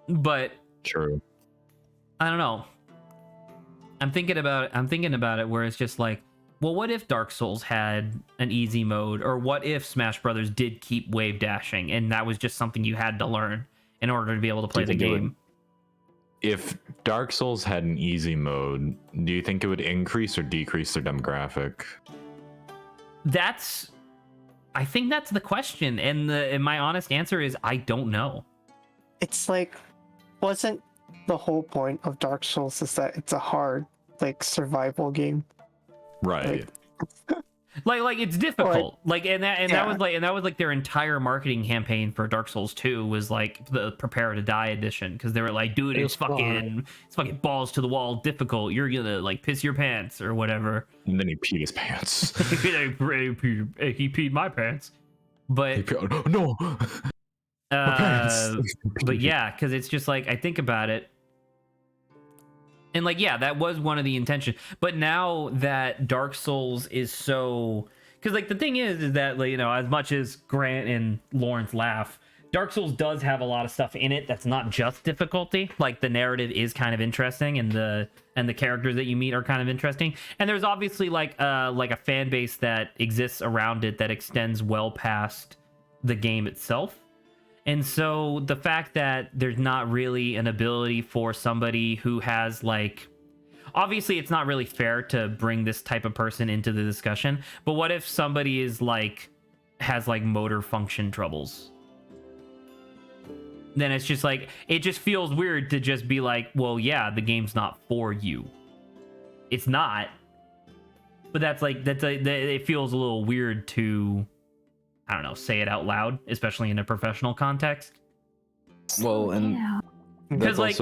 But
True.
I don't know. I'm thinking about it where it's just like, well, what if Dark Souls had an easy mode, or what if Smash Brothers did keep wave dashing and that was just something you had to learn in order to be able to play the game?
If Dark Souls had an easy mode, do you think it would increase or decrease their demographic?
I think that's the question, and my honest answer is I don't know. It's
like, wasn't the whole point of Dark Souls is that it's a hard, like, survival game,
right?
Like it's difficult, that was like their entire marketing campaign for Dark Souls 2 was like the Prepare to Die edition, because they were like, dude, it's fucking balls to the wall difficult, you're gonna like piss your pants or whatever.
And then he peed his pants.
he peed my pants, but
no.
But yeah, because it's just like, I think about it, and like, yeah, that was one of the intentions. But now that Dark Souls is so, because like the thing is that, like, you know, as much as Grant and Lawrence laugh, Dark Souls does have a lot of stuff in it that's not just difficulty. Like, the narrative is kind of interesting, and the characters that you meet are kind of interesting, and there's obviously like a fan base that exists around it that extends well past the game itself. And so the fact that there's not really an ability for somebody who has, like, obviously it's not really fair to bring this type of person into the discussion, but what if somebody is like, has like motor function troubles? then it's just like, it just feels weird to just be like, well, yeah, the game's not for you. It's not. But it feels a little weird to, I don't know, say it out loud, especially in a professional context.
Well, and
Because what's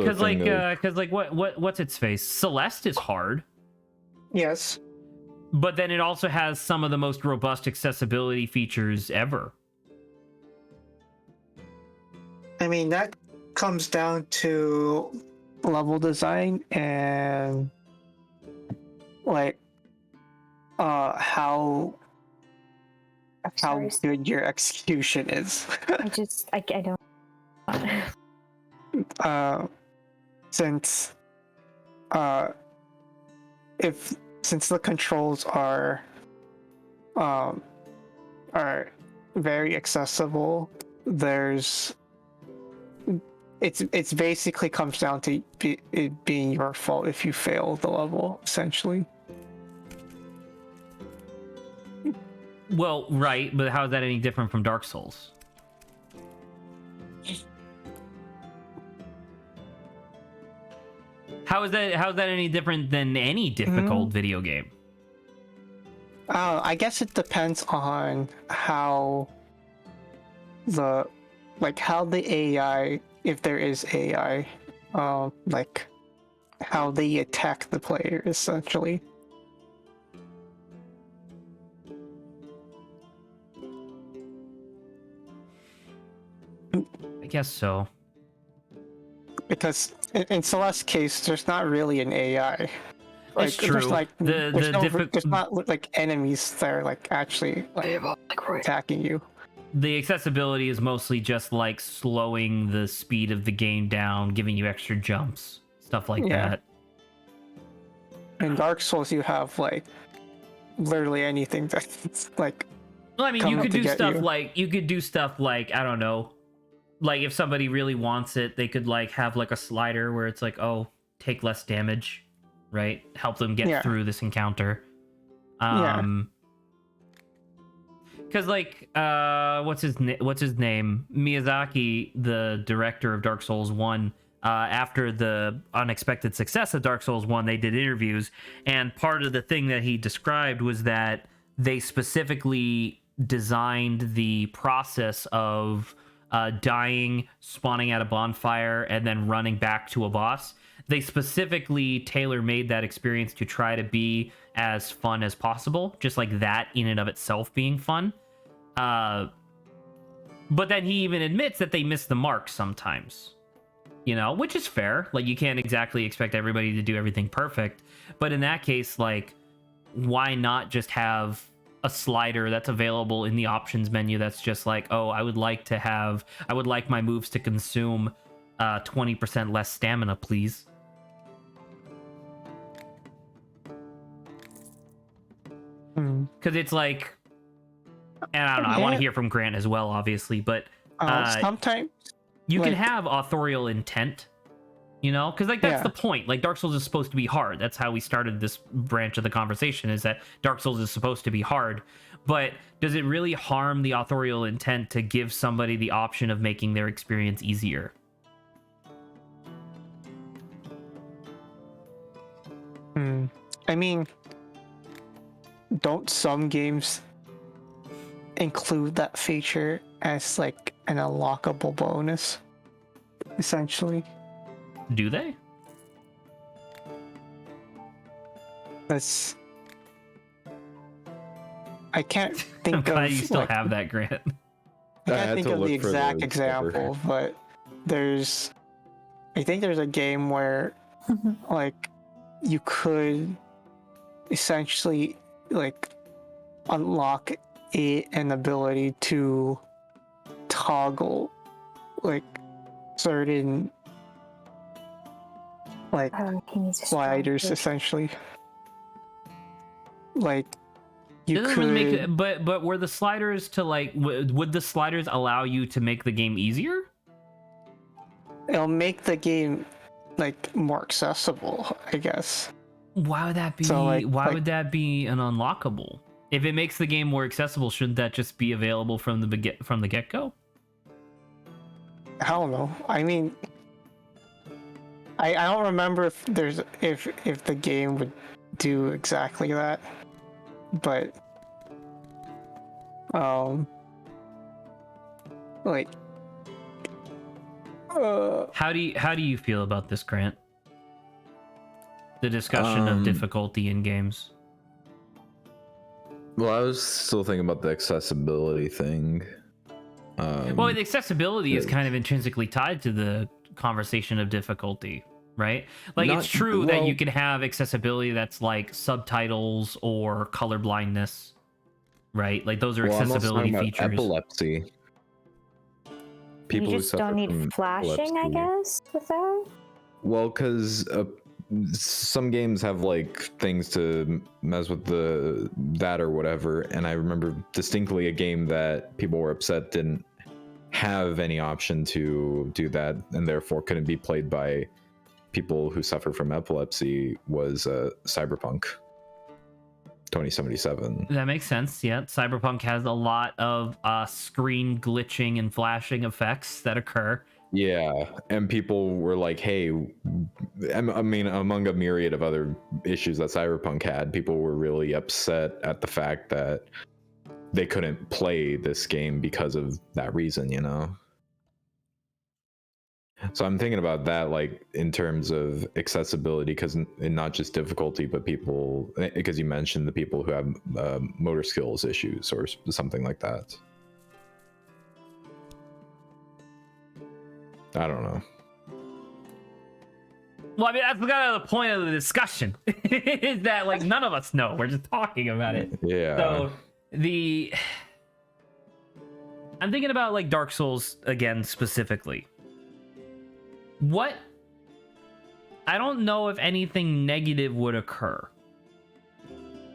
its face? Celeste is hard.
Yes.
But then it also has some of the most robust accessibility features ever.
I mean, that comes down to level design and like how
Sorry.
good your execution is.
I don't.
Since since the controls are very accessible, it's basically comes down to it being your fault if you fail the level, essentially.
Well, right, but how is that any different from Dark Souls? How is that any different than any difficult video game?
I guess it depends on how the AI, if there is AI, like how they attack the player, essentially.
I guess so.
Because in Celeste's case, there's not really an AI.
It's true.
There's there's not like enemies that are like actually attacking you.
The accessibility is mostly just like slowing the speed of the game down, giving you extra jumps, stuff like that.
In Dark Souls, you have like literally anything that's like.
Well, I mean, you could do stuff like I don't know, like if somebody really wants it, they could like have like a slider where it's like, oh, take less damage, right? Help them get through this encounter. Because like what's his name, Miyazaki, the director of Dark Souls 1, after the unexpected success of Dark Souls 1, they did interviews, and part of the thing that he described was that they specifically designed the process of dying, spawning at a bonfire, and then running back to a boss. They specifically tailor-made that experience to try to be as fun as possible, just like that in and of itself being fun. But then he even admits that they miss the mark sometimes, you know, which is fair. Like, you can't exactly expect everybody to do everything perfect. But in that case, like, why not just have a slider that's available in the options menu that's just like, oh, I would like my moves to consume 20% less stamina, please. Because it's like, and I don't know, I want to hear from Grant as well, obviously, but
sometimes
you can have authorial intent, you know, because like that's the point. Like, Dark Souls is supposed to be hard. That's how we started this branch of the conversation, is that Dark Souls is supposed to be hard. But does it really harm the authorial intent to give somebody the option of making their experience easier?
I mean, don't some games include that feature as like an unlockable bonus, essentially?
Do they?
I can't think
I'm glad
of.
you still have that, Grant.
I can't think of the exact example, but I think there's a game where like you could essentially like unlock an ability to toggle like certain like sliders, essentially. Like you
doesn't
could
really make it, but were the sliders to like would the sliders allow you to make the game easier?
It'll make the game like more accessible, I guess.
Why would that be?
So,
would that be an unlockable? If it makes the game more accessible, shouldn't that just be available from the get-go?
I don't know. I mean, I don't remember if the game would do exactly that, but like
How do you feel about this, Grant? The discussion of difficulty in games.
Well, I was still thinking about the accessibility thing.
Well, the accessibility is kind of intrinsically tied to the conversation of difficulty, right? Like, it's true that you can have accessibility that's like subtitles or color blindness, right? Like, those are accessibility features.
Epilepsy. People
you just don't need flashing, I guess, with that.
Well, because some games have like things to mess with that or whatever, and I remember distinctly a game that people were upset didn't have any option to do that, and therefore couldn't be played by people who suffer from epilepsy, was Cyberpunk 2077.
That makes sense. Yeah, Cyberpunk has a lot of screen glitching and flashing effects that occur.
Yeah, and people were like, hey, I mean, among a myriad of other issues that Cyberpunk had, people were really upset at the fact that they couldn't play this game because of that reason, you know? So I'm thinking about that, like, in terms of accessibility, because not just difficulty, but people, because you mentioned the people who have motor skills issues or something like that. I don't know.
Well, I mean, that's kind of the point of the discussion, is that, like, none of us know. We're just talking about it.
Yeah.
So I'm thinking about, like, Dark Souls again specifically. I don't know if anything negative would occur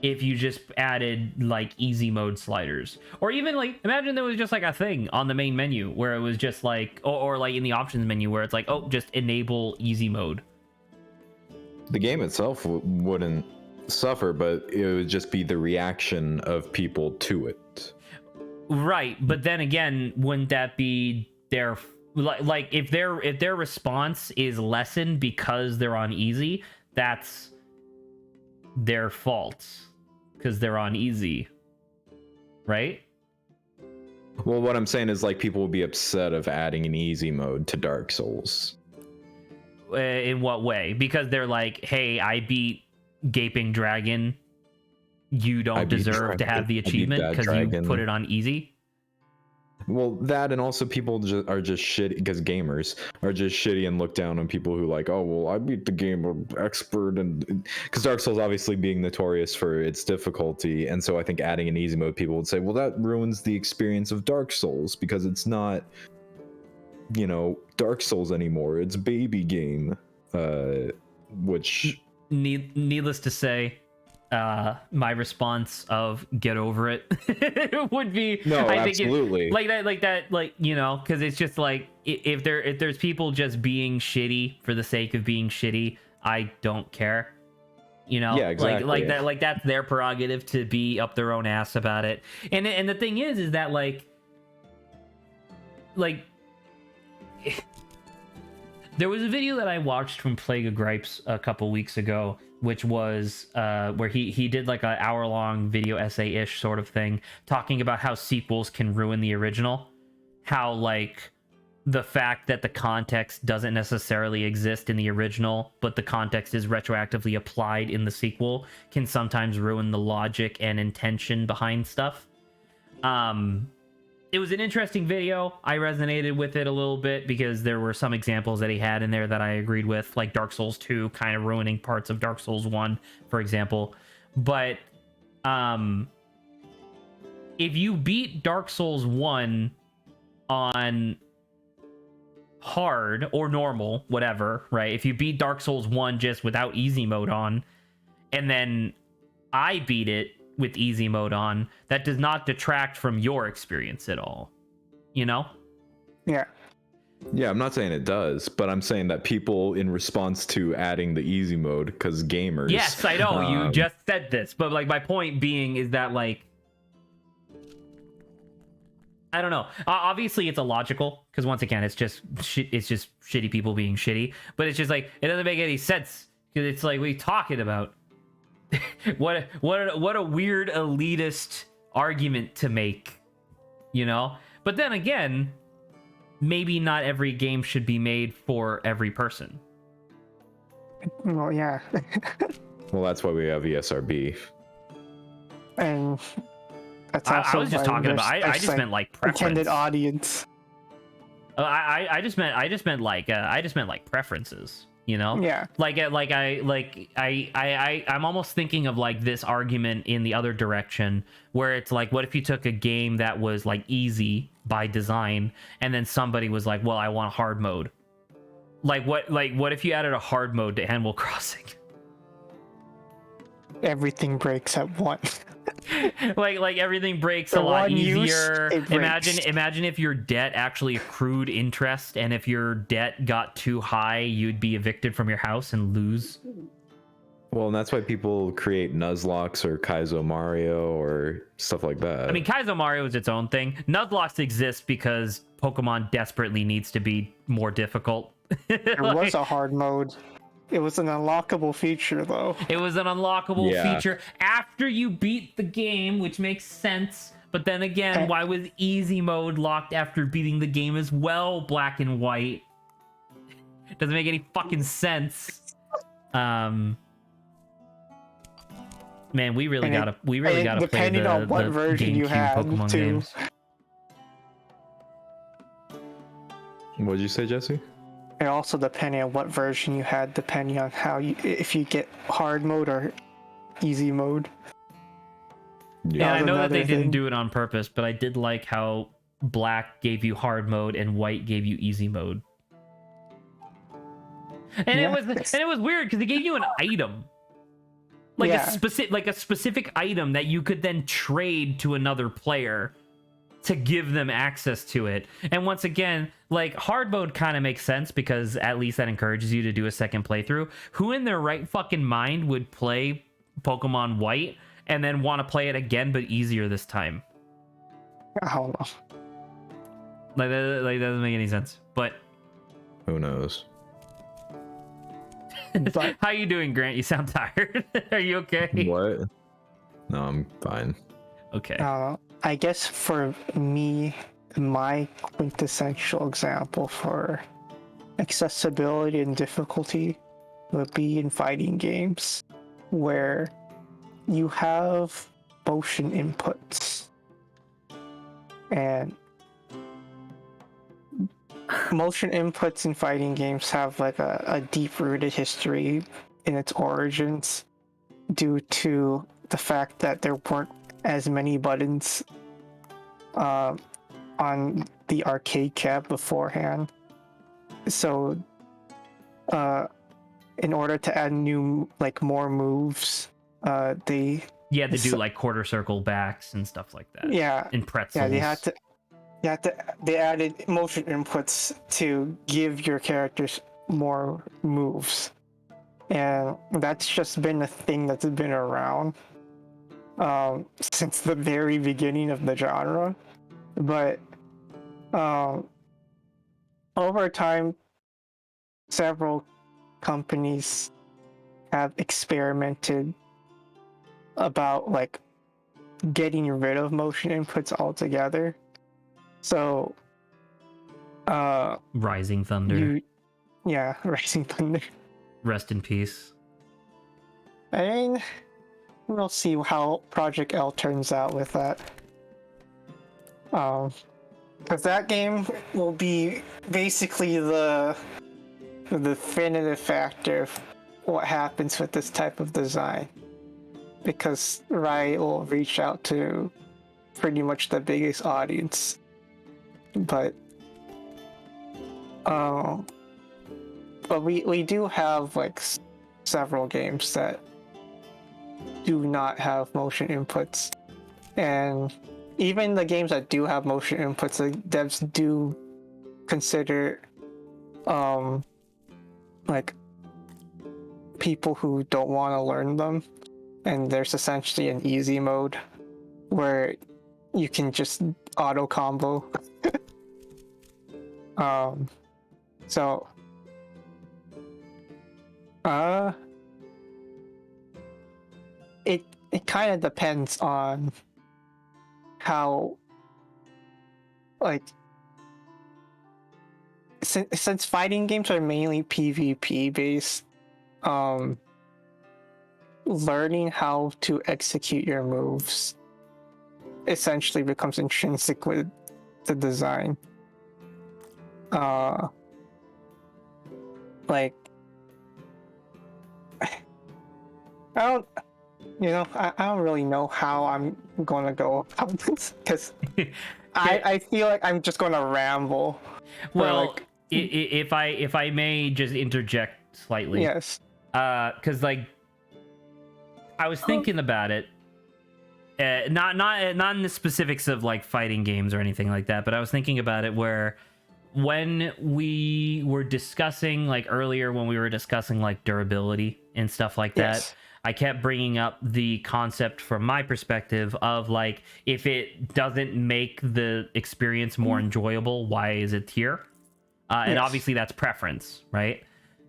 if you just added like easy mode sliders, or even like, imagine there was just like a thing on the main menu where it was just like, or like in the options menu where it's like, oh, just enable easy mode.
The game itself wouldn't suffer, but it would just be the reaction of people to it.
Right, but then again, wouldn't that be their like if their response is lessened because they're on easy, that's their fault because they're on easy, right?
Well, what I'm saying is, like, people will be upset of adding an easy mode to Dark Souls.
In what way? Because they're like, hey, I beat Gaping Dragon, you don't deserve to have the achievement because you put it on easy.
Well, that, and also people are just shitty, because gamers are just shitty and look down on people who like, oh, well, I beat the game, I'm expert, and because Dark Souls obviously being notorious for its difficulty, and so I think adding an easy mode, people would say, well, that ruins the experience of Dark Souls because it's not, you know, Dark Souls anymore. It's baby game, which
needless to say, my response of get over it would be
no,
I
absolutely
think like that, you know, because it's just like, if there's people just being shitty for the sake of being shitty, I don't care, you know.
Yeah, exactly.
like that's their prerogative to be up their own ass about it. And the thing is that like there was a video that I watched from Plague of Gripes a couple weeks ago, which was where he did like an hour-long video essay-ish sort of thing, talking about how sequels can ruin the original. How, like, the fact that the context doesn't necessarily exist in the original, but the context is retroactively applied in the sequel, can sometimes ruin the logic and intention behind stuff. It was an interesting video. I resonated with it a little bit because there were some examples that he had in there that I agreed with, like Dark Souls 2 kind of ruining parts of Dark Souls 1, for example. But if you beat Dark Souls 1 on hard or normal, whatever, right? If you beat Dark Souls 1 just without easy mode on, and then I beat it with easy mode on, that does not detract from your experience at all, you know?
Yeah.
Yeah, I'm not saying it does, but I'm saying that people, in response to adding the easy mode, because gamers...
Yes, I know, you just said this, but like my point being is that, like, I don't know. Obviously, it's illogical because once again, it's just shitty people being shitty. But it's just like it doesn't make any sense because it's like, what are you talking about? what a weird elitist argument to make, you know? But then again, maybe not every game should be made for every person.
Well, yeah.
Well, that's why we have ESRB.
And that's also
I was just
why
talking about.
there's,
I just meant like preference.
intended audience.
I just meant like preferences. You know?
Yeah.
I'm almost thinking of like this argument in the other direction, where it's like, what if you took a game that was like easy by design, and then somebody was like, well, I want hard mode. What if you added a hard mode to Animal Crossing?
Everything breaks at once.
like everything breaks a
For
lot
one use,
easier.
it breaks.
Imagine if your debt actually accrued interest, and if your debt got too high, you'd be evicted from your house and lose.
Well, and that's why people create Nuzlocke or Kaizo Mario or stuff like that.
I mean, Kaizo Mario is its own thing. Nuzlocke exists because Pokemon desperately needs to be more difficult.
There was a hard mode. It was an unlockable feature, though.
It was an unlockable feature after you beat the game, which makes sense. But then again, why was easy mode locked after beating the game as well, Black and White? Doesn't make any fucking sense. Man, we really gotta play
depending on what version you
GameCube
had,
Pokemon
too.
games.
What'd you say, Jesse?
And also depending on what version you had, depending on if you get hard mode or easy mode.
Yeah, I know that they
Another
didn't
thing.
do it on purpose, but I did like how Black gave you hard mode and White gave you easy mode. And
Yeah.
it was weird because they gave you an item. Like
Yeah.
a specific item that you could then trade to another player to give them access to it. And once again, like, hard mode kind of makes sense because at least that encourages you to do a second playthrough. Who in their right fucking mind would play Pokemon White and then want to play it again but easier this time?
I don't know.
That doesn't make any sense. But
Who knows?
But
how you doing, Grant? You sound tired. Are you okay?
What? No, I'm fine.
Okay.
I guess for me, my quintessential example for accessibility and difficulty would be in fighting games where you have motion inputs, and motion inputs in fighting games have like a deep-rooted history in its origins due to the fact that there weren't as many buttons on the arcade cab beforehand. So in order to add more moves, they
You had to do like quarter circle backs and stuff like that.
yeah
And pretzels.
they added motion inputs to give your characters more moves, and that's just been a thing that's been around since the very beginning of the genre. But over time, several companies have experimented about like getting rid of motion inputs altogether. So
Rising Thunder.
Rising Thunder.
Rest in peace.
I mean, we'll see how Project L turns out with that. Because that game will be basically the definitive factor of what happens with this type of design. Because Riot will reach out to pretty much the biggest audience. But we do have like several games that do not have motion inputs, and even the games that do have motion inputs, the devs do consider like people who don't want to learn them, and there's essentially an easy mode where you can just auto combo. So it kind of depends on how, like, since fighting games are mainly PvP based, learning how to execute your moves essentially becomes intrinsic with the design. Like, I don't really know how I'm gonna go about this, because I feel like I'm just gonna ramble.
Well,
like,
if I may just interject slightly.
yes.
Because like I was thinking about it, not in the specifics of like fighting games or anything like that, but I was thinking about it where when we were discussing, like earlier when we were discussing like durability and stuff like that,
Yes.
I kept bringing up the concept from my perspective of like, if it doesn't make the experience more enjoyable, why is it here? And
Yes.
obviously that's preference, right?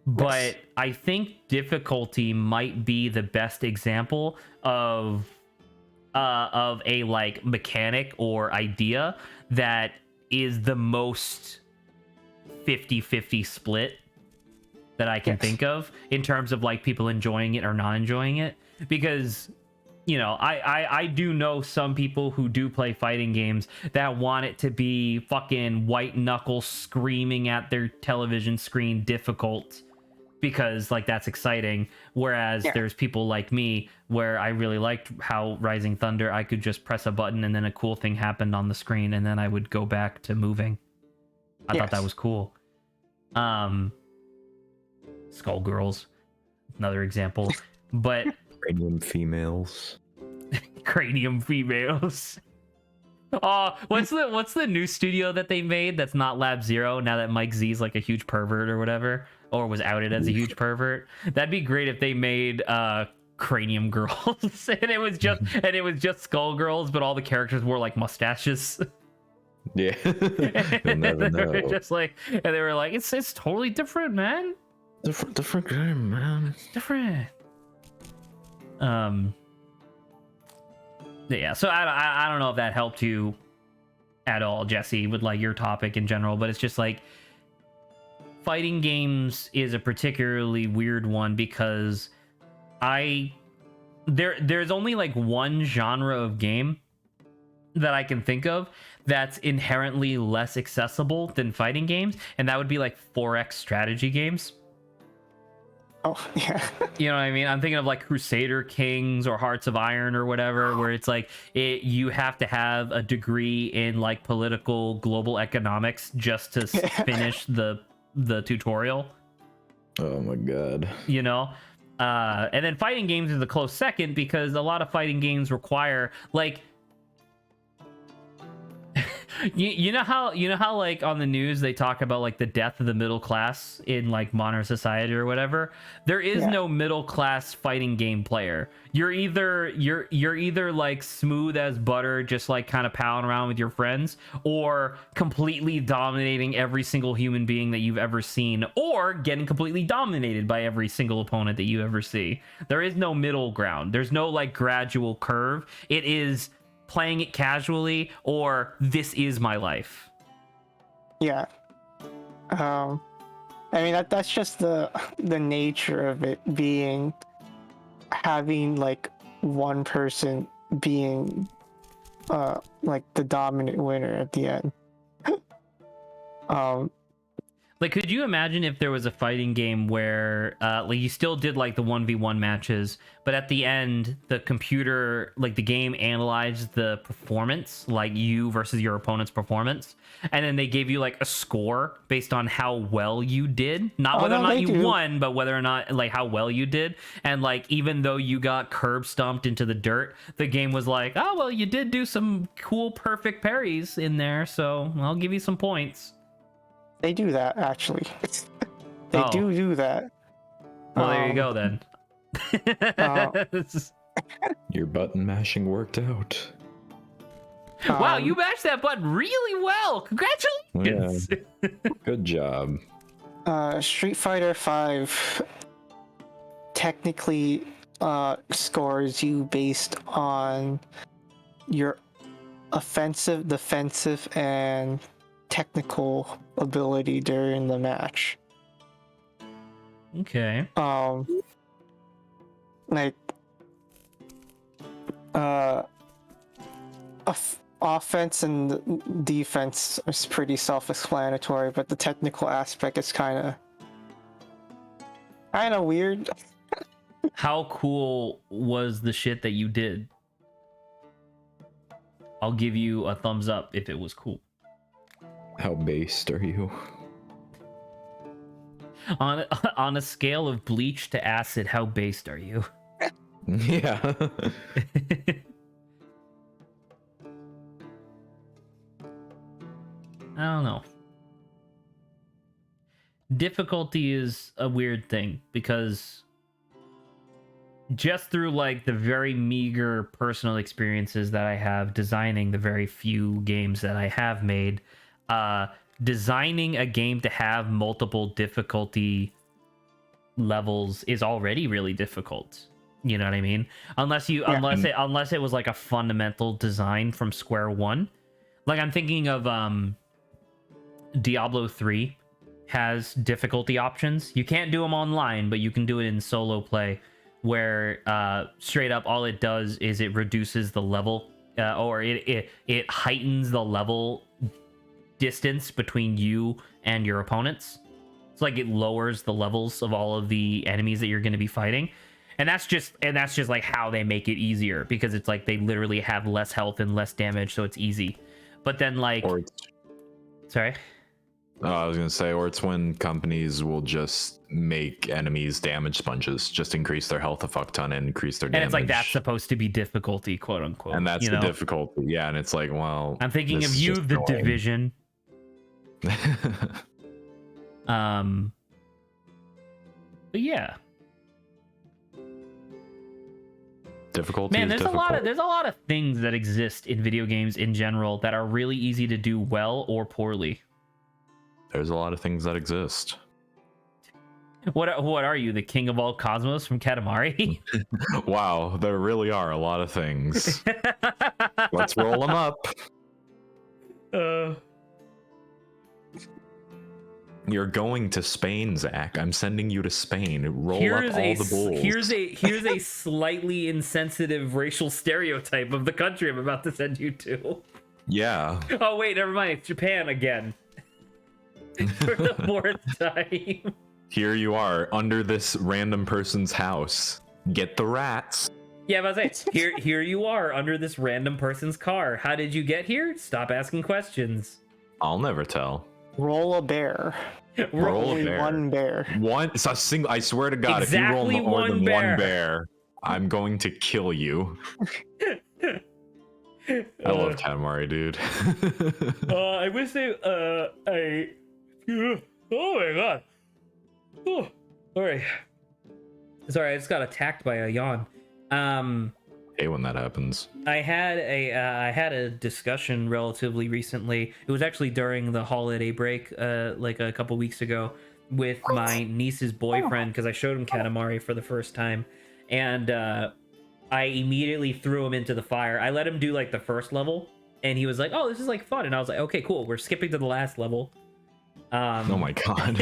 But I think difficulty might be the best example of a like mechanic or idea that is the most 50-50 split that I can think of in terms of like people enjoying it or not enjoying it. Because, you know, I do know some people who do play fighting games that want it to be fucking white knuckle screaming at their television screen difficult, because like that's exciting. Whereas there's people like me where I really liked how Rising Thunder, I could just press a button and then a cool thing happened on the screen and then I would go back to moving. I thought that was cool. Skullgirls, another example. But
Cranium females.
cranium females. Oh, what's the new studio that they made that's not Lab Zero now that Mike Z's like a huge pervert or whatever, or was outed as a huge pervert? That'd be great if they made Cranium Girls and it was just Skullgirls, but all the characters wore like mustaches.
Yeah. You'll never know.
Just like, and they were like, it's totally different, man.
Different game, man.
Different. Yeah, so I don't know if that helped you at all, Jesse, with like your topic in general, but it's just like fighting games is a particularly weird one because there's only like one genre of game that I can think of that's inherently less accessible than fighting games, and that would be like 4X strategy games.
Oh, yeah.
You know what I mean? I'm thinking of like Crusader Kings or Hearts of Iron or whatever, where it's like you have to have a degree in like political global economics just to finish the tutorial.
Oh my god.
You know? And then fighting games is a close second because a lot of fighting games require like you know how like on the news they talk about like the death of the middle class in like modern society or whatever. There is no middle class fighting game player. You're either like smooth as butter, just like kind of palling around with your friends, or completely dominating every single human being that you've ever seen, or getting completely dominated by every single opponent that you ever see. There is no middle ground. There's no like gradual curve. It is playing it casually or this is my life.
Yeah. I mean that's just the nature of it being, having like one person being like the dominant winner at the end.
Like, could you imagine if there was a fighting game where like you still did like the 1v1 matches, but at the end the computer, like the game, analyzed the performance, like you versus your opponent's performance, and then they gave you like a score based on how well you did, not whether or not you won, but whether or not like how well you did. And like even though you got curb stomped into the dirt, the game was like, oh well, you did do some cool perfect parries in there, so I'll give you some points.
They do that, actually. They do that.
Well, there you go then.
Your button mashing worked out.
Wow, you mashed that button really well. Congratulations.
Yeah. Good job.
Street Fighter 5 technically scores you based on your offensive, defensive, and technical ability during the match.
Okay.
Like offense and defense is pretty self-explanatory, but the technical aspect is kind of weird.
How cool was the shit that you did? I'll give you a thumbs up if it was cool.
How based are you?
On a scale of bleach to acid, how based are you?
Yeah.
I don't know. Difficulty is a weird thing because just through like the very meager personal experiences that I have designing the very few games that I have made, designing a game to have multiple difficulty levels is already really difficult. You know what I mean? Unless it was like a fundamental design from square one. Like I'm thinking of Diablo 3 has difficulty options. You can't do them online, but you can do it in solo play where straight up all it does is it reduces the level or it heightens the level distance between you and your opponents. It's like it lowers the levels of all of the enemies that you're going to be fighting. And that's just like how they make it easier because it's like they literally have less health and less damage, so it's easy. But then like sorry.
Oh, I was gonna say, or it's when companies will just make enemies damage sponges, just increase their health a fuck ton and increase their damage.
And it's like that's supposed to be difficulty, quote unquote.
And that's the difficulty, yeah. And it's like, well,
I'm thinking of you, the annoying. Division. But yeah.
Difficulty.
Man, there's a lot of things that exist in video games in general that are really easy to do well or poorly.
There's a lot of things that exist.
What are you, the king of all cosmos from Katamari?
Wow, there really are a lot of things. Let's roll them up. You're going to Spain, Zach. I'm sending you to Spain. Roll up all the bulls.
Here's a slightly insensitive racial stereotype of the country I'm about to send you to.
Yeah.
Oh wait, never mind. It's Japan again. For the fourth time.
Here you are, under this random person's house. Get the rats.
Yeah, but I was like, here you are, under this random person's car. How did you get here? Stop asking questions.
I'll never tell.
Roll a bear.
Roll a bear.
One bear.
It's a single. I swear to God,
exactly,
if you roll more than
bear.
one bear, I'm going to kill you. I love Katamari, dude.
I wish they. Oh my God. Oh, sorry, I just got attacked by a yawn.
Hey, when that happens.
I had a discussion relatively recently. It was actually during the holiday break, like a couple weeks ago, with my niece's boyfriend because I showed him Katamari for the first time, and I immediately threw him into the fire. I let him do like the first level, and he was like, "Oh, this is like fun," and I was like, "Okay, cool. We're skipping to the last level."
Oh my God.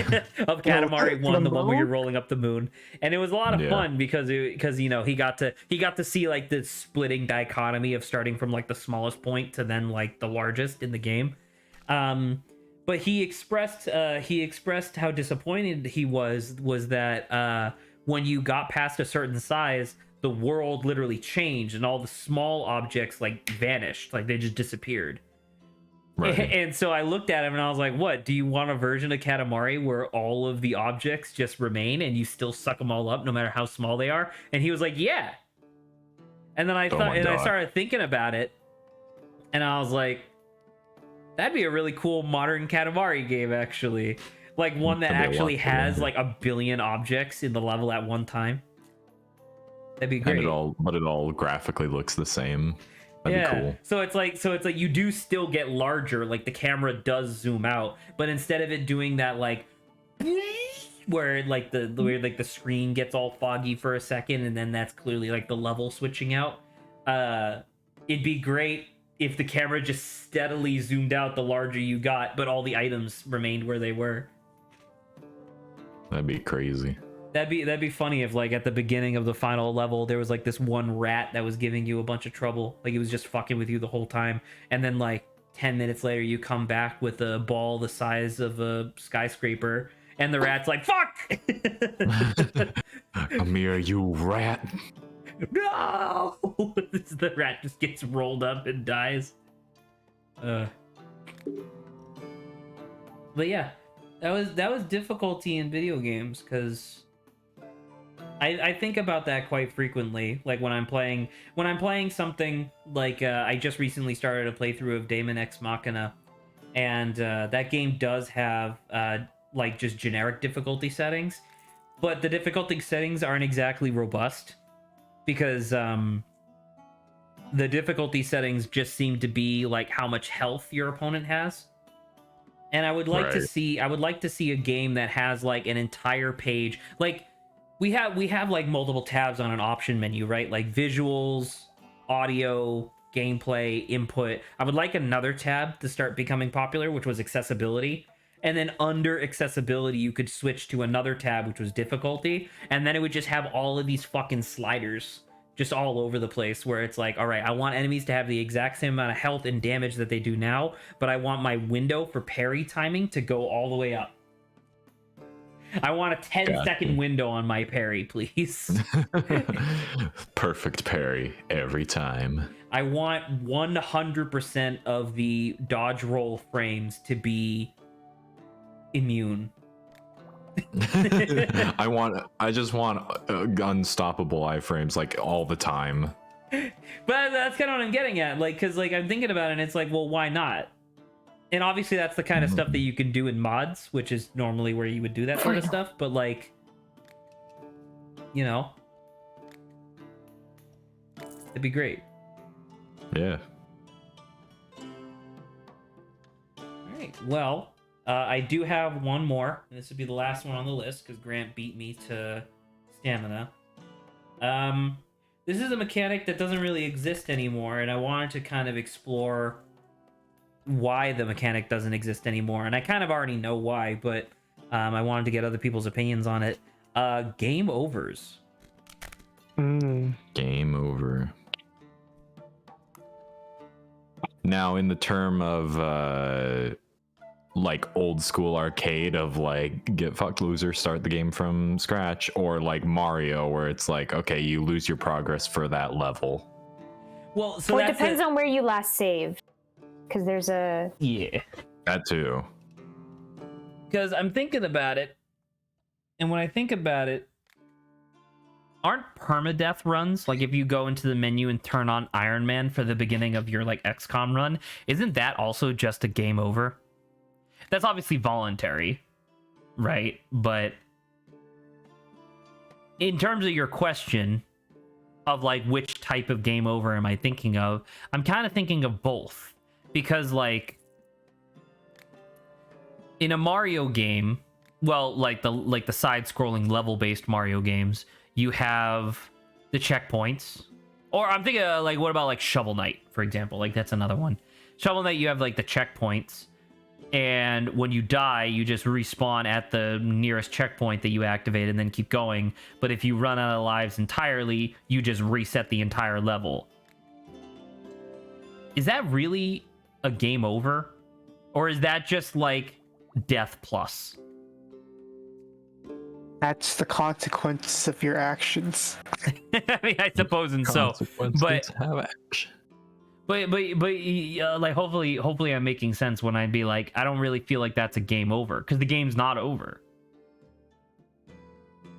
Of Katamari 1, the one where you're rolling up the moon, and it was a lot of fun because you know he got to see like the splitting dichotomy of starting from like the smallest point to then like the largest in the game. But he expressed how disappointed he was that when you got past a certain size, the world literally changed and all the small objects like vanished, like they just disappeared. Right. And so I looked at him and I was like, what, do you want a version of Katamari where all of the objects just remain and you still suck them all up no matter how small they are? And he was like, yeah. And then I started thinking about it and I was like, that'd be a really cool modern Katamari game, actually. Like one that actually has like a billion objects in the level at one time. That'd be great.
And it all graphically looks the same. That'd be cool.
So it's like you do still get larger, like the camera does zoom out, but instead of it doing that like where like the screen gets all foggy for a second and then that's clearly like the level switching out, it'd be great if the camera just steadily zoomed out the larger you got, but all the items remained where they were.
That'd be crazy.
That'd be funny if like at the beginning of the final level there was like this one rat that was giving you a bunch of trouble, like it was just fucking with you the whole time, and then like 10 minutes later you come back with a ball the size of a skyscraper and the rat's like, fuck.
Amir, you rat.
No. The rat just gets rolled up and dies. But yeah, that was difficulty in video games, because I think about that quite frequently. Like when I'm playing something like I just recently started a playthrough of Daemon X Machina, and that game does have like just generic difficulty settings, but the difficulty settings aren't exactly robust, because the difficulty settings just seem to be like how much health your opponent has. And I would like to see a game that has like an entire page. Like we have like multiple tabs on an option menu, right? Like visuals, audio, gameplay, input. I would like another tab to start becoming popular, which was accessibility. And then under accessibility, you could switch to another tab, which was difficulty. And then it would just have all of these fucking sliders just all over the place, where it's like, all right, I want enemies to have the exact same amount of health and damage that they do now, but I want my window for parry timing to go all the way up. I want a 10-second window on my parry, please.
Perfect parry every time.
I want 100% of the dodge roll frames to be immune.
I just want unstoppable iframes like all the time.
But that's kind of what I'm getting at, like, because like I'm thinking about it and it's like, well, why not? And obviously that's the kind of stuff that you can do in mods, which is normally where you would do that sort of stuff, but like, you know, it'd be great.
Yeah.
All right, well, I do have one more, and this would be the last one on the list because Grant beat me to stamina. This is a mechanic that doesn't really exist anymore, and I wanted to kind of explore why the mechanic doesn't exist anymore. And I kind of already know why, but I wanted to get other people's opinions on it. Game overs.
Game over. Now, in the term of like old school arcade of like get fucked loser, start the game from scratch, or like Mario where it's like, okay, you lose your progress for that level.
Well, so
it depends on where you last saved, because there's a
That too.
Because I'm thinking about it, and when I think about it, aren't permadeath runs, like if you go into the menu and turn on Iron Man for the beginning of your like XCOM run, isn't that also just a game over? That's obviously voluntary, right? But in terms of your question of like which type of game over am I thinking of, I'm kind of thinking of both. Because like in a Mario game, well, like the side-scrolling level-based Mario games, you have the checkpoints. Or I'm thinking like, what about like Shovel Knight, for example? Like that's another one. Shovel Knight, you have like the checkpoints. And when you die, you just respawn at the nearest checkpoint that you activate and then keep going. But if you run out of lives entirely, you just reset the entire level. Is that really a game over? Or is that just like death plus?
That's the consequence of your actions.
I mean, I suppose and so. But
have action.
But like hopefully I'm making sense when I'd be like, I don't really feel like that's a game over, because the game's not over.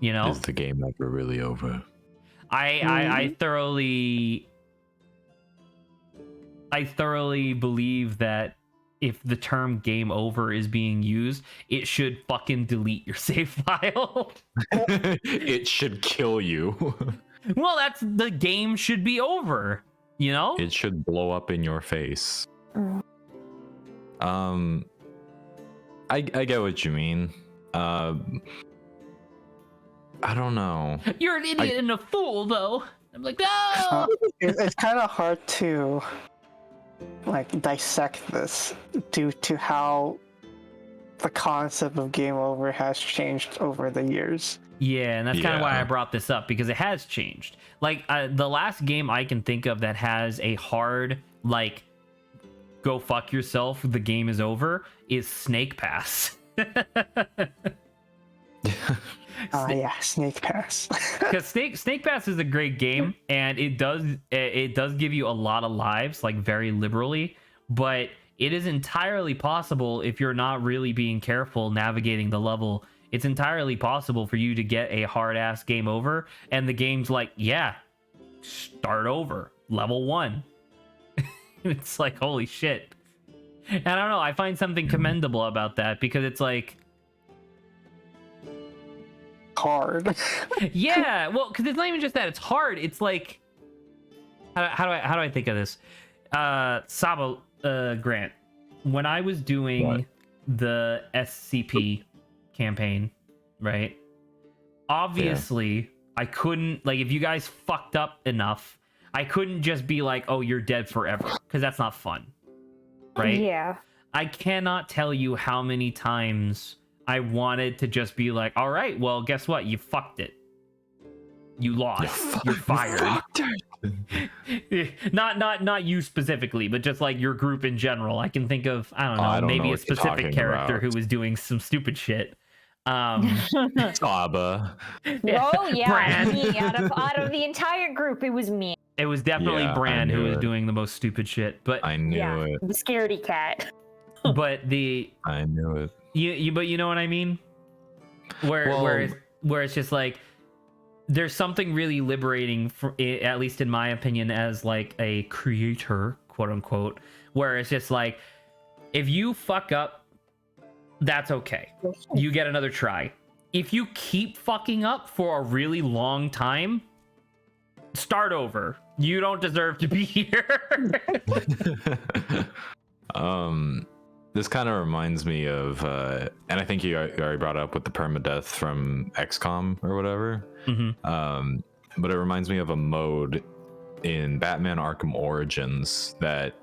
You know?
Is the game ever really over?
I thoroughly believe that if the term game over is being used, it should fucking delete your save file.
It should kill you.
Well, the game should be over. You know?
It should blow up in your face. I get what you mean. I don't know.
You're an idiot and a fool, though. I'm like, no.
It's kind of hard to like dissect this due to how the concept of game over has changed over the years.
Yeah, and that's kind of why I brought this up, because it has changed. Like, the last game I can think of that has a hard, like, go fuck yourself, the game is over, is Snake Pass.
Yeah, Snake Pass.
Because Snake Pass is a great game, and it does give you a lot of lives, like, very liberally, but it is entirely possible, if you're not really being careful navigating the level, it's entirely possible for you to get a hard-ass game over, and the game's like, yeah, start over, level 1. It's like, holy shit. And I don't know, I find something commendable about that, because it's like...
hard.
Yeah, well, because it's not even just that, it's hard. It's like... How do I think of this? Sabo, Grant, when I was doing the SCP campaign, right? Obviously, I couldn't, like, if you guys fucked up enough, I couldn't just be like, oh, you're dead forever, because that's not fun, right?
Yeah.
I cannot tell you how many times I wanted to just be like, all right, well, guess what? You fucked it. You lost. You're fired. Not you specifically, but just like your group in general. I can think of, I don't know, maybe a specific character who was doing some stupid shit.
Saba.
Oh yeah,
Bran.
me. Out of the entire group, it was me.
It was definitely Bran who was doing the most stupid shit. But
I knew it.
The scaredy cat.
But
I knew it.
But you know what I mean? Where it's just like, there's something really liberating, for, at least in my opinion, as like a creator, quote unquote, where it's just like, if you fuck up, that's okay. You get another try. If you keep fucking up for a really long time, start over. You don't deserve to be here.
This kind of reminds me of, and I think you already brought up with the permadeath from XCOM or whatever.
Mm-hmm.
But it reminds me of a mode in Batman Arkham Origins that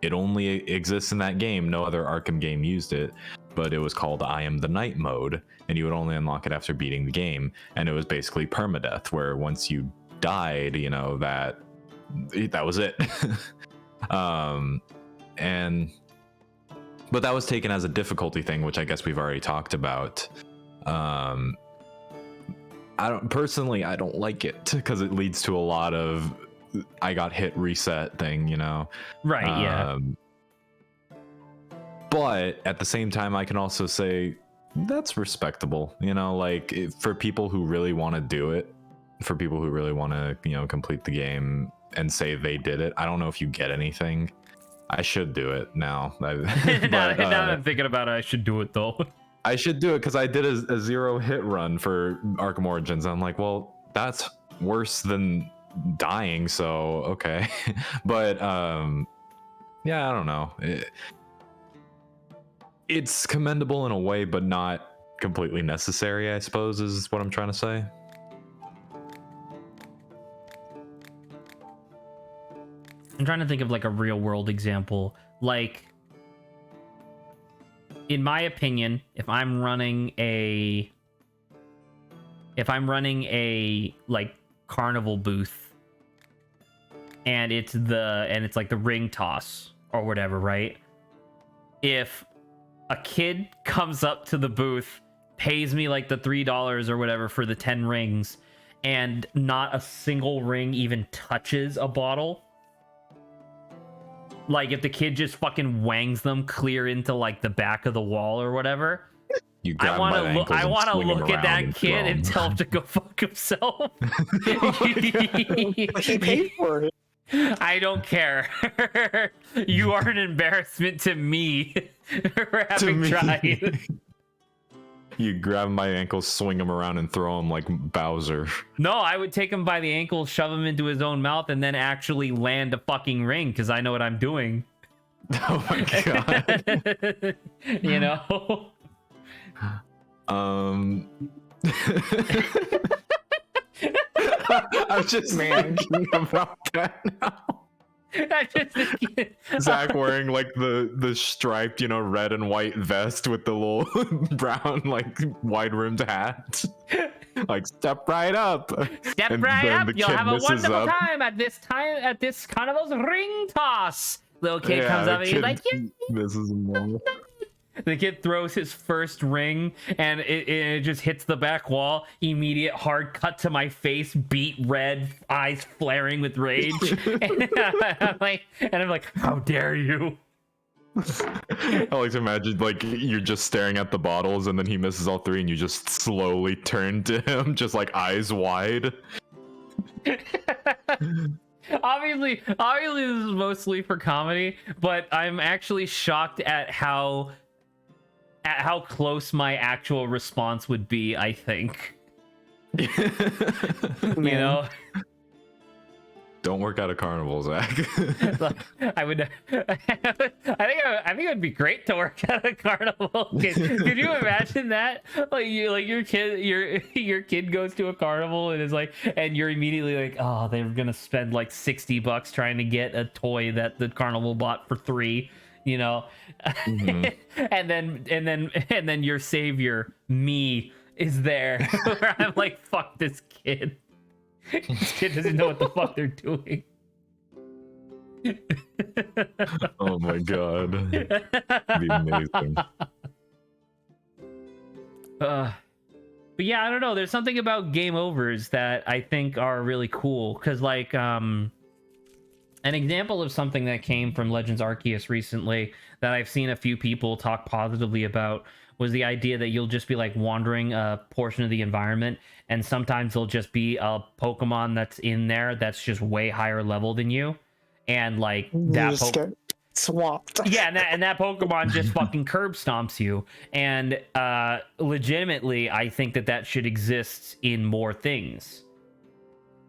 it only exists in that game. No other Arkham game used it, but it was called I Am the Night mode, and you would only unlock it after beating the game. And it was basically permadeath, where once you died, you know, that was it. But that was taken as a difficulty thing, which I guess we've already talked about. I don't like it, because it leads to a lot of I got hit reset thing, you know.
Right, yeah.
But at the same time, I can also say that's respectable, you know, like for people who really want to do it, for people who really want to, you know, complete the game and say they did it. I don't know if you get anything. I should do it now. Now
I'm thinking about it, I should do it though.
I should do it because I did a 0 hit run for Arkham Origins. I'm like, well, that's worse than dying, so okay. But yeah, I don't know. It's commendable in a way, but not completely necessary, I suppose, is what I'm trying to say.
I'm trying to think of like a real world example. Like, in my opinion, if I'm running a like carnival booth and it's like the ring toss or whatever, right? If a kid comes up to the booth, pays me like the $3 or whatever for the 10 rings, and not a single ring even touches a bottle, like if the kid just fucking wangs them clear into like the back of the wall or whatever, I want to look at that kid and tell him to go fuck himself.
He paid for it.
I don't care. You are an embarrassment to me for having tried.
You grab him by the ankles, swing him around, and throw him like Bowser.
No, I would take him by the ankle, shove him into his own mouth, and then actually land a fucking ring because I know what I'm doing.
Oh my god.
You know?
I'm just thinking about that now.
I just think
Zach wearing like the striped, red and white vest with the little brown, like wide rimmed hat. Like, step right up.
Step
And
right
then
up.
the
You'll
kid
have a
misses
wonderful
up.
time at this carnival's ring toss. Little kid comes up and he's like, yeah.
Misses him all.
The kid throws his first ring and it just hits the back wall. Immediate hard cut to my face, beat red, eyes flaring with rage. and I'm like, how dare you?
I like to imagine like you're just staring at the bottles and then he misses all three and you just slowly turn to him, just like eyes wide.
Obviously this is mostly for comedy, but I'm actually shocked at how close my actual response would be, I think. You know?
Don't work at a carnival, Zach.
I think it would be great to work at a carnival. Could you imagine that? Like your kid goes to a carnival and is like, and you're immediately like, oh, they're gonna spend like $60 trying to get a toy that the carnival bought for $3. You know, mm-hmm. and then your savior, me, is there. Where I'm like, fuck this kid. This kid doesn't know what the fuck they're doing.
Oh my god, that'd be amazing.
But yeah, I don't know. There's something about game overs that I think are really cool because, like, an example of something that came from Legends Arceus recently that I've seen a few people talk positively about was the idea that you'll just be like wandering a portion of the environment and sometimes there'll just be a Pokemon that's in there that's just way higher level than you. And like that
get swamped.
Yeah, and that Pokemon just fucking curb stomps you. And legitimately, I think that should exist in more things.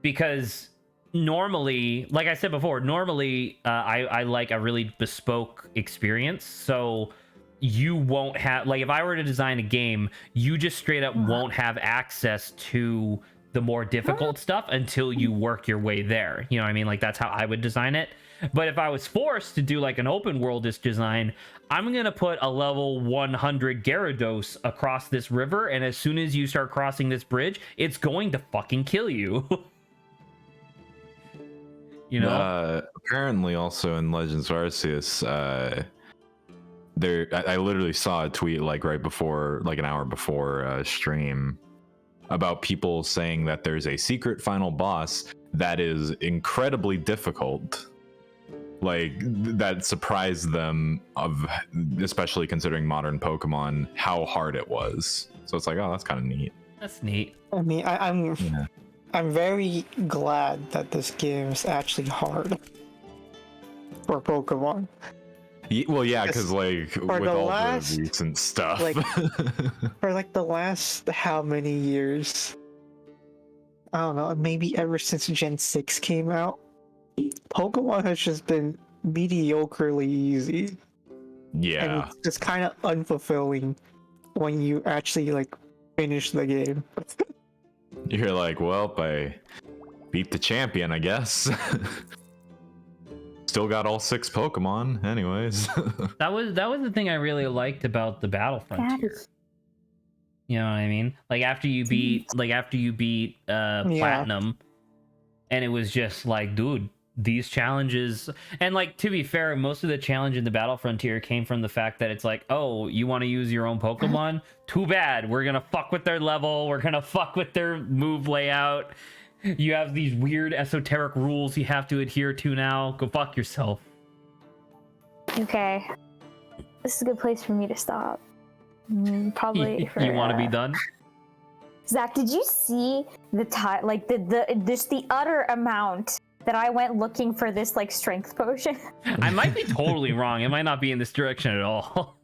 Because normally, like I said before, I like a really bespoke experience. So you won't have, like, if I were to design a game, you just straight up won't have access to the more difficult stuff until you work your way there. You know what I mean? Like, that's how I would design it. But if I was forced to do like an open world-ish design, I'm gonna put a level 100 Gyarados across this river, and as soon as you start crossing this bridge, it's going to fucking kill you. You know,
apparently also in Legends Arceus, I literally saw a tweet like right before, like an hour before stream, about people saying that there's a secret final boss that is incredibly difficult, like that surprised them, of especially considering modern Pokemon, how hard it was. So it's like, oh, that's kind of neat.
That's neat.
I mean, I'm very glad that this game is actually hard for Pokemon.
Well, yeah, because like with
the
all
last,
the recent stuff,
like, for like the last how many years? I don't know, maybe ever since Gen 6 came out, Pokemon has just been mediocrely easy.
Yeah,
and it's just kind of unfulfilling when you actually like finish the game.
You're like, well, I beat the champion, I guess. Still got all 6 Pokemon, anyways.
That was the thing I really liked about the Battle Frontier. You know what I mean? Like after you beat Platinum, and it was just like, dude, these challenges, and like, to be fair, most of the challenge in the Battle Frontier came from the fact that it's like, oh, you want to use your own Pokemon? Too bad. We're gonna fuck with their level. We're gonna fuck with their move layout. You have these weird esoteric rules you have to adhere to now. Go fuck yourself.
Okay. This is a good place for me to stop. Probably for...
You want to be done?
Zach, did you see the time, like the utter amount that I went looking for this like strength potion?
I might be totally wrong. It might not be in this direction at all.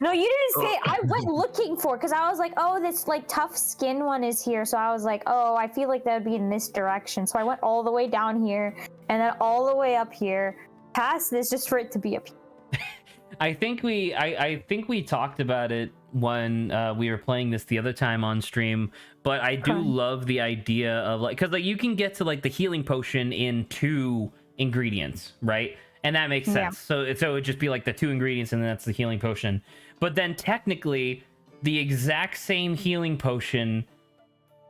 No, you didn't say. I went looking for because I was like, oh, this like tough skin one is here. So I was like, oh, I feel like that would be in this direction. So I went all the way down here and then all the way up here, past this, just for it to be up here.
I think we talked about it when we were playing this the other time on stream, but I do love the idea of like, because like you can get to like the healing potion in 2 ingredients, right? And that makes sense. So it would just be like the 2 ingredients and then that's the healing potion. But then technically the exact same healing potion,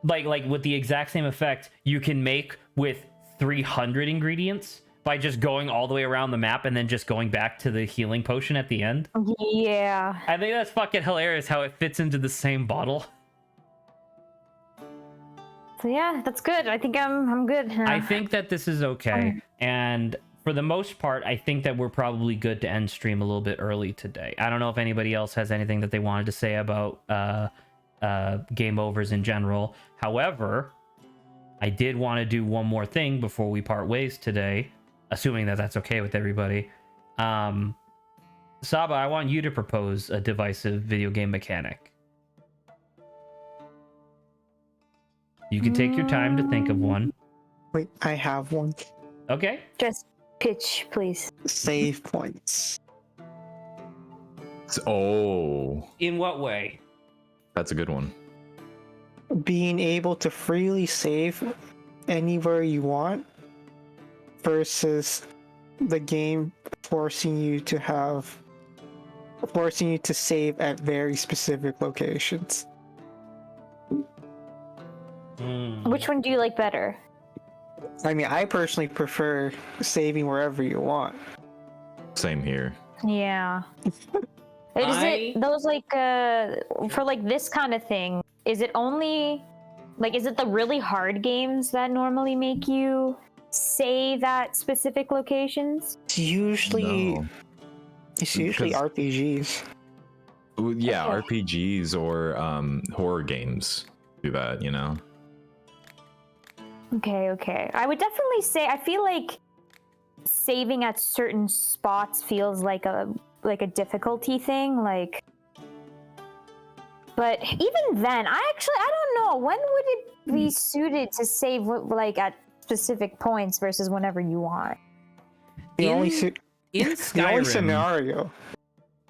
like with the exact same effect, you can make with 300 ingredients by just going all the way around the map and then just going back to the healing potion at the end.
Yeah.
I think that's fucking hilarious how it fits into the same bottle.
So yeah, that's good. I think I'm good.
I think that this is okay. And for the most part, I think that we're probably good to end stream a little bit early today. I don't know if anybody else has anything that they wanted to say about game overs in general. However, I did want to do one more thing before we part ways today, assuming that that's okay with everybody. Saba, I want you to propose a divisive video game mechanic. You can take your time to think of one.
Wait, I have one.
Okay.
Just pitch, please.
Save points.
Oh,
In what way?
that's a good one.
Being able to freely save anywhere you want versus the game forcing you to save at very specific locations.
Which one do you like better?
I mean, I personally prefer saving wherever you want.
Same here.
Yeah. It those like for like this kind of thing, is it only like, is it the really hard games that normally make you save at specific locations?
It's usually
No. Because-
RPGs.
Yeah,
Okay.
RPGs or horror games do that, you know?
Okay. I would definitely say I feel like saving at certain spots feels like a difficulty thing, like. But even then, I don't know. When would it be suited to save like at specific points versus whenever you want?
The only
in
the
Skyrim,
only scenario.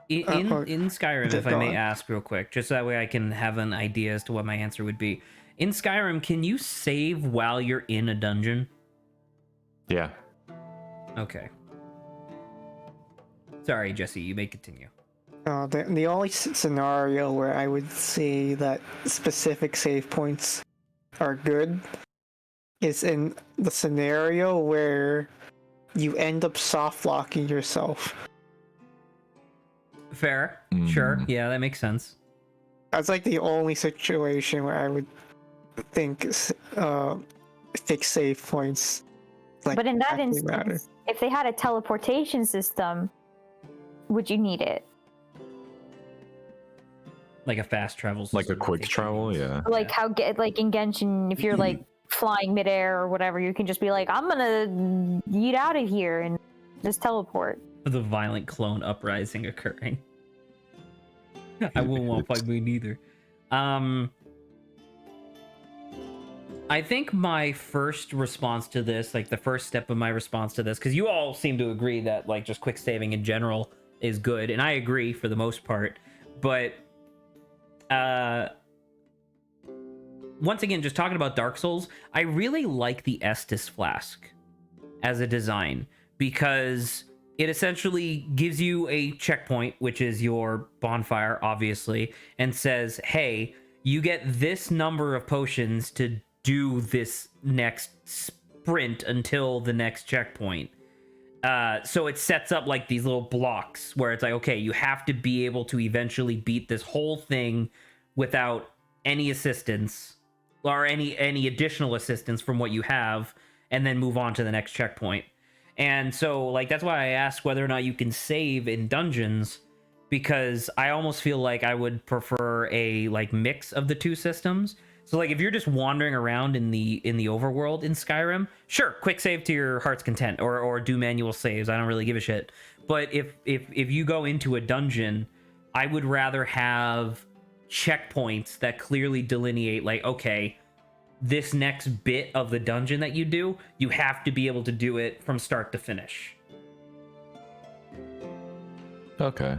in Skyrim, if I
Go
may
on.
ask real quick, just so that way I can have an idea as to what my answer would be. In Skyrim, can you save while you're in a dungeon?
Yeah.
Okay. Sorry, Jesse, you may continue.
The only scenario where I would say that specific save points are good is in the scenario where you end up soft locking yourself.
Fair. Sure. Yeah, that makes sense.
That's like the only situation where I would think fixed save points. Like,
But in that
actually matter.
instance, if they had a teleportation system, would you need it?
Like a fast travel system.
Like a quick travel, yeah.
Like how like in Genshin, if you're like flying midair or whatever, you can just be like, I'm gonna yeet out of here and just teleport.
The violent clone uprising occurring. I wouldn't want to fight me neither. I think my first response to this, like the first step of my response to this, because you all seem to agree that like just quick saving in general is good, and I agree for the most part. But once again, just talking about Dark Souls, I really like the Estus flask as a design because it essentially gives you a checkpoint, which is your bonfire, obviously, and says, hey, you get this number of potions to do this next sprint until the next checkpoint. So it sets up like these little blocks where it's like, okay, you have to be able to eventually beat this whole thing without any assistance or any additional assistance from what you have, and then move on to the next checkpoint. And so like that's why I asked whether or not you can save in dungeons, because I almost feel like I would prefer a like mix of the two systems. So like if you're just wandering around in the overworld in Skyrim, sure, quick save to your heart's content, or do manual saves. I don't really give a shit. But if you go into a dungeon, I would rather have checkpoints that clearly delineate, like, okay, this next bit of the dungeon that you do, you have to be able to do it from start to finish.
Okay.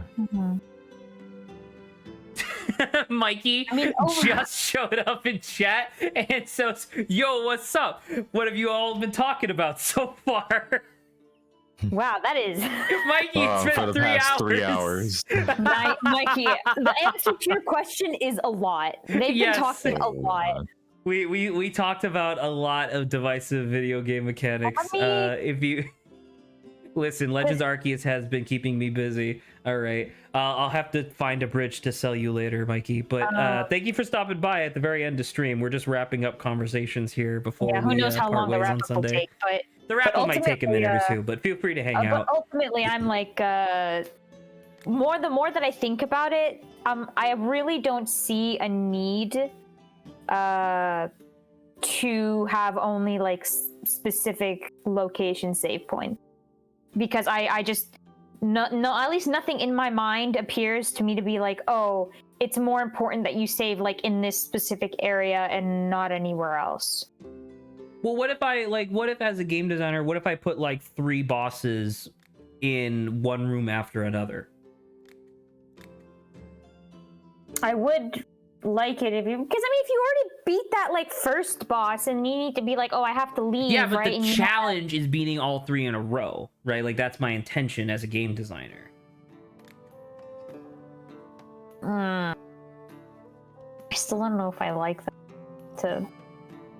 Mikey just showed up in chat and so, yo, what's up? What have you all been talking about so far?
Wow, that is
Mikey, it's been
for the
3
past
hours.
3 hours.
Mikey. The answer to your question is a lot. They've
Yes.
been talking a lot.
We talked about a lot of divisive video game mechanics. If you listen, Legends Arceus has been keeping me busy. All right, I'll have to find a bridge to sell you later, Mikey. But thank you for stopping by at the very end of stream. We're just wrapping up conversations here before
Yeah, who
we
knows how
part
long the
ways on
wrap up will
Sunday.
take, but
The wrap up might take a minute or
ultimately,
two, but feel free to hang
but
out.
ultimately, I'm like, the more that I think about it, I really don't see a need to have only like specific location save points, because I just no at least nothing in my mind appears to me to be like, oh, it's more important that you save like in this specific area and not anywhere else.
Well, what if as a game designer, what if I put like 3 bosses in one room after another?
I would like it if you, because I mean, if you already beat that like first boss and you need to be like, oh, I have to leave.
Yeah, but
right?
the challenge is beating all 3 in a row, right? Like that's my intention as a game designer.
I still don't know if I like that to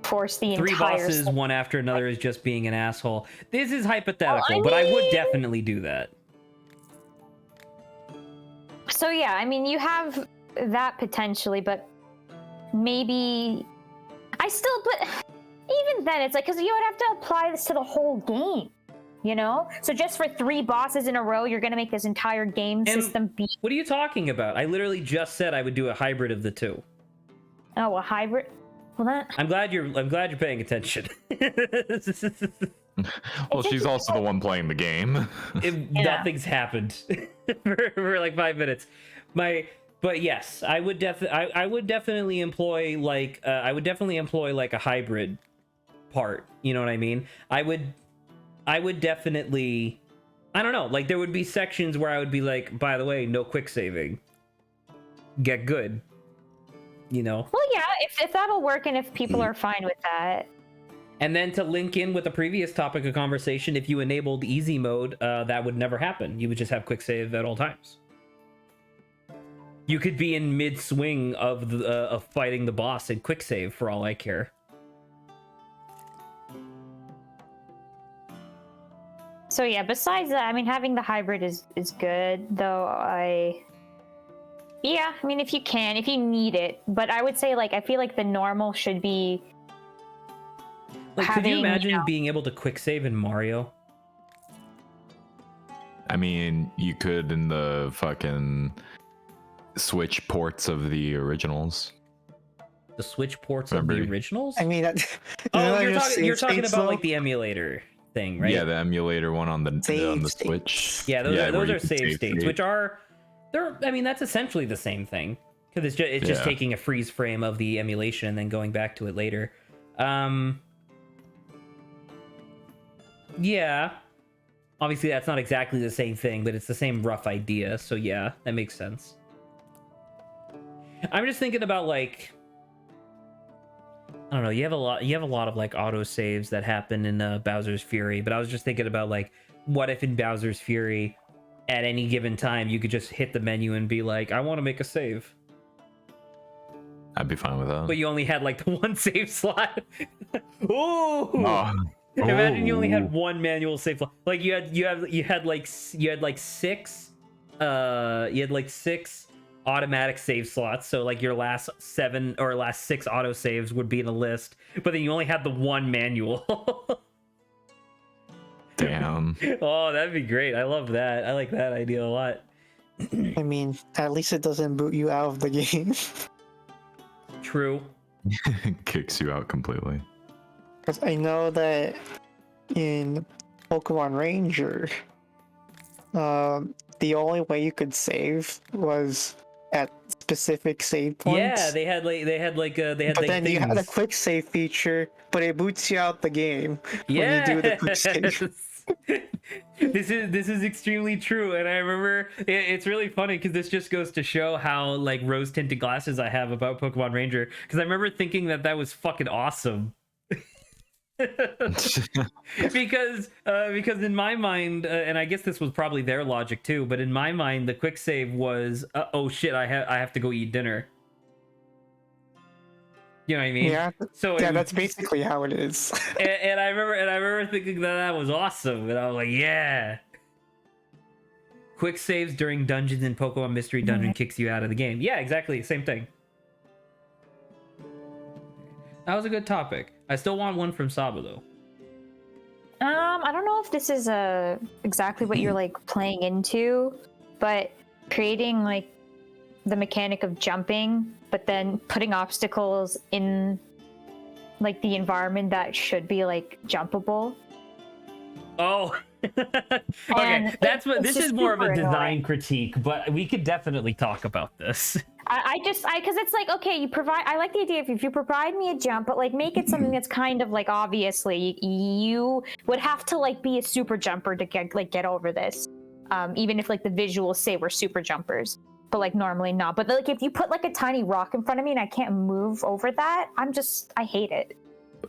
force the
3
entire
bosses,
stuff.
one after another, is just being an asshole. This is hypothetical,
Well, I
but I would
mean-
definitely do that.
So yeah, I mean, you have that potentially, but maybe I still. But even then, it's like, because you would have to apply this to the whole game, you know. So just for 3 bosses in a row, you're gonna make this entire game system be
What are you talking about? I literally just said I would do a hybrid of the 2.
a hybrid. Well, that
I'm glad you're paying attention.
Well, she's also the one playing the game.
Nothing's happened for like 5 minutes. But yes, I would definitely employ like a hybrid part. You know what I mean? I would definitely, I don't know, like there would be sections where I would be like, by the way, no quick saving. Get good. You know?
well, yeah, if that'll work and if people are fine with that.
And then to link in with the previous topic of conversation, if you enabled easy mode, that would never happen. You would just have quick save at all times. You could be in mid swing of fighting the boss and quick save for all I care.
So yeah, besides that, I mean, having the hybrid is good, though. Yeah, I mean, if you need it, but I would say like I feel like the normal should be.
Like, could you
having,
imagine being able to quick save in Mario?
I mean, you could in the fucking Switch ports of the originals.
The Switch ports of the
Remember-
originals?
I mean,
oh, you're talking about like the emulator thing, right?
Yeah, the emulator one on the
Save
Switch.
Yeah, those
where
are
you can
save states,
state.
which are I mean, that's essentially the same thing because it's just
Yeah.
taking a freeze frame of the emulation and then going back to it later. Yeah, obviously that's not exactly the same thing, but it's the same rough idea. So yeah, that makes sense. I'm just thinking about like, I don't know. You have a lot of like auto saves that happen in Bowser's Fury, but I was just thinking about like, what if in Bowser's Fury, at any given time, you could just hit the menu and be like, I want to make a save,
I'd be fine with that.
but you only had like the one save slot. Ooh.
Oh.
Imagine you only
Ooh.
had one manual save slot. Like you had like 6 automatic save slots. So like your last 7 or last 6 auto saves would be in a list, but then you only had the one manual.
Damn.
Oh, that'd be great. I love that. I like that idea a lot.
I mean, at least it doesn't boot you out of the game.
True.
Kicks you out completely.
Because I know that in Pokemon Ranger, The only way you could save was at specific save points.
Yeah, they had
But then you had a quick save feature, but it boots you out the game when you do the quick save.
This is extremely true, and I remember it's really funny because this just goes to show how like rose tinted glasses I have about Pokemon Ranger, because I remember thinking that was fucking awesome. because in my mind, and I guess this was probably their logic too, but in my mind the quick save was oh shit, I have to go eat dinner. You know what I mean?
Yeah.
So
yeah, that's basically how it is.
and I remember thinking that was awesome, and I was like, yeah. Quick saves during dungeons in Pokemon Mystery Dungeon kicks you out of the game. Yeah, exactly, same thing. That was a good topic. I still want one from Saba though.
I don't know if this is exactly what you're like playing into, but creating like the mechanic of jumping, but then putting obstacles in like the environment that should be like jumpable.
Oh, okay. That's what this is more of a design critique, but we could definitely talk about this.
I because it's like, okay, you provide. I like the idea if you provide me a jump, but like make it something that's kind of like obviously you would have to like be a super jumper to get over this, even if like the visuals say we're super jumpers, but like normally not. But like if you put like a tiny rock in front of me and I can't move over that, I hate it.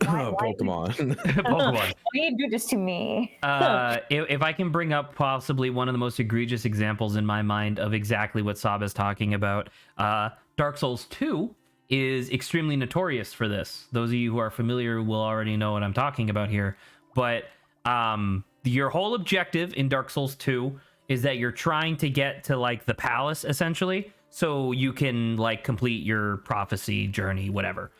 Why
Pokemon.
Pokemon.
Why do you do this to me?
If I can bring up possibly one of the most egregious examples in my mind of exactly what Saba's talking about, Dark Souls 2 is extremely notorious for this. Those of you who are familiar will already know what I'm talking about here. But your whole objective in Dark Souls 2 is that you're trying to get to like the palace essentially, so you can like complete your prophecy journey, whatever.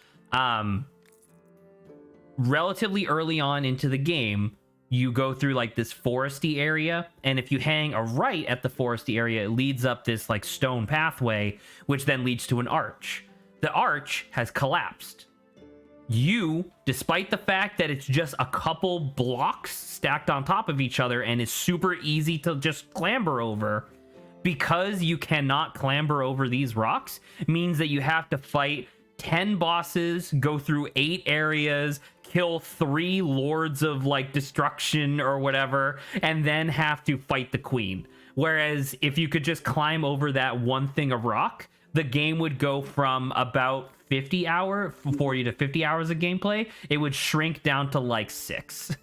Relatively early on into the game, you go through like this foresty area, and if you hang a right at the foresty area, it leads up this like stone pathway, which then leads to an arch. The arch has collapsed. You, despite the fact that it's just a couple blocks stacked on top of each other and is super easy to just clamber over, because you cannot clamber over these rocks, means that you have to fight 10 bosses, go through 8 areas, kill 3 lords of like destruction or whatever, and then have to fight the queen. Whereas if you could just climb over that one thing of rock, the game would go from about 40 to 50 hours of gameplay. It would shrink down to like 6.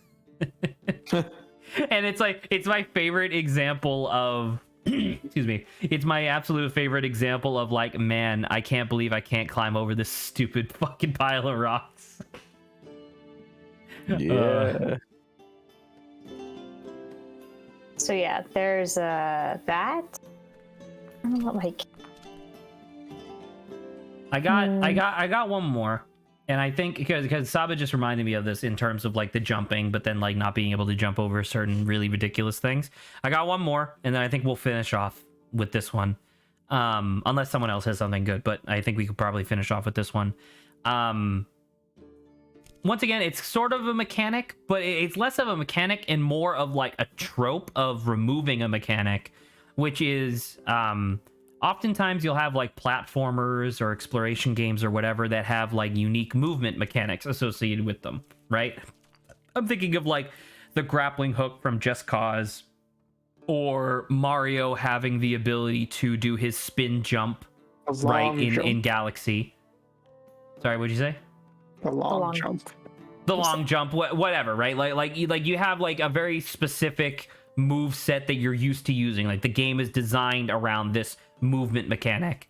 And it's my favorite example of excuse me, it's my absolute favorite example of like, man, I can't believe I can't climb over this stupid fucking pile of rocks.
Yeah.
So yeah, there's that. I don't know, like
I got one more, and I think because Saba just reminded me of this in terms of like the jumping, but then like not being able to jump over certain really ridiculous things. I got one more, and then I think we'll finish off with this one, unless someone else has something good. But I think we could probably finish off with this one. Once again, it's sort of a mechanic, but it's less of a mechanic and more of like a trope of removing a mechanic, which is oftentimes you'll have like platformers or exploration games or whatever that have like unique movement mechanics associated with them, right? I'm thinking of like the grappling hook from Just Cause, or Mario having the ability to do his spin jump right in Galaxy. Sorry, what'd you say?
The long jump.
The long jump, whatever, right? Like you have like a very specific move set that you're used to using. Like the game is designed around this movement mechanic.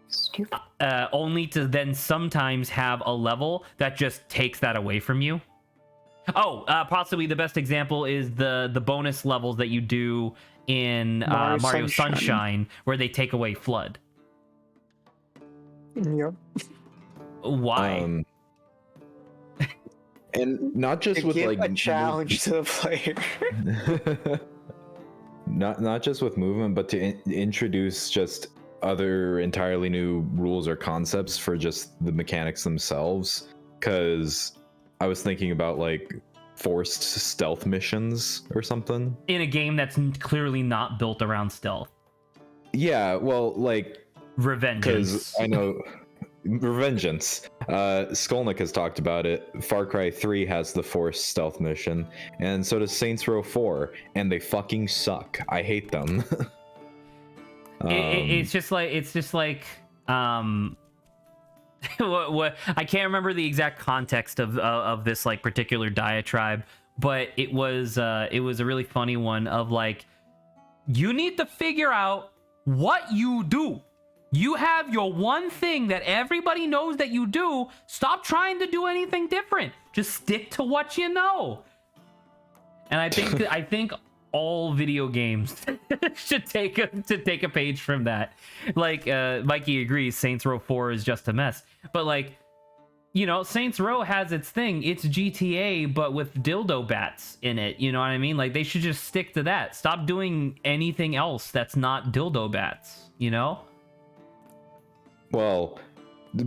stupid.
Only to then sometimes have a level that just takes that away from you. Oh, possibly the best example is the bonus levels that you do in Mario Sunshine, where they take away Flood.
Yep.
Why?
And not just
To
with
give
like
a challenge to the player.
not just with movement, but to introduce just other entirely new rules or concepts for just the mechanics themselves. Because I was thinking about like forced stealth missions or something
in a game that's clearly not built around stealth.
Yeah, well, like,
Revengeance.
because I know Revengeance. Skolnick has talked about it. Far Cry 3 has the forced stealth mission, and so does Saints Row 4, and they fucking suck. I hate them.
It's just like what I can't remember the exact context of this like particular diatribe, but it was a really funny one of like, you need to figure out what you do. You have your one thing that everybody knows that you do. Stop trying to do anything different. Just stick to what you know. And I think all video games should take a page from that. Like Mikey agrees, Saints Row 4 is just a mess. But like, you know, Saints Row has its thing. It's GTA, but with dildo bats in it. You know what I mean? Like, they should just stick to that. Stop doing anything else that's not dildo bats, you know?
Well,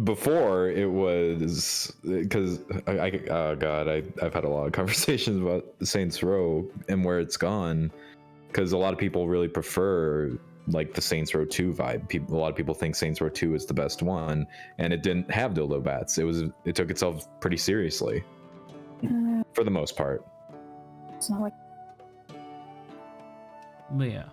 before it was because I've had a lot of conversations about Saints Row and where it's gone, because a lot of people really prefer like the Saints Row 2 vibe. A lot of people think Saints Row 2 is the best one, and it didn't have dildo bats. It took itself pretty seriously for the most part.
It's not like
But yeah.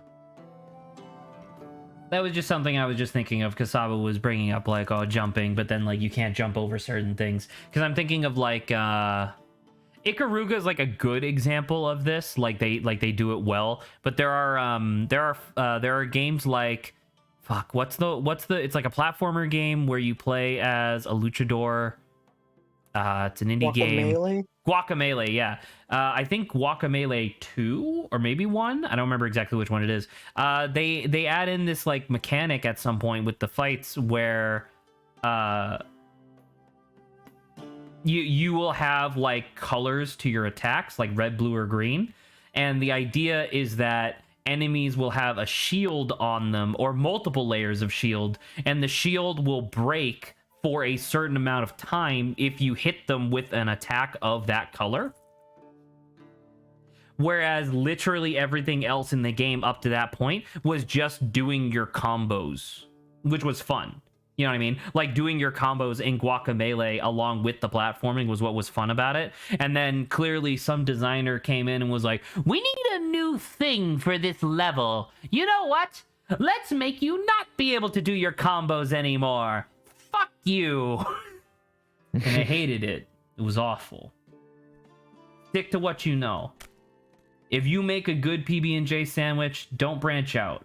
That was just something I was just thinking of because Saba was bringing up like, oh, jumping, but then like you can't jump over certain things. Because I'm thinking of like Ikaruga is like a good example of this. Like they do it well. But there are games like what's the it's like a platformer game where you play as a luchador. It's an indie game. Guacamelee, yeah. I think Guacamelee 2 or maybe 1. I don't remember exactly which one it is. They add in this like mechanic at some point with the fights where you will have like colors to your attacks, like red, blue, or green. And the idea is that enemies will have a shield on them or multiple layers of shield, and the shield will break for a certain amount of time if you hit them with an attack of that color. Whereas literally everything else in the game up to that point was just doing your combos, which was fun. You know what I mean? Like doing your combos in Guacamelee along with the platforming was what was fun about it. And then clearly some designer came in and was like, we need a new thing for this level. You know what? Let's make you not be able to do your combos anymore. Fuck you. And I hated it. It was awful. Stick to what you know. If you make a good PB&J sandwich, don't branch out.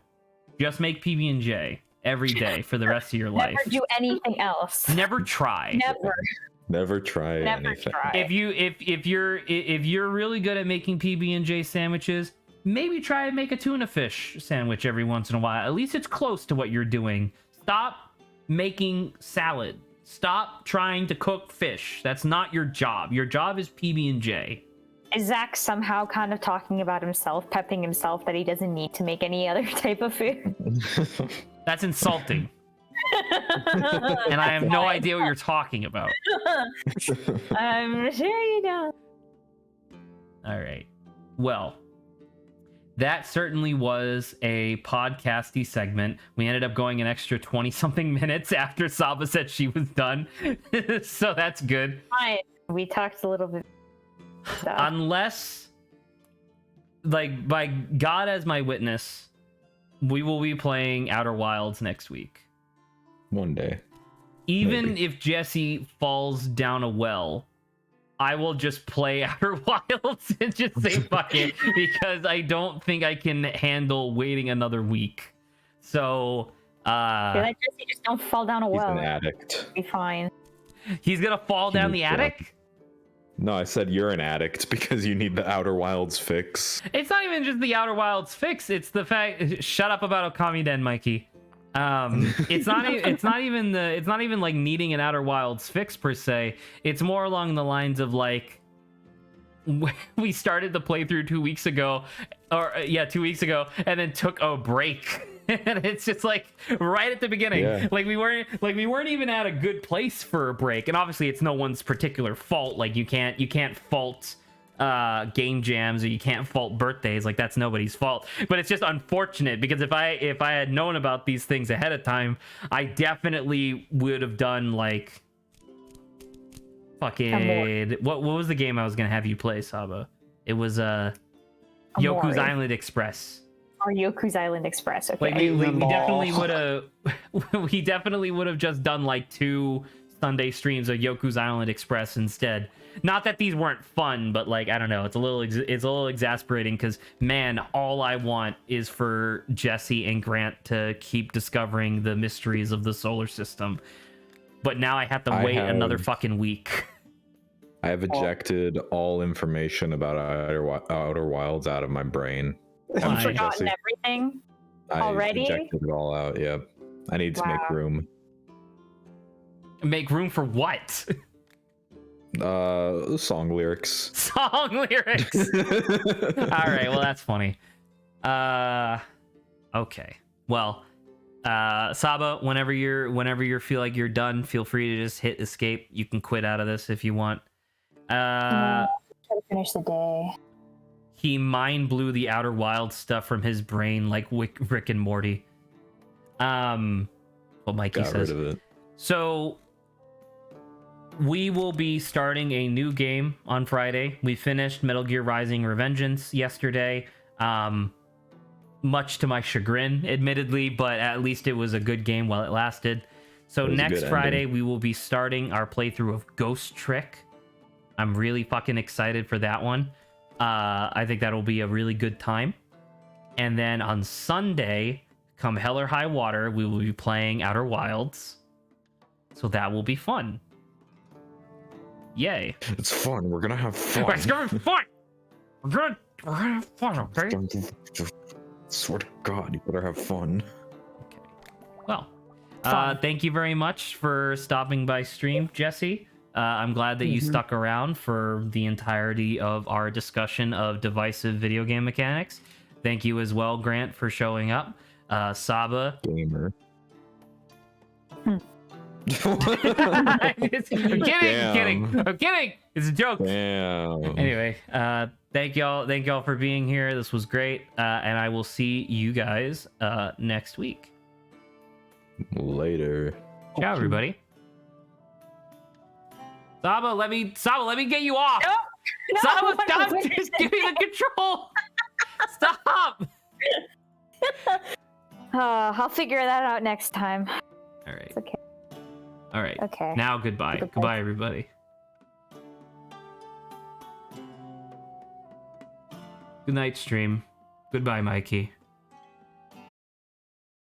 Just make PB&J every day for the rest of your life.
Never do anything else.
Never try.
Never try anything.
If you're really good at making PB&J sandwiches, maybe try and make a tuna fish sandwich every once in a while. At least it's close to what you're doing. Stop making salad. Stop trying to cook fish. That's not your job. Your job is PB&J.
Is Zach somehow kind of talking about himself, pepping himself that he doesn't need to make any other type of food?
That's insulting. And I have no idea what you're talking about.
I'm sure you don't.
All right. Well, that certainly was a podcasty segment. We ended up going an extra 20-something minutes after Saba said she was done. So that's good.
Fine. We talked a little bit. Stuff.
Unless, like, by God as my witness, we will be playing Outer Wilds next week.
One day.
Even
Maybe.
if Jesse falls down a well, I will just play Outer Wilds and just say fuck it, because I don't think I can handle waiting another week. So,
like Jesse, just don't fall down a well.
He's an addict.
Be fine.
He's gonna fall down the attic?
No, I said you're an addict because you need the Outer Wilds fix.
It's not even just the Outer Wilds fix. It's the fact. Shut up about Okami Den, Mikey. It's not even like needing an Outer Wilds fix per se. It's more along the lines of like, we started the playthrough 2 weeks ago, 2 weeks ago, and then took a break. And it's just like right at the beginning,
yeah.
like we weren't even at a good place for a break. And obviously it's no one's particular fault. Like you can't fault game jams, or you can't fault birthdays. Like, that's nobody's fault. But it's just unfortunate because if I had known about these things ahead of time, I definitely would have done like fucking what was the game I was gonna have you play, Saba? It was Yoku's Island Express.
Or Yoku's Island Express. Okay.
Like we definitely would have we definitely would have just done like 2 Sunday streams of Yoku's Island Express instead. Not that these weren't fun, but like I don't know, it's a little exasperating because man, all I want is for Jesse and Grant to keep discovering the mysteries of the solar system. But now I have to wait another fucking week.
I have ejected all information about Outer Wilds out of my brain.
You've forgotten everything already?
I ejected it all out, yep. I need to make room.
Make room for what?
Song lyrics.
Song lyrics. All right, well that's funny. Okay. Well, Saba, whenever you feel like you're done, feel free to just hit escape. You can quit out of this if you want.
Try to finish the day.
He mind blew the Outer Wilds stuff from his brain like Rick and Morty. What Mikey says.
Got rid of it.
So we will be starting a new game on Friday. We finished Metal Gear Rising: Revengeance yesterday. Much to my chagrin, admittedly, but at least it was a good game while it lasted. So next Friday, we will be starting our playthrough of Ghost Trick. I'm really fucking excited for that one. I think that'll be a really good time. And then on Sunday, come hell or high water, we will be playing Outer Wilds. So that will be fun. Yay.
It's fun. We're gonna have fun.
It's gonna be fun. We're gonna have fun, okay?
Swear to God, you better have fun.
Okay. Well, thank you very much for stopping by stream, Jesse. I'm glad that you stuck around for the entirety of our discussion of divisive video game mechanics. Thank you as well, Grant, for showing up. Saba.
Gamer.
I'm kidding. It's a joke.
Damn.
Anyway, thank y'all for being here. This was great. And I will see you guys next week.
Later.
Ciao, everybody. Saba, let me get you off.
No,
Saba, stop! Just give me the control. Stop.
I'll figure that out next time.
All right.
It's okay.
All right.
Okay.
Now goodbye. Goodbye, everybody. Good night, stream. Goodbye, Mikey.